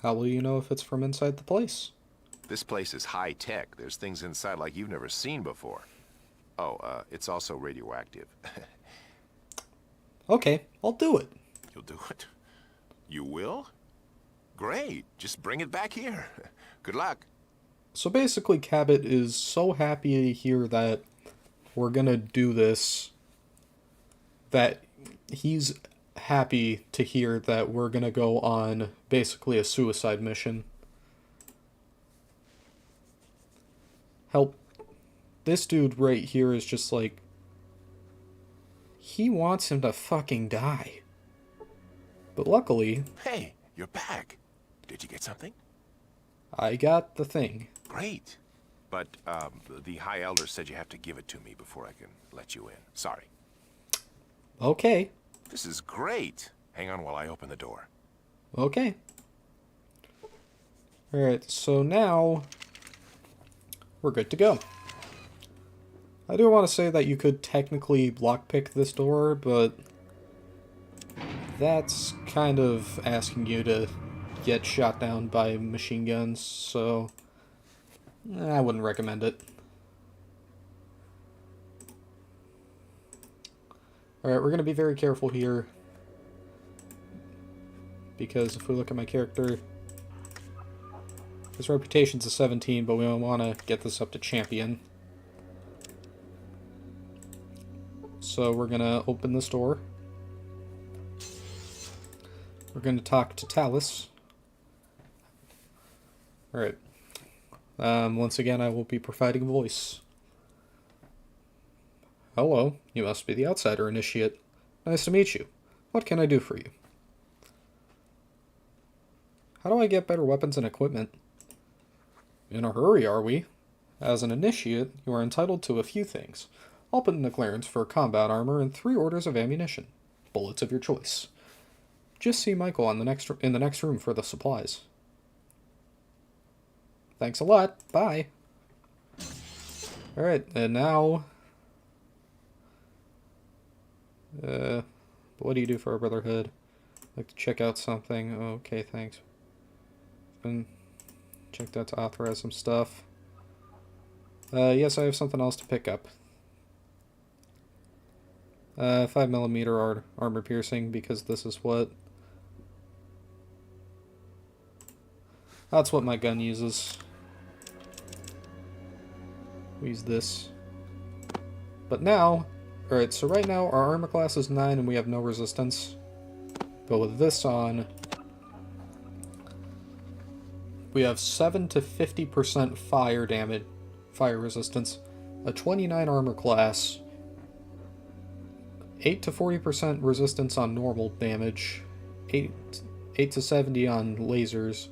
How will you know if it's from inside the place? This place is high-tech. There's things inside like you've never seen before. Oh, it's also radioactive. Okay, I'll do it. You'll do it? You will? Great. Just bring it back here. Good luck. So basically, Cabot is so happy to hear that we're gonna do this, that he's happy to hear that we're gonna go on basically a suicide mission. Help. This dude right here is just like, he wants him to fucking die. But luckily, Hey, you're back. Did you get something? I got the thing. Great. But the High Elder said you have to give it to me before I can let you in. Sorry. Okay. This is great. Hang on while I open the door. Okay. Alright, so now we're good to go. I do want to say that you could technically lockpick this door, but that's kind of asking you to get shot down by machine guns, so I wouldn't recommend it. Alright, we're going to be very careful here, because if we look at my character, his reputation's a 17, but we want to get this up to champion. So we're going to open this door. We're going to talk to Talus. Alright. Once again, I will be providing a voice. Hello, you must be the Outsider Initiate. Nice to meet you. What can I do for you? How do I get better weapons and equipment? In a hurry, are we? As an Initiate, you are entitled to a few things. I'll put in a clearance for combat armor and 3 orders of ammunition. Bullets of your choice. Just see Michael in the next room for the supplies. Thanks a lot. Bye. Alright, and now... what do you do for our Brotherhood? I'd like to check out something. Okay, thanks. Been checked out to authorize some stuff. Yes, I have something else to pick up. 5mm armor piercing, because this is what... That's what my gun uses. We use this. But now... Alright, so right now our armor class is 9 and we have no resistance. But with this on... we have 7 to 50% fire damage, fire resistance, a 29 armor class, 8 to 40% resistance on normal damage, 8 to 70 on lasers,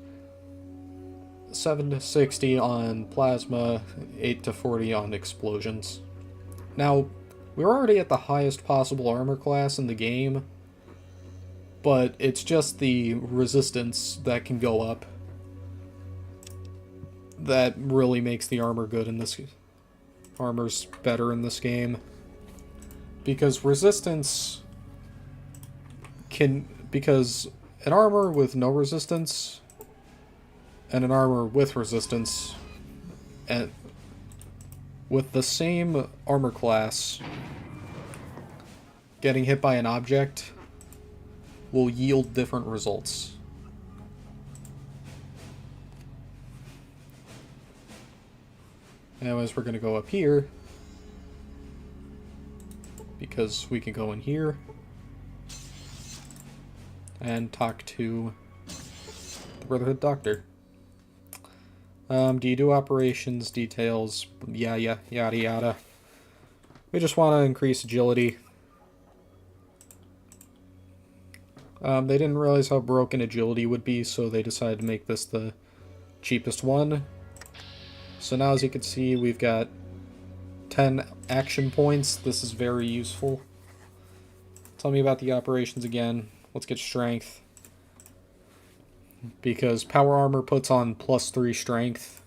7 to 60 on plasma, 8 to 40 on explosions. Now, we're already at the highest possible armor class in the game, but it's just the resistance that can go up that really makes the armor good in this... armor's better in this game. Because resistance can... because an armor with no resistance and an armor with resistance, and with the same armor class, getting hit by an object will yield different results. Anyways, we're going to go up here, because we can go in here and talk to the Brotherhood Doctor. Do you do operations, details, yada yada. We just want to increase agility. They didn't realize how broken agility would be, so they decided to make this the cheapest one. So now, as you can see, we've got 10 action points. This is very useful. Tell me about the operations again. Let's get strength. Because power armor puts on +3 strength.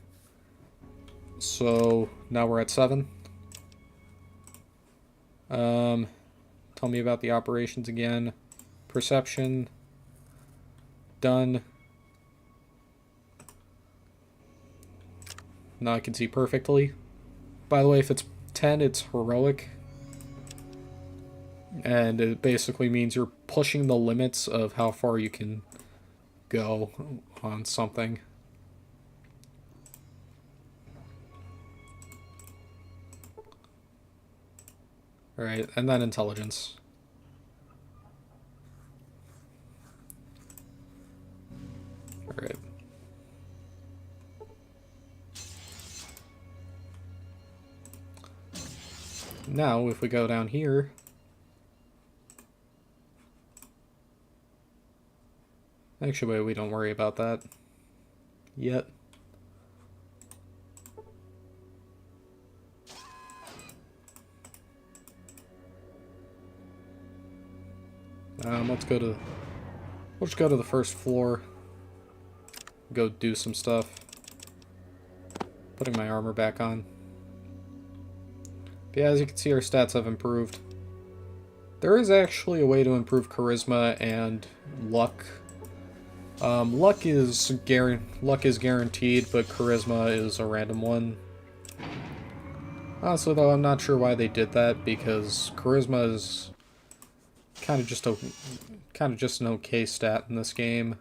So now we're at 7. Tell me about the operations again. Perception. Done. Now I can see perfectly. By the way, if it's 10, it's heroic. And it basically means you're pushing the limits of how far you can go on something. Alright, and then intelligence. Alright. Now, if we go down here, actually, wait, we don't worry about that yet. Let's go to the first floor. Go do some stuff. Putting my armor back on. But yeah, as you can see, our stats have improved. There is actually a way to improve charisma and luck. Luck is guaranteed, but charisma is a random one. Honestly, though, I'm not sure why they did that, because charisma is kind of just an okay stat in this game.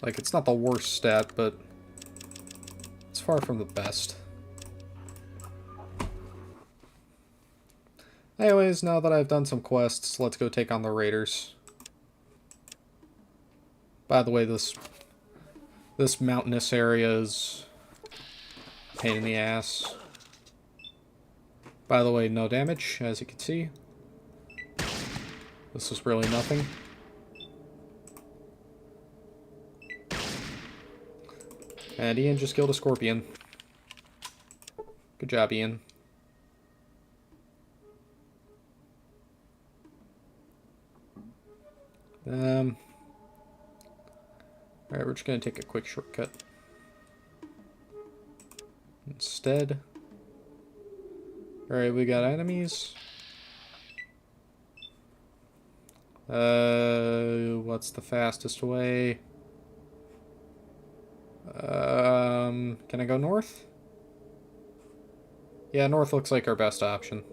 Like, it's not the worst stat, but it's far from the best. Anyways, now that I've done some quests, let's go take on the raiders. By the way, this mountainous area is a pain in the ass. By the way, no damage, as you can see. This is really nothing. And Ian just killed a scorpion. Good job, Ian. Alright, we're just gonna take a quick shortcut. Instead. Alright, we got enemies. What's the fastest way? Can I go north? Yeah, north looks like our best option.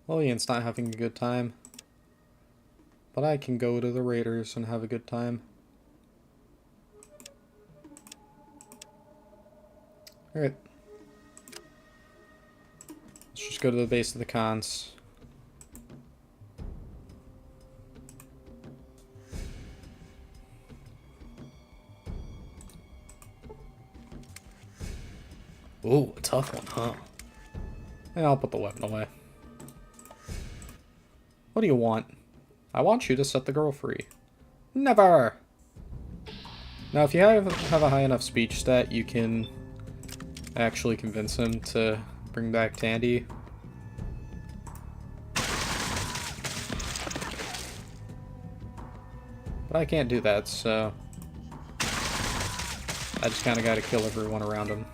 Well, Ian's not having a good time. But I can go to the raiders and have a good time. Alright. Let's just go to the base of the cons. Ooh, a tough one, huh? Yeah, I'll put the weapon away. What do you want? I want you to set the girl free. Never! Now, if you have a high enough speech stat, you can actually convince him to bring back Tandy. But I can't do that, so I just kind of got to kill everyone around him.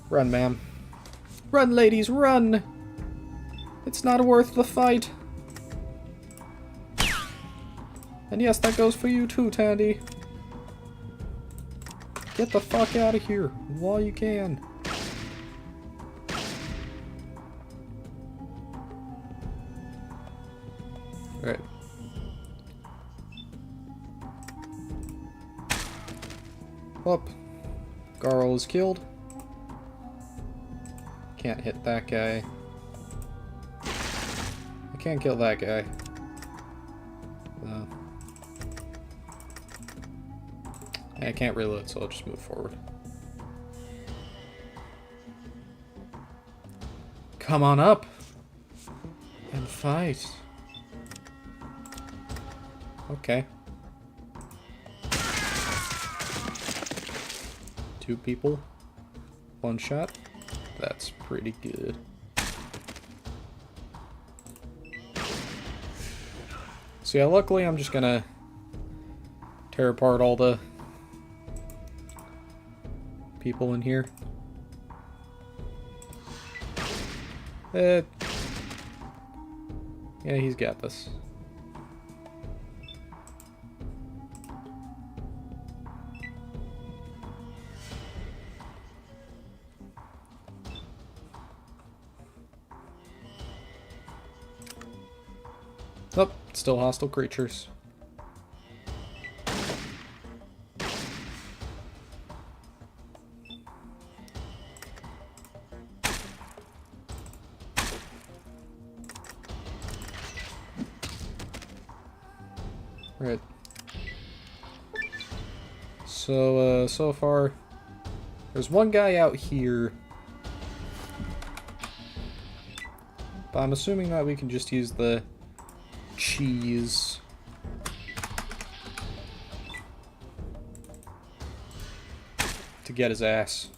Run, ma'am. Run, ladies, run! It's not worth the fight. And yes, that goes for you too, Tandy. Get the fuck out of here while you can. Alright. Up. Garl is killed. Can't hit that guy. I can't kill that guy. I can't reload, so I'll just move forward. Come on up and fight. Okay. 2 people. 1 shot. That's pretty good. So yeah, luckily I'm just gonna tear apart all the people in here. Yeah, he's got this. Oh, still hostile creatures. Right. So, so far, there's one guy out here. But I'm assuming that we can just use the cheese. To get his ass.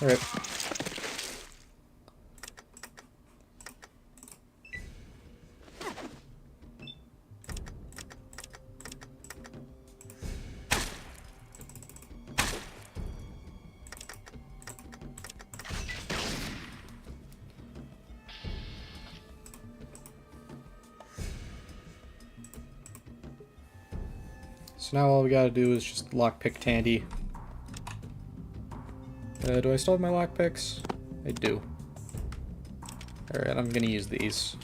Alright. So now all we gotta do is just lockpick Tandy. Do I still have my lockpicks? I do. Alright, I'm gonna use these.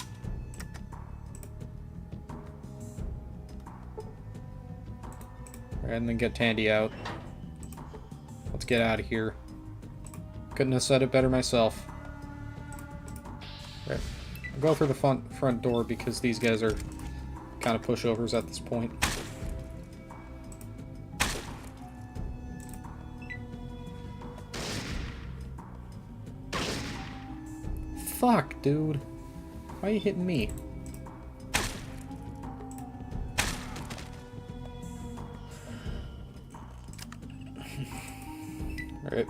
Alright, and then get Tandy out. Let's get out of here. Couldn't have said it better myself. Alright. I'll go through the front door because these guys are kind of pushovers at this point. Fuck, dude. Why are you hitting me? Alright.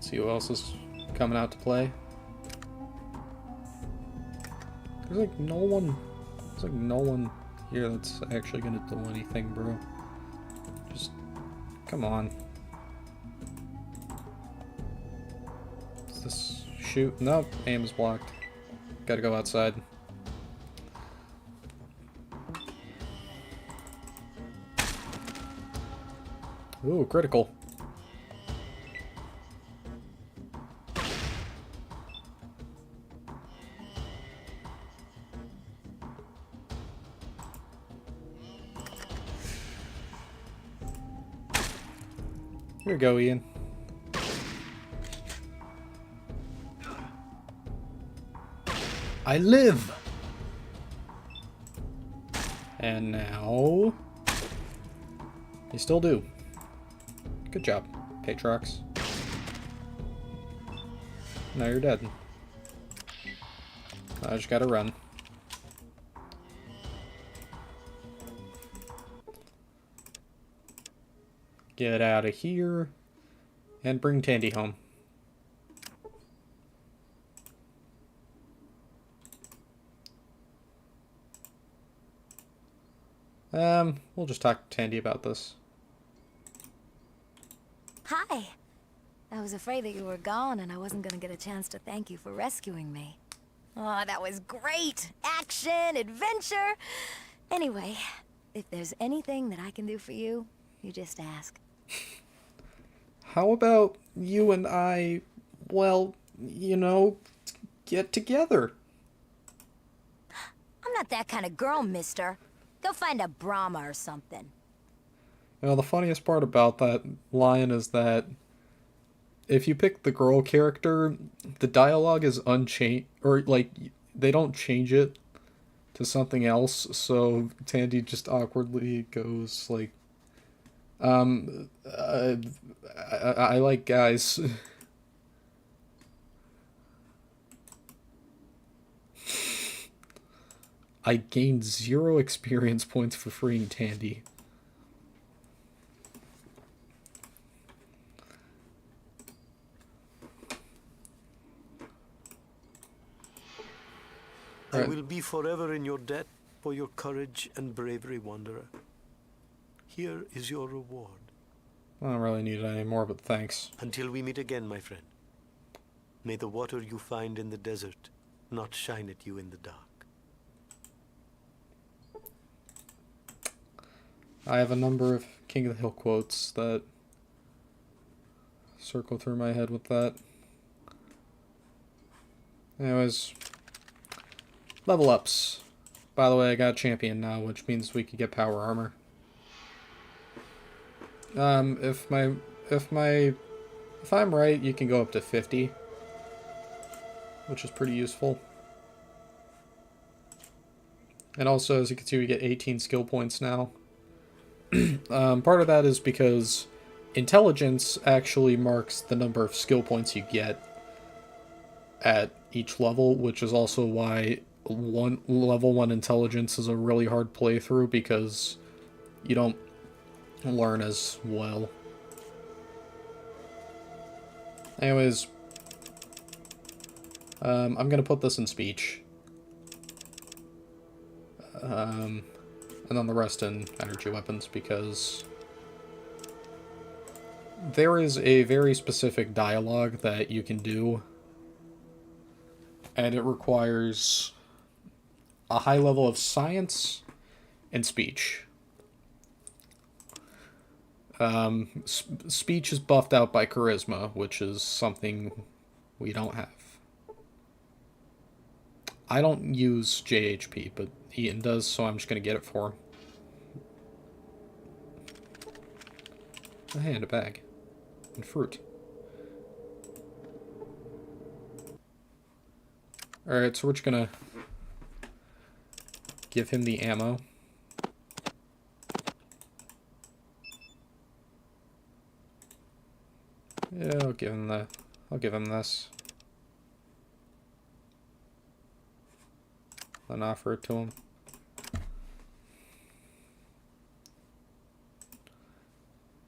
See who else is coming out to play. There's like no one here that's actually gonna do anything, bro. Just come on. Is this shoot? Nope, aim is blocked. Gotta go outside. Ooh, critical. Here you go, Ian. I live! And now... You still do. Good job, Patrox. Now you're dead. I just gotta run. Get out of here. And bring Tandy home. We'll just talk to Tandy about this. Hi. I was afraid that you were gone and I wasn't gonna get a chance to thank you for rescuing me. Oh, that was great! Action, adventure! Anyway, if there's anything that I can do for you, you just ask. How about you and I, well, you know, get together? I'm not that kind of girl, mister. Go find a Brahma or something. You know, the funniest part about that line is that if you pick the girl character, the dialogue is unchanged, or, like, they don't change it to something else, so Tandy just awkwardly goes, like, I like guys. I gained 0 experience points for freeing Tandy. I will be forever in your debt for your courage and bravery, Wanderer. Here is your reward. I don't really need it anymore, but thanks. Until we meet again, my friend. May the water you find in the desert not shine at you in the dark. I have a number of King of the Hill quotes that circle through my head with that. Anyways, level ups. By the way, I got champion now, which means we could get power armor. If I'm right, you can go up to 50, which is pretty useful. And also, as you can see, we get 18 skill points now. Part of that is because intelligence actually marks the number of skill points you get at each level, which is also why level 1 intelligence is a really hard playthrough, because you don't learn as well. Anyways, I'm gonna put this in speech. And then the rest in energy weapons, because there is a very specific dialogue that you can do, and it requires a high level of science and speech. Speech is buffed out by charisma, which is something we don't have. I don't use JHP, but Ian does, so I'm just going to get it for him. Hey, and a bag. And fruit. Alright, so we're just going to give him the ammo. Yeah, I'll give him this. Then offer it to him.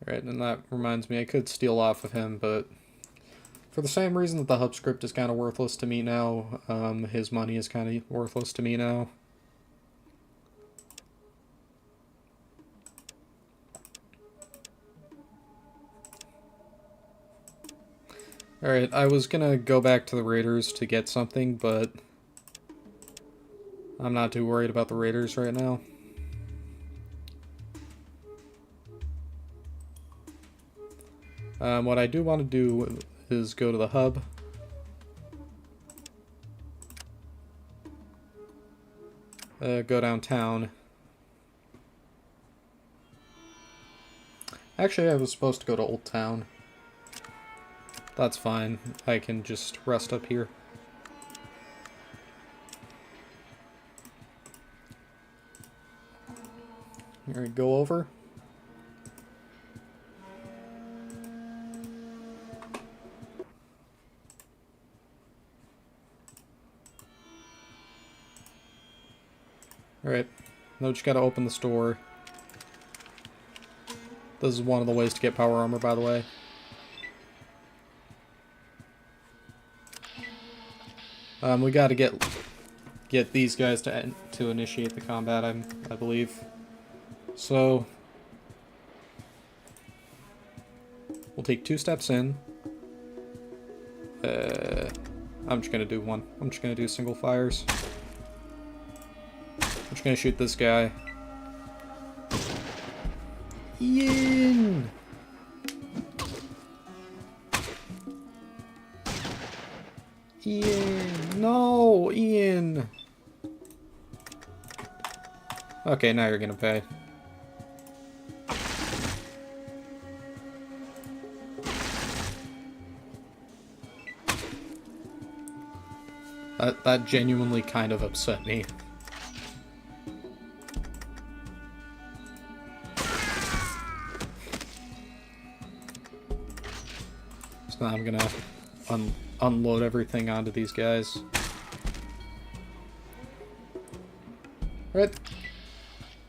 Alright, and that reminds me, I could steal off of him, but for the same reason that the hub script is kind of worthless to me now, his money is kind of worthless to me now. Alright, I was gonna go back to the Raiders to get something, but I'm not too worried about the Raiders right now. What I do want to do is go to the hub. Go downtown. Actually, I was supposed to go to Old Town. That's fine. I can just rest up here. Alright, go over. Alright, now just gotta open the store. This is one of the ways to get power armor, by the way. We gotta get these guys to initiate the combat, I believe. So we'll take 2 steps in. I'm just gonna do one. I'm just gonna do single fires. I'm just gonna shoot this guy. Ian! Ian! No! Ian! Okay, now you're gonna pay. That genuinely kind of upset me. So now I'm gonna unload everything onto these guys. Alright.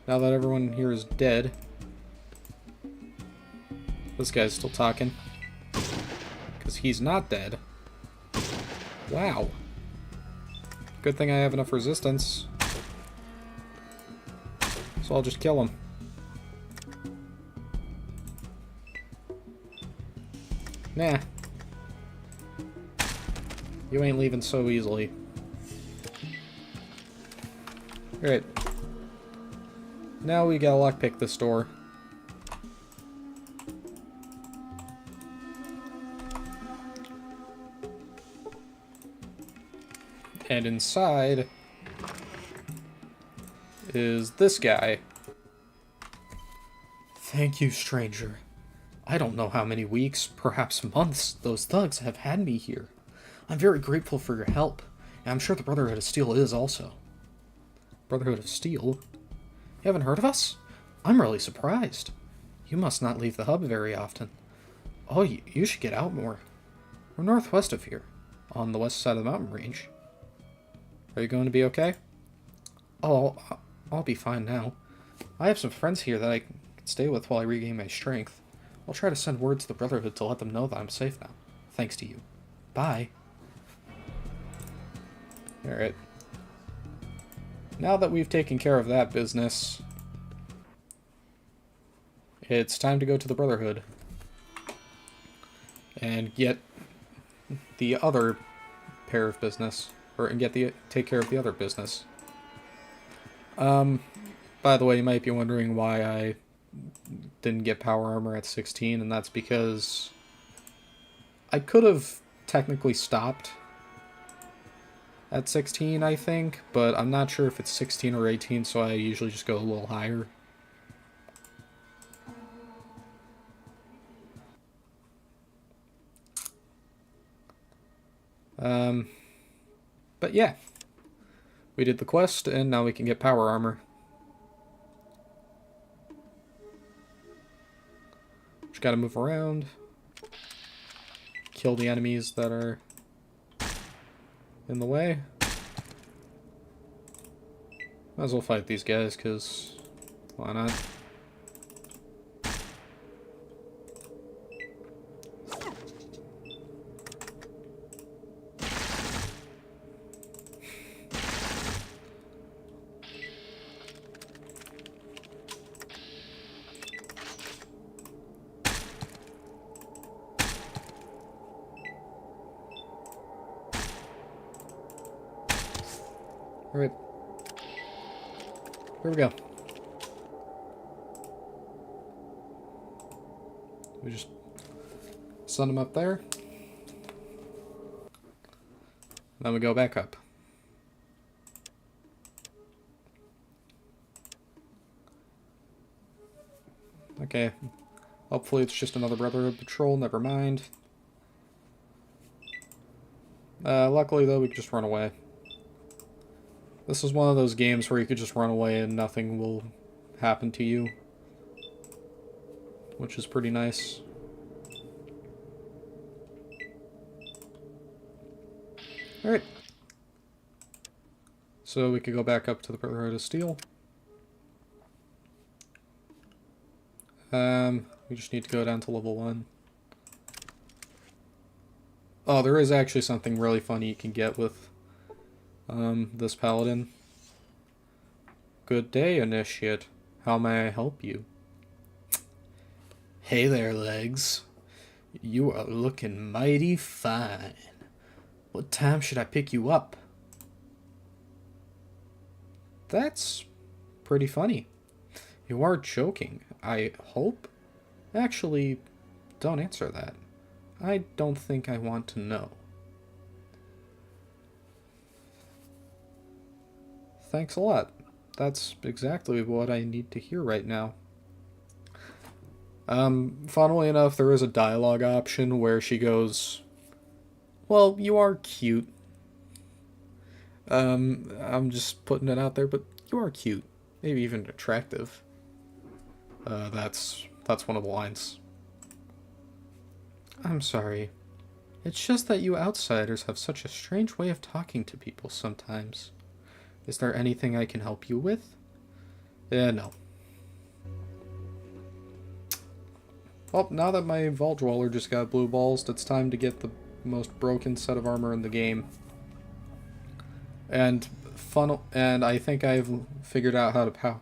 Now that everyone here is dead. This guy's still talking. Because he's not dead. Wow. Good thing I have enough resistance. So I'll just kill him. Nah. You ain't leaving so easily. Alright. Now we gotta lockpick this door. And inside is this guy. Thank you, stranger. I don't know how many weeks, perhaps months, those thugs have had me here. I'm very grateful for your help, and I'm sure the Brotherhood of Steel is also. Brotherhood of Steel? You haven't heard of us? I'm really surprised. You must not leave the hub very often. Oh, you should get out more. We're northwest of here, on the west side of the mountain range. Are you going to be okay? Oh, I'll be fine now. I have some friends here that I can stay with while I regain my strength. I'll try to send word to the Brotherhood to let them know that I'm safe now. Thanks to you. Bye. Alright. Now that we've taken care of that business, it's time to go to the Brotherhood and get the other pair of business. And take care of the other business. By the way, you might be wondering why I didn't get power armor at 16, and that's because I could have technically stopped at 16, I think, but I'm not sure if it's 16 or 18, so I usually just go a little higher. But yeah, we did the quest, and now we can get power armor. Just gotta move around, kill the enemies that are in the way. Might as well fight these guys, because why not? Alright. Here we go. We just send them up there. Then we go back up. Okay. Hopefully it's just another Brotherhood patrol, never mind. Luckily though, we could just run away. This is one of those games where you could just run away and nothing will happen to you. Which is pretty nice. Alright. So we could go back up to the Brotherhood of Steel. We just need to go down to level 1. Oh, there is actually something really funny you can get with this paladin. Good day, Initiate. How may I help you? Hey there, legs. You are looking mighty fine. What time should I pick you up? That's pretty funny. You are joking, I hope? Actually, don't answer that. I don't think I want to know. Thanks a lot. That's exactly what I need to hear right now. Funnily enough, there is a dialogue option where she goes, well, you are cute. I'm just putting it out there, but you are cute. Maybe even attractive. That's one of the lines. I'm sorry. It's just that you outsiders have such a strange way of talking to people sometimes. Is there anything I can help you with? No. Well, now that my Vault Dweller just got blue balls, it's time to get the most broken set of armor in the game. And I think I've figured out how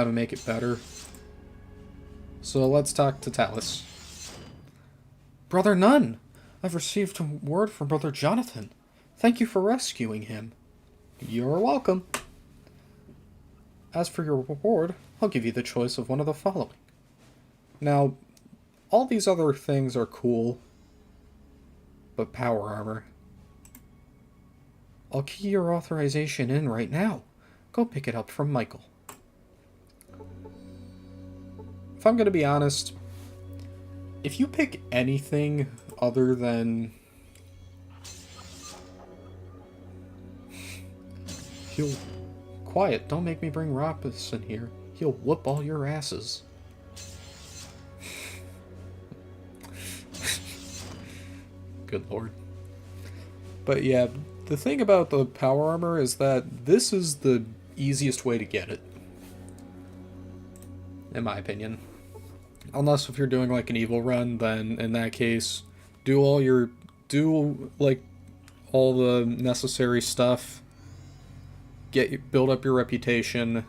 to make it better. So let's talk to Talus. Brother Nunn! I've received a word from Brother Jonathan. Thank you for rescuing him. You're welcome. As for your reward, I'll give you the choice of one of the following. Now, all these other things are cool, but power armor. I'll key your authorization in right now. Go pick it up from Michael. If I'm gonna be honest, if you pick anything other than... Quiet, don't make me bring Robinson here. He'll whoop all your asses. Good lord. But yeah, the thing about the power armor is that this is the easiest way to get it. In my opinion. Unless if you're doing like an evil run, then in that case, do like all the necessary stuff, build up your reputation,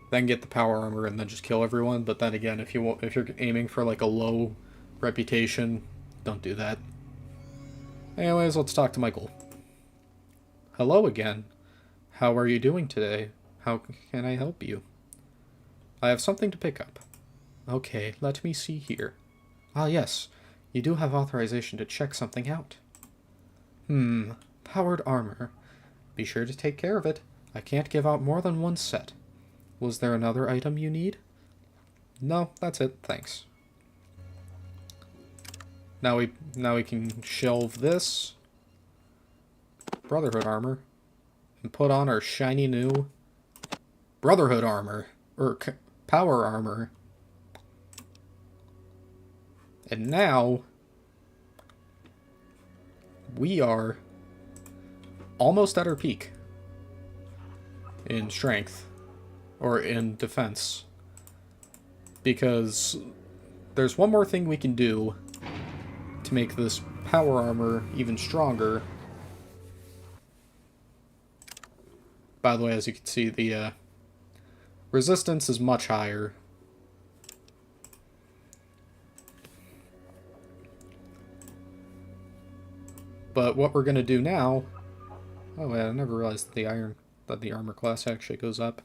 then get the power armor and then just kill everyone. But then again, if you're aiming for like a low reputation, don't do that. Anyways, let's talk to Michael. Hello again. How are you doing today? How can I help you? I have something to pick up. Okay, let me see here. Ah, yes. You do have authorization to check something out. Powered armor. Be sure to take care of it. I can't give out more than one set. Was there another item you need? No, that's it. Thanks. Now we can shelve this Brotherhood armor and put on our shiny new Brotherhood armor, or power armor. And now we are almost at our peak in strength, or in defense, because there's one more thing we can do to make this power armor even stronger. By the way, as you can see, the resistance is much higher. But what we're gonna do now... Oh wait, I never realized that the armor class actually goes up.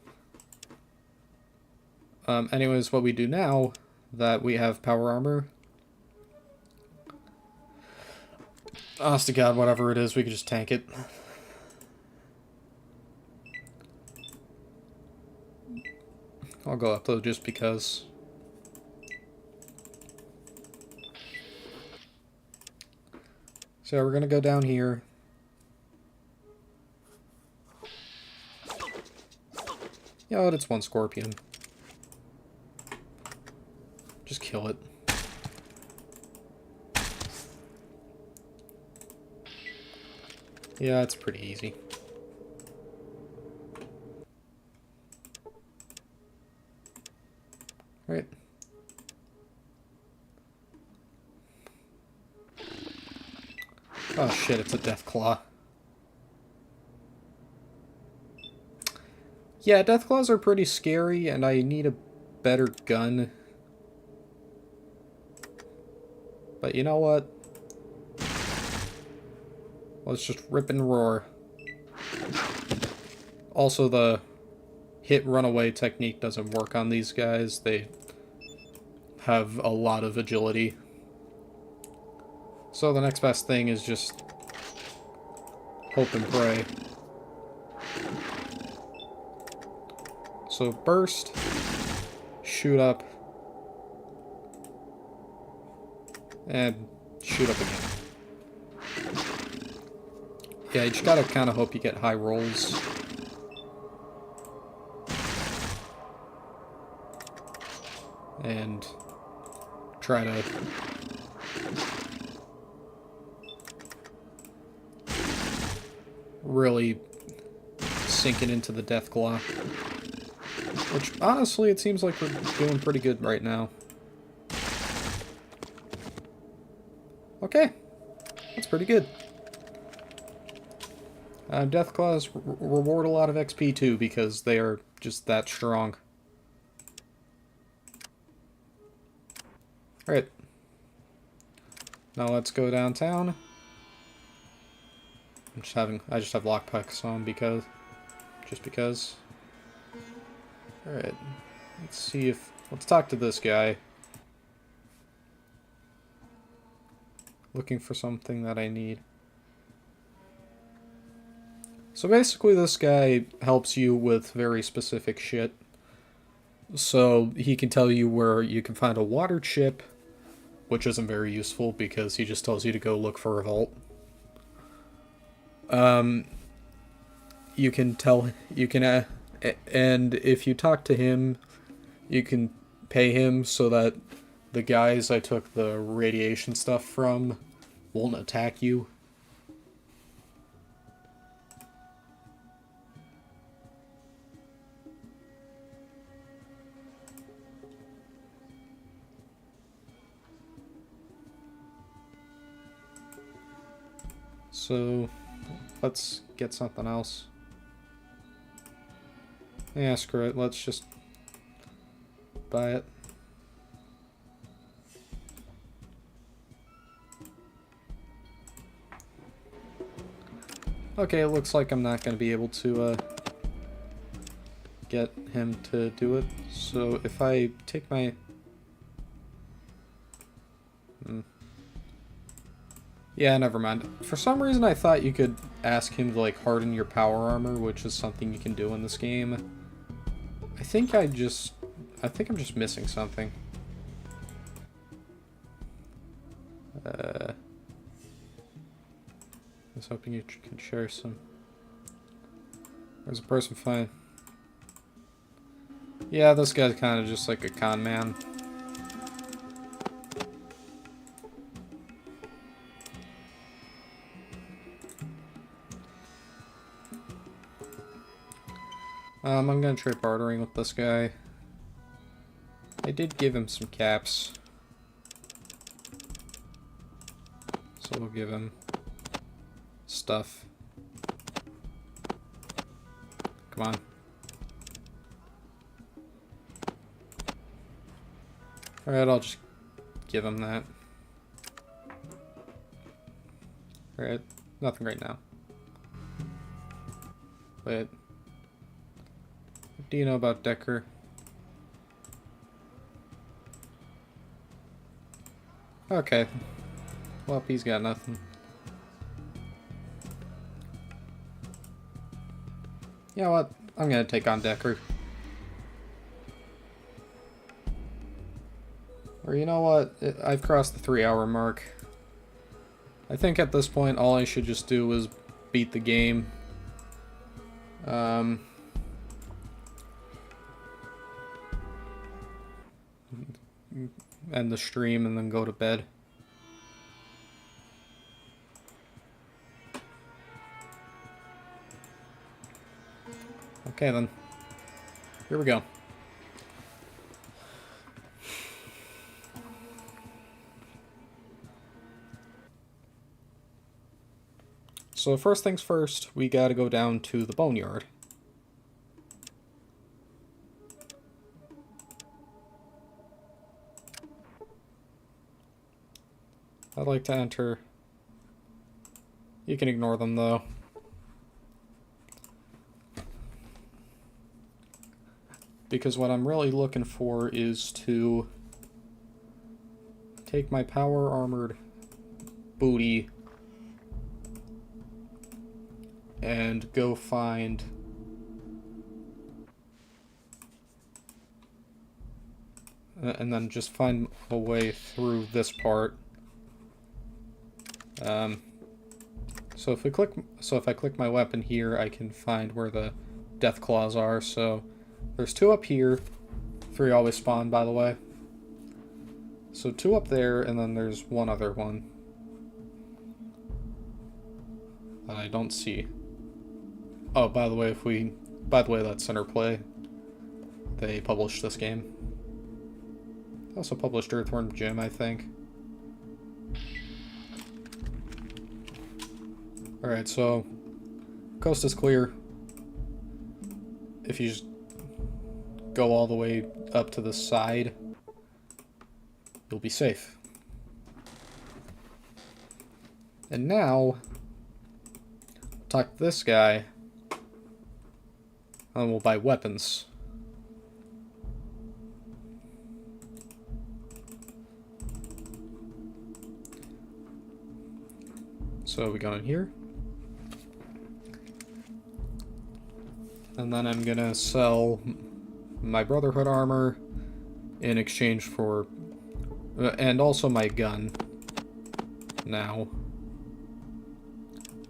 Anyways, what we do now that we have power armor... Honest to God, whatever it is, we could just tank it. I'll go up though, just because. So we're gonna go down here. You know what, it's one scorpion. Just kill it. Yeah, it's pretty easy. Right. Oh shit, it's a Deathclaw. Yeah, Deathclaws are pretty scary, and I need a better gun. But you know what? Let's just rip and roar. Also, the hit runaway technique doesn't work on these guys. They have a lot of agility. So the next best thing is just hope and pray. So burst, shoot up, and shoot up again. Yeah, you just gotta kind of hope you get high rolls. And try to really sink it into the Deathclaw. Which, honestly, it seems like we're doing pretty good right now. Okay. That's pretty good. Deathclaws reward a lot of XP too, because they are just that strong. Alright. Now let's go downtown. I just have lockpicks on because... just because. Alright. Let's talk to this guy. Looking for something that I need. So basically this guy helps you with very specific shit. So he can tell you where you can find a water chip, which isn't very useful because he just tells you to go look for a vault. And if you talk to him, you can pay him so that the guys I took the radiation stuff from won't attack you. So, let's get something else. Yeah, screw it. Let's just buy it. Okay, it looks like I'm not going to be able to get him to do it. So if I take my... Yeah, never mind. For some reason I thought you could ask him to like harden your power armor, which is something you can do in this game. I think I'm just missing something. I was hoping you could share some. There's a person fine. Yeah, this guy's kind of just like a con man. I'm gonna try bartering with this guy. I did give him some caps. So we'll give him stuff. Come on. Alright, I'll just give him that. Alright, nothing right now. But what do you know about Decker? Okay. Well, he's got nothing. You know what? I'm gonna take on Decker. Or you know what? I've crossed the 3-hour mark. I think at this point all I should just do is beat the game. End the stream and then go to bed. Okay then. Here we go. So first things first, we gotta go down to the boneyard. I'd like to enter. You can ignore them though. Because what I'm really looking for is to take my power armored booty and go find and then just find a way through this part. So if I click my weapon here, I can find where the death claws are. So there's 2 up here. 3 always spawn, by the way. So 2 up there, and then there's 1 other one that I don't see. Oh, by the way, that's Centerplay. They published this game. They also published Earthworm Jim, I think. Alright, so coast is clear. If you just go all the way up to the side, you'll be safe. And now, talk to this guy, and we'll buy weapons. So we go in here. And then I'm gonna sell my Brotherhood armor in exchange for... and also my gun. Now.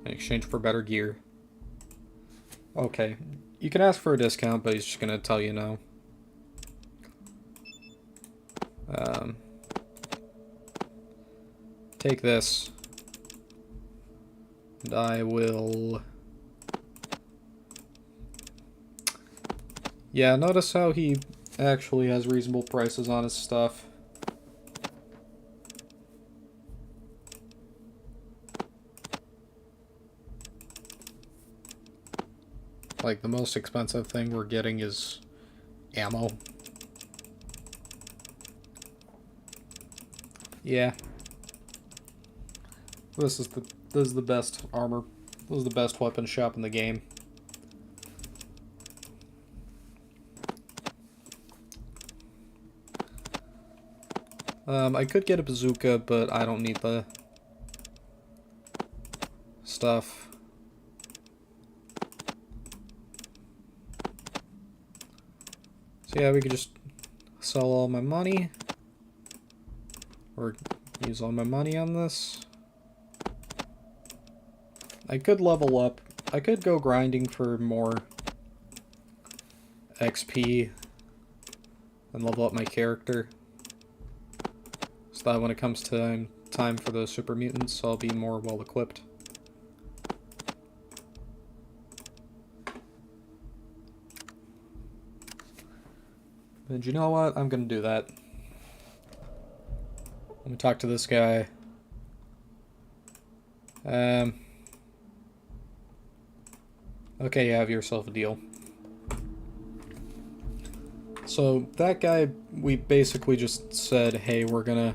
In exchange for better gear. Okay. You can ask for a discount, but he's just gonna tell you no. Take this. And I will... Yeah, notice how he actually has reasonable prices on his stuff. Like, the most expensive thing we're getting is ammo. Yeah. This is the best armor. This is the best weapon shop in the game. I could get a bazooka, but I don't need the stuff. So yeah, we could just sell all my money. Or use all my money on this. I could level up. I could go grinding for more XP and level up my character. So that when it comes to time for the super mutants, I'll be more well equipped. And you know what? I'm gonna do that. Let me talk to this guy. Okay, you have yourself a deal. So that guy, we basically just said, hey, we're gonna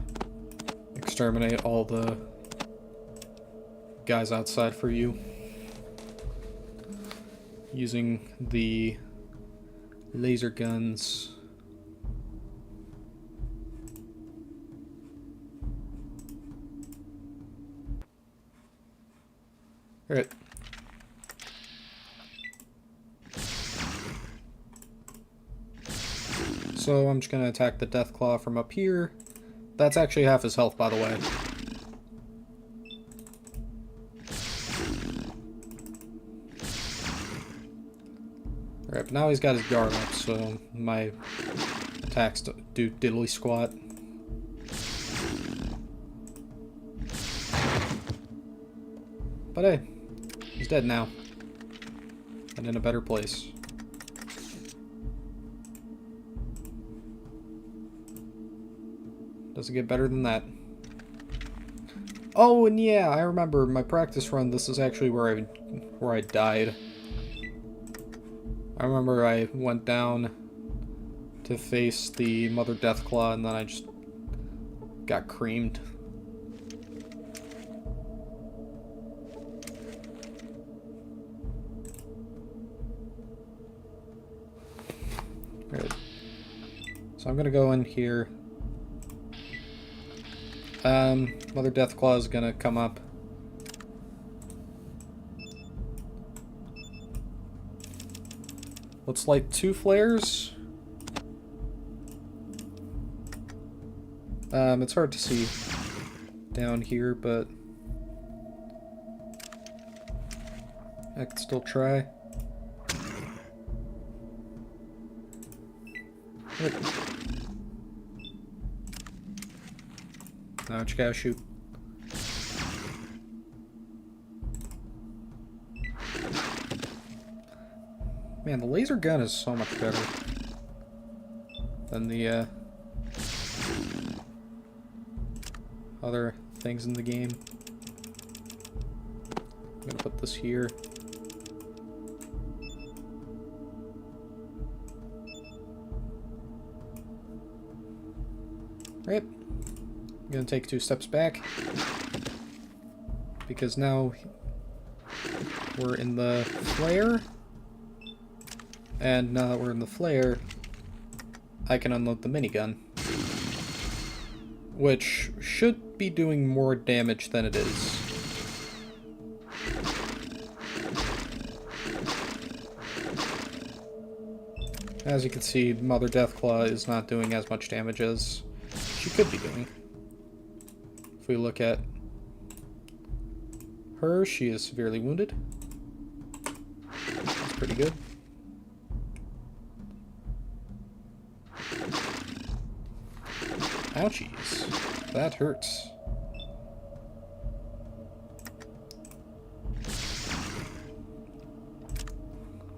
exterminate all the guys outside for you. Using the laser guns. Alright. So I'm just gonna attack the Deathclaw from up here. That's actually half his health, by the way. But now he's got his guard up, so my attacks do diddly squat. But hey, he's dead now. And in a better place. Doesn't get better than that. Oh, and yeah, I remember my practice run. This is actually where I died. I remember I went down to face the Mother Deathclaw, and then I just got creamed. Right. So I'm gonna go in here. Mother Deathclaw is gonna come up. Let's light 2 flares. It's hard to see down here, but I can still try. Yep. Now you gotta shoot. Man, the laser gun is so much better than the other things in the game. I'm gonna put this here. Right. I'm gonna take 2 steps back because now we're in the flare. And now that we're in the flare, I can unload the minigun, which should be doing more damage than it is. As you can see, Mother Deathclaw is not doing as much damage as she could be doing. If we look at her, she is severely wounded. That's pretty good. Ouchies. That hurts.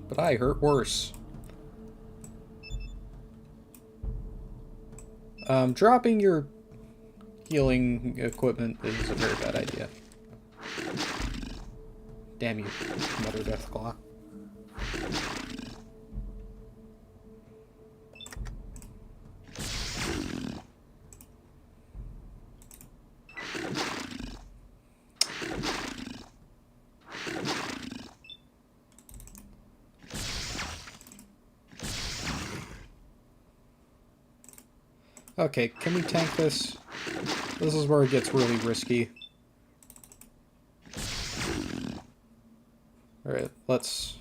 But I hurt worse. Dropping your healing equipment is a very bad idea. Damn you, Mother Deathclaw. Okay, can we tank this? This is where it gets really risky. Alright, let's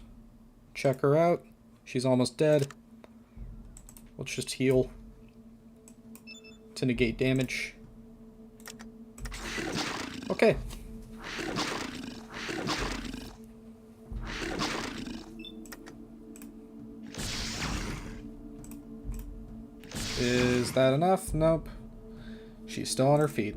check her out. She's almost dead. Let's just heal to negate damage. Okay. Is that enough? Nope. She's still on her feet.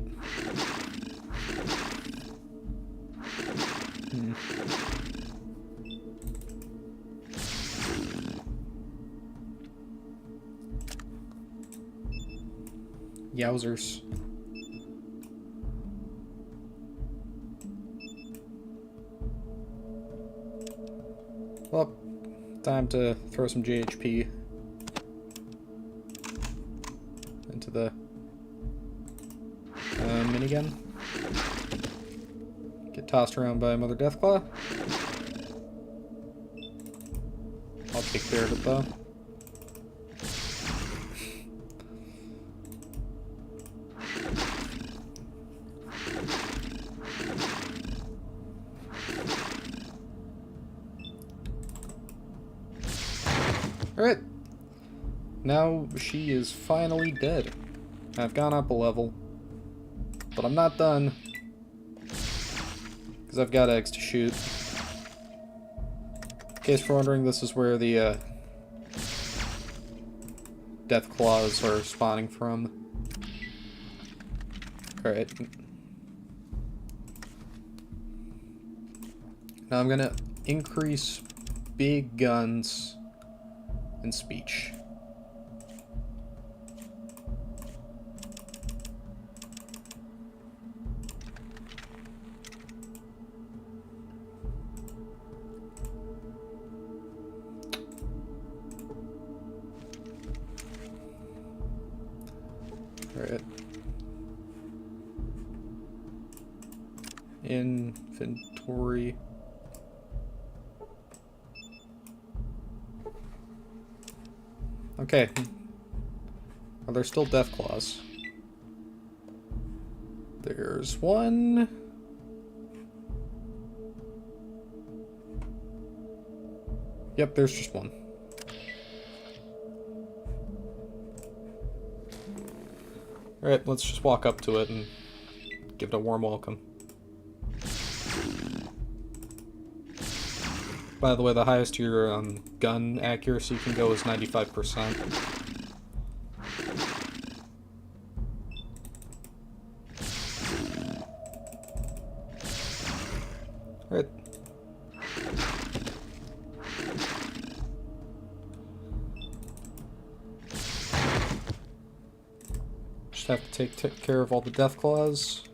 Yowzers. Well, time to throw some JHP into the minigun. Get tossed around by Mother Deathclaw. I'll take care of it though. Alright. Now she is finally dead. I've gone up a level. But I'm not done. Because I've got eggs to shoot. In case for wondering, this is where the death claws are spawning from. Alright. Now I'm gonna increase big guns and speech. Alright. Inventory. Okay. Are there still death claws? There's one. Yep, there's just one. Alright, let's just walk up to it and give it a warm welcome. By the way, the highest your gun accuracy can go is 95%. Alright. Just have to take care of all the death claws.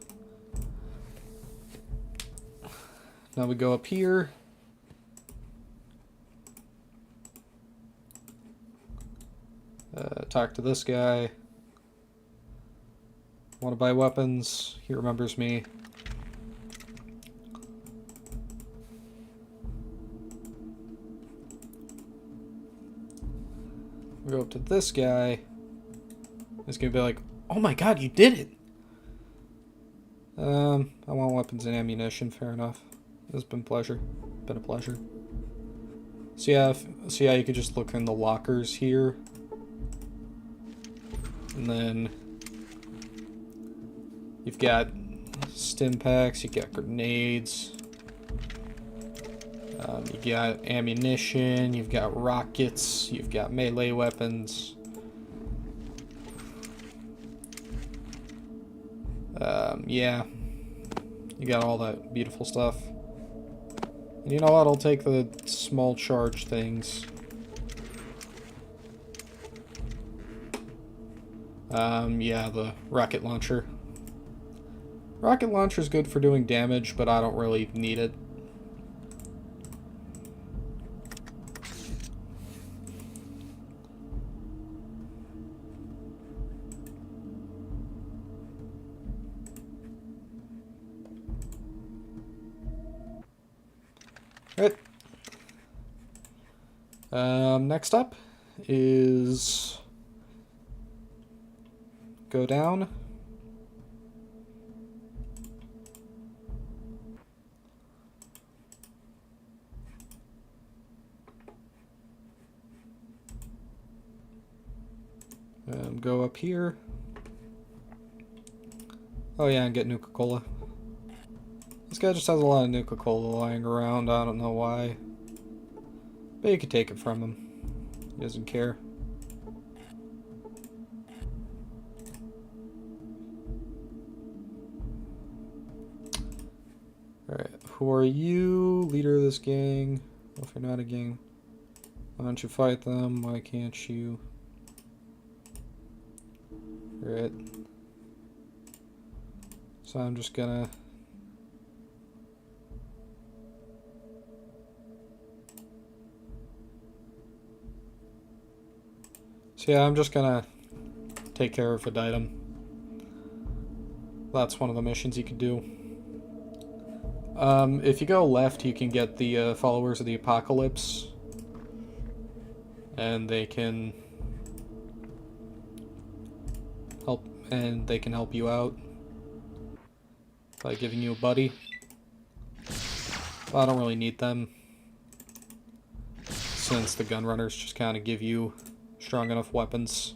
Now we go up here. Talk to this guy. Want to buy weapons? He remembers me. We go up to this guy. He's gonna be like, "Oh my god, you did it!" I want weapons and ammunition. Fair enough. It's been a pleasure. So yeah, you could just look in the lockers here. And then you've got stim packs, you've got grenades, you got ammunition, you've got rockets, you've got melee weapons. Yeah, you got all that beautiful stuff. And you know what? I'll take the small charge things. Yeah, the rocket launcher. Rocket launcher's good for doing damage, but I don't really need it. Right. Next up is go down. Go up here. Oh yeah, and get Nuka-Cola. This guy just has a lot of Nuka-Cola lying around. I don't know why. But you could take it from him. He doesn't care. Alright, who are you? Leader of this gang. Well, if you're not a gang, why don't you fight them? Why can't you? Alright. So I'm just gonna... So yeah, I'm just gonna take care of Adytum. That's one of the missions you could do. If you go left, you can get the Followers of the Apocalypse. And they can help you out by giving you a buddy. Well, I don't really need them, since the gunrunners just kind of give you strong enough weapons.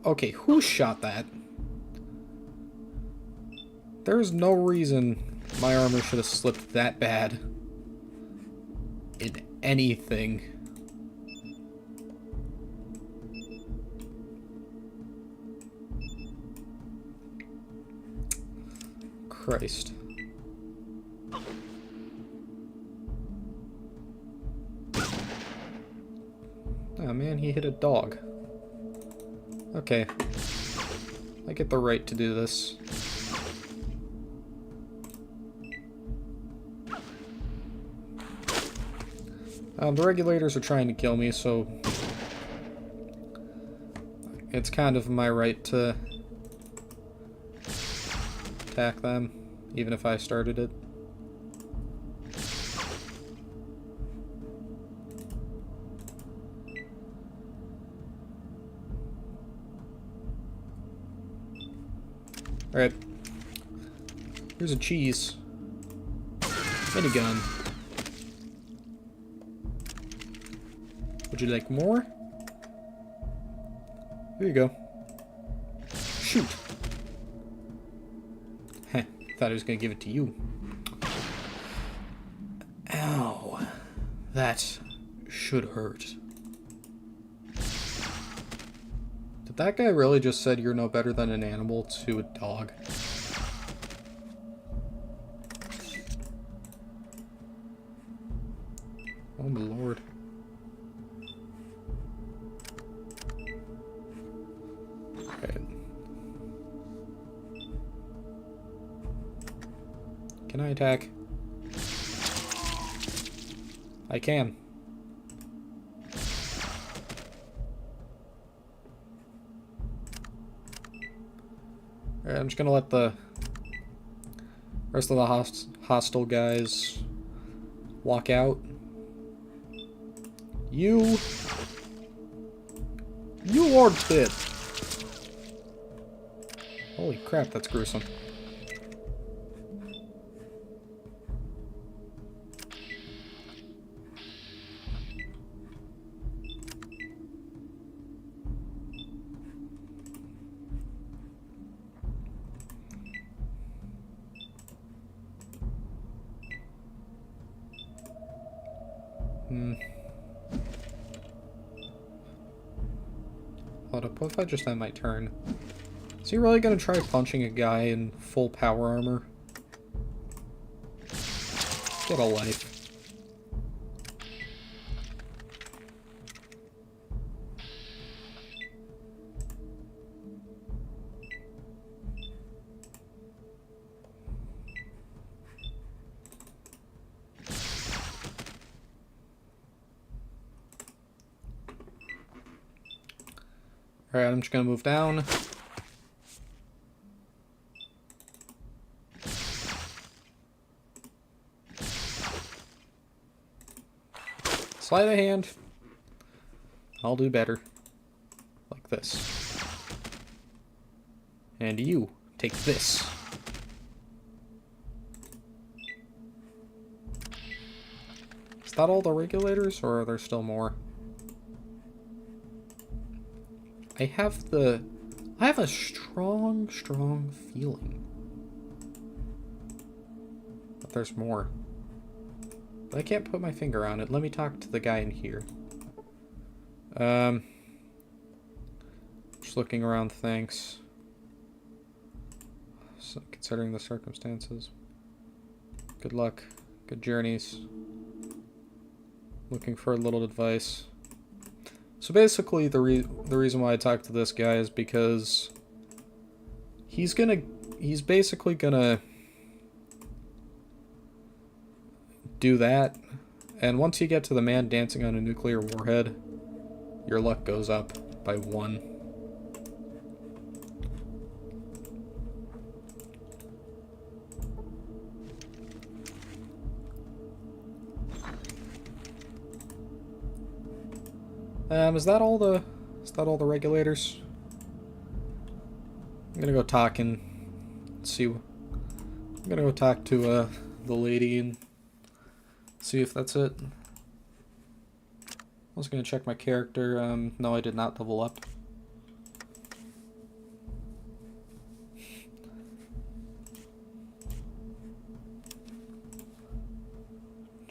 Okay, who shot that? There's no reason My armor should have slipped that bad in anything. Christ. Oh man, he hit a dog. Okay. I get the right to do this. The regulators are trying to kill me, so it's kind of my right to attack them, even if I started it. Alright. Here's a cheese. Minigun. Would you like more? Here you go. Shoot. Heh, thought I was gonna give it to you. Ow. That should hurt. Did that guy really just said you're no better than an animal to a dog? Oh my lord. Right. Can I attack? I can. Alright, I'm just gonna let the rest of the hostile guys walk out. You aren't dead. Holy crap, that's gruesome. Hold up, what if I just end my turn? Is he really gonna try punching a guy in full power armor? Get a life. Alright, I'm just gonna move down. Sleight of hand. I'll do better. Like this. And you, take this. Is that all the regulators, or are there still more? I have a strong feeling that there's more. But I can't put my finger on it. Let me talk to the guy in here. Just looking around, thanks. So, considering the circumstances. Good luck. Good journeys. Looking for a little advice. So basically, the reason why I talked to this guy is because he's basically gonna do that, and once you get to the man dancing on a nuclear warhead, your luck goes up by 1. Is that all the regulators? I'm gonna go talk and see. I'm gonna go talk to the lady and see if that's it. I was gonna check my character. No, I did not level up.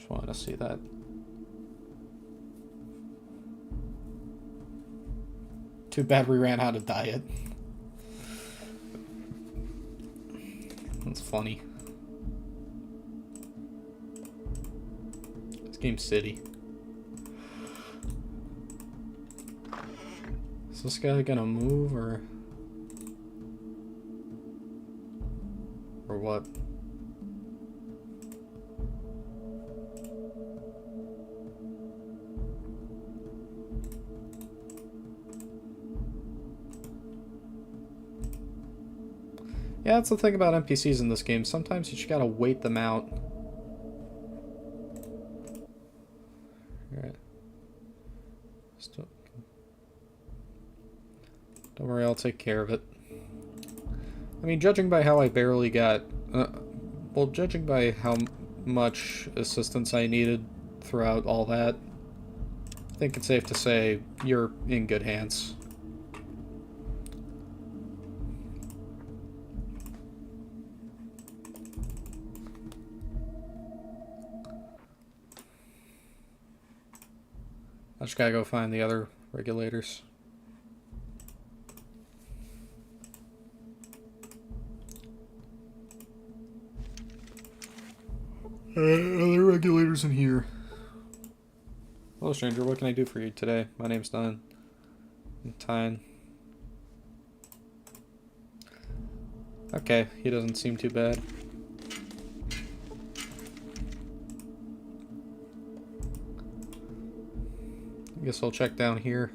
Just wanted to see that. Too bad we ran out of diet. That's funny. This game's city. Is this guy gonna move or what? Yeah, that's the thing about NPCs in this game. Sometimes you just gotta wait them out. Alright. Don't worry, I'll take care of it. I mean, judging by how I barely got... well, judging by how much assistance I needed throughout all that, I think it's safe to say you're in good hands. I just gotta go find the other regulators. Other regulators in here. Hello, stranger. What can I do for you today? My name's Dunn. I'm Tyne. Okay, he doesn't seem too bad. I guess I'll check down here.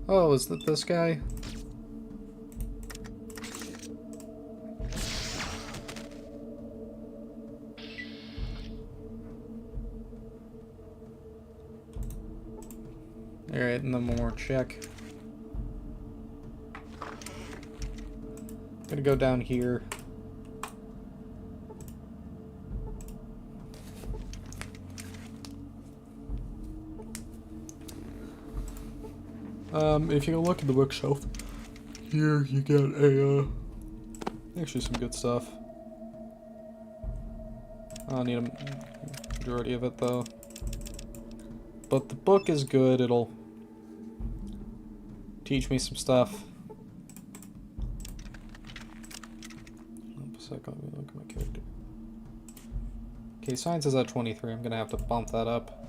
Oh, is that this guy? Alright, and then one more check. Gonna go down here. If you look at the bookshelf, here you get a, actually some good stuff. I don't need a majority of it though. But the book is good, it'll teach me some stuff. A second, let me look at my character. Okay, science is at 23, I'm gonna have to bump that up.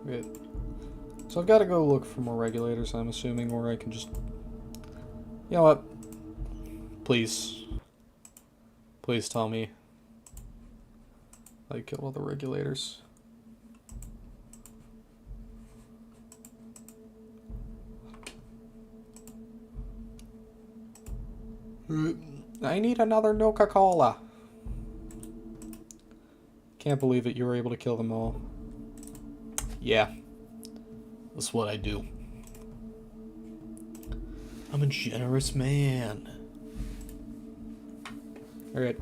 Good. So I've got to go look for more regulators, I'm assuming, or I can just... You know what? Please. Please tell me I kill all the regulators. I need another Coca-Cola. Can't believe it, you were able to kill them all. Yeah. That's what I do. I'm a generous man. Alright.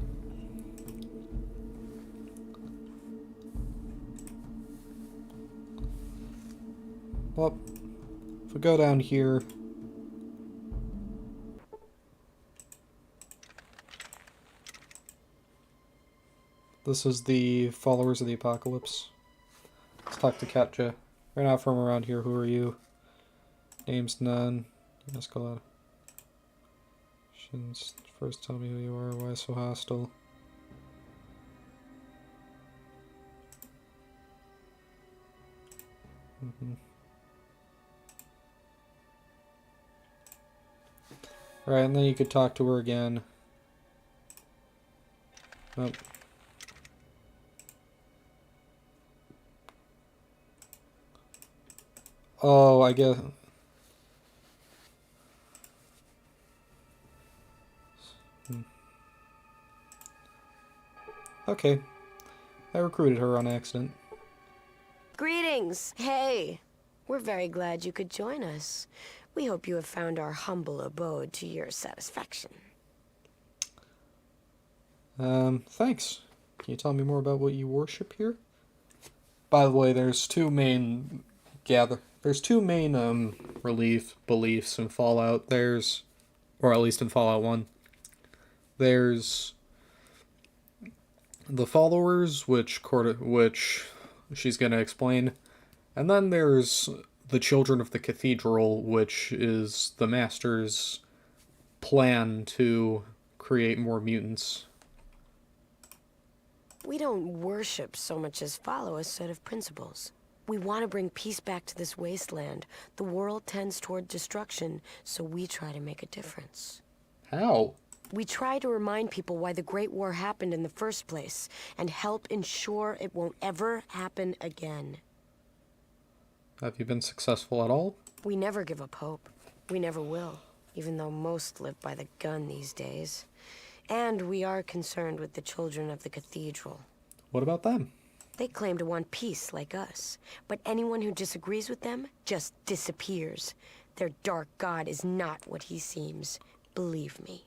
Well, if we go down here... This is the Followers of the Apocalypse. Let's talk to Katja. We're not from around here. Who are you? Name's none. Let's go out. First tell me who you are. Why so hostile? Alright, and then you could talk to her again. Nope. Oh, I guess. Okay. I recruited her on accident. Greetings. Hey. We're very glad you could join us. We hope you have found our humble abode to your satisfaction. Thanks. Can you tell me more about what you worship here? By the way, there's two main beliefs in Fallout. Or at least in Fallout 1. There's the followers, which she's going to explain. And then there's the Children of the Cathedral, which is the Master's plan to create more mutants. We don't worship so much as follow a set of principles. We want to bring peace back to this wasteland. The world tends toward destruction, so we try to make a difference. How? We try to remind people why the Great War happened in the first place, and help ensure it won't ever happen again. Have you been successful at all? We never give up hope. We never will, even though most live by the gun these days. And we are concerned with the Children of the Cathedral. What about them? They claim to want peace like us, but anyone who disagrees with them just disappears. Their dark god is not what he seems. Believe me.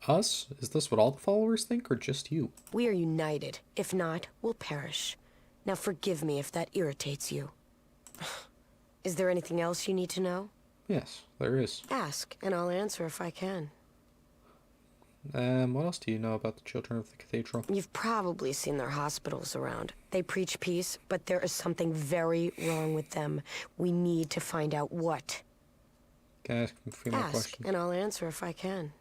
Us? Is this what all the followers think, or just you? We are united. If not, we'll perish. Now forgive me if that irritates you. Is there anything else you need to know? Yes, there is. Ask, and I'll answer if I can. What else do you know about the Children of the Cathedral? You've probably seen their hospitals around. They preach peace, but there is something very wrong with them. We need to find out what. Can I ask a few more Ask, questions? and I'll answer if I can.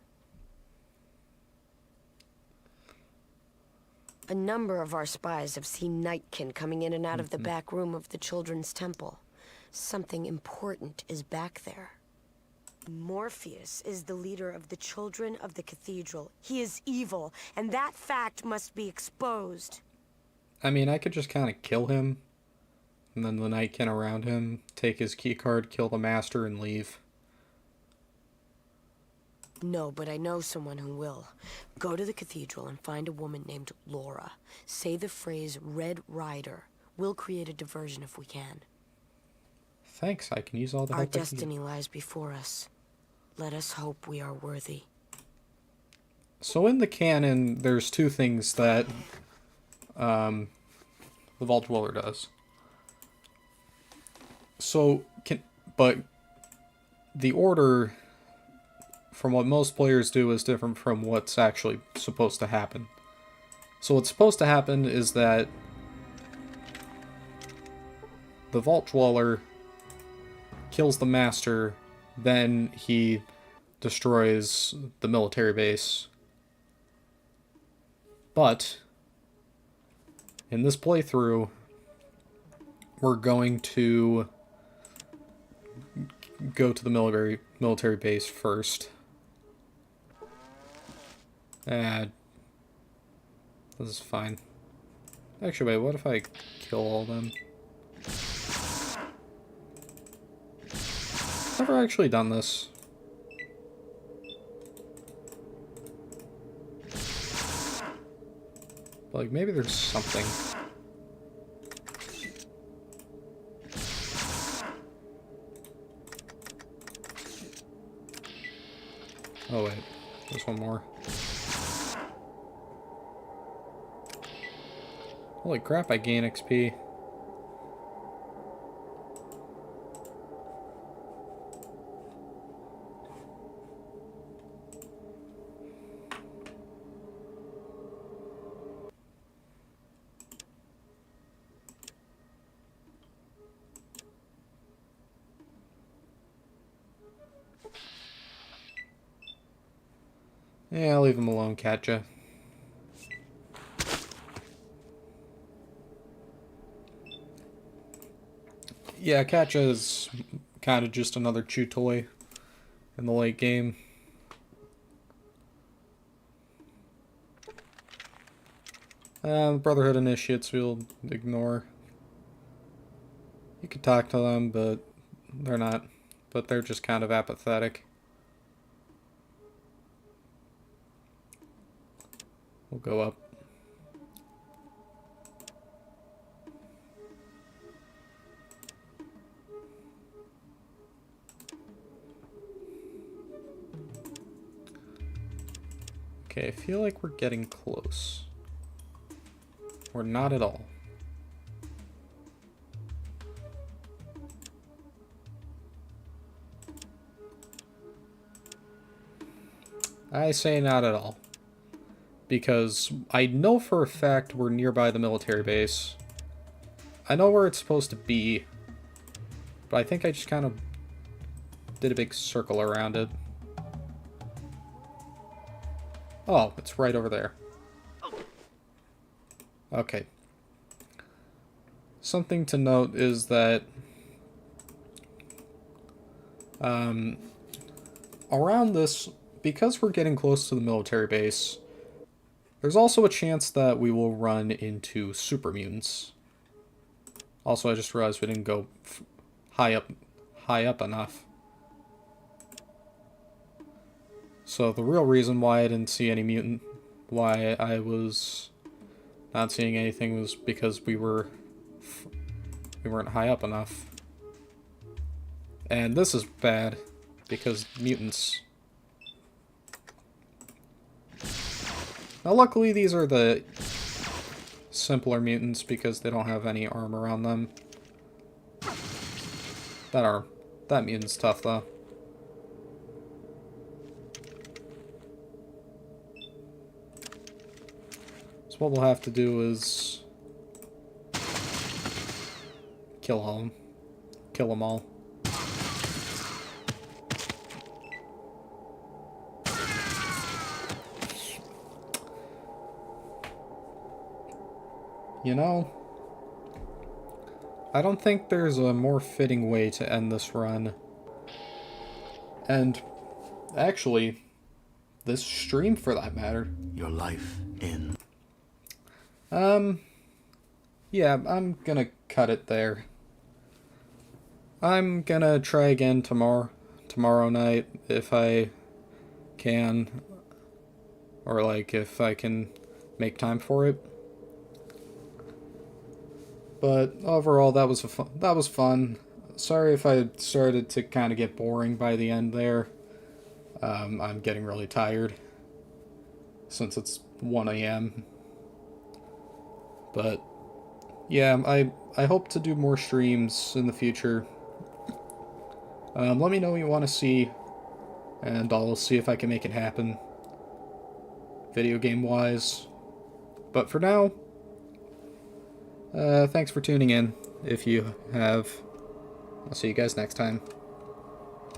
A number of our spies have seen Nightkin coming in and out of the back room of the Children's Temple. Something important is back there. Morpheus is the leader of the Children of the Cathedral. He is evil, and that fact must be exposed. I mean, I could just kind of kill him, and then the Nightkin around him, take his keycard, kill the Master, and leave. No, but I know someone who will. Go to the cathedral and find a woman named Laura. Say the phrase Red Rider. We'll create a diversion if we can. Thanks, I can use all the Our help I can destiny get. lies before us. Let us hope we are worthy. So in the canon, there's two things that the Vault Dweller does. But the order from what most players do is different from what's actually supposed to happen. So what's supposed to happen is that the Vault Dweller kills the Master, then he destroys the military base. But in this playthrough, we're going to go to the military base first. This is fine. Actually, wait, what if I kill all of them? Never actually done this. Like, maybe there's something. Oh wait, there's one more. Holy crap, I gain XP. Yeah, I'll leave him alone, Katja. Yeah, Katja is kind of just another chew toy in the late game. Brotherhood initiates we'll ignore. You could talk to them, but they're not. But they're just kind of apathetic. We'll go up. Okay, I feel like we're getting close. We're not at all. I say not at all. Because I know for a fact we're nearby the military base. I know where it's supposed to be. But I think I just kind of did a big circle around it. Oh, it's right over there. Okay. Something to note is that around this, because we're getting close to the military base, there's also a chance that we will run into super mutants. Also, I just realized we didn't go high up enough. So the real reason why I didn't see any mutant, why I was not seeing anything, was because we weren't high up enough. And this is bad, because mutants. Now luckily these are the simpler mutants because they don't have any armor on them. That mutant's tough though. So what we'll have to do is kill them all. You know, I don't think there's a more fitting way to end this run. And actually, this stream for that matter. Your life ends. Yeah, I'm gonna cut it there. I'm gonna try again tomorrow night if I can, or like if I can make time for it. But overall, that was fun. Sorry if I started to kind of get boring by the end there. I'm getting really tired since it's 1 a.m. But yeah, I hope to do more streams in the future. Let me know what you want to see, and I'll see if I can make it happen, video game wise. But for now, thanks for tuning in. If you have, I'll see you guys next time.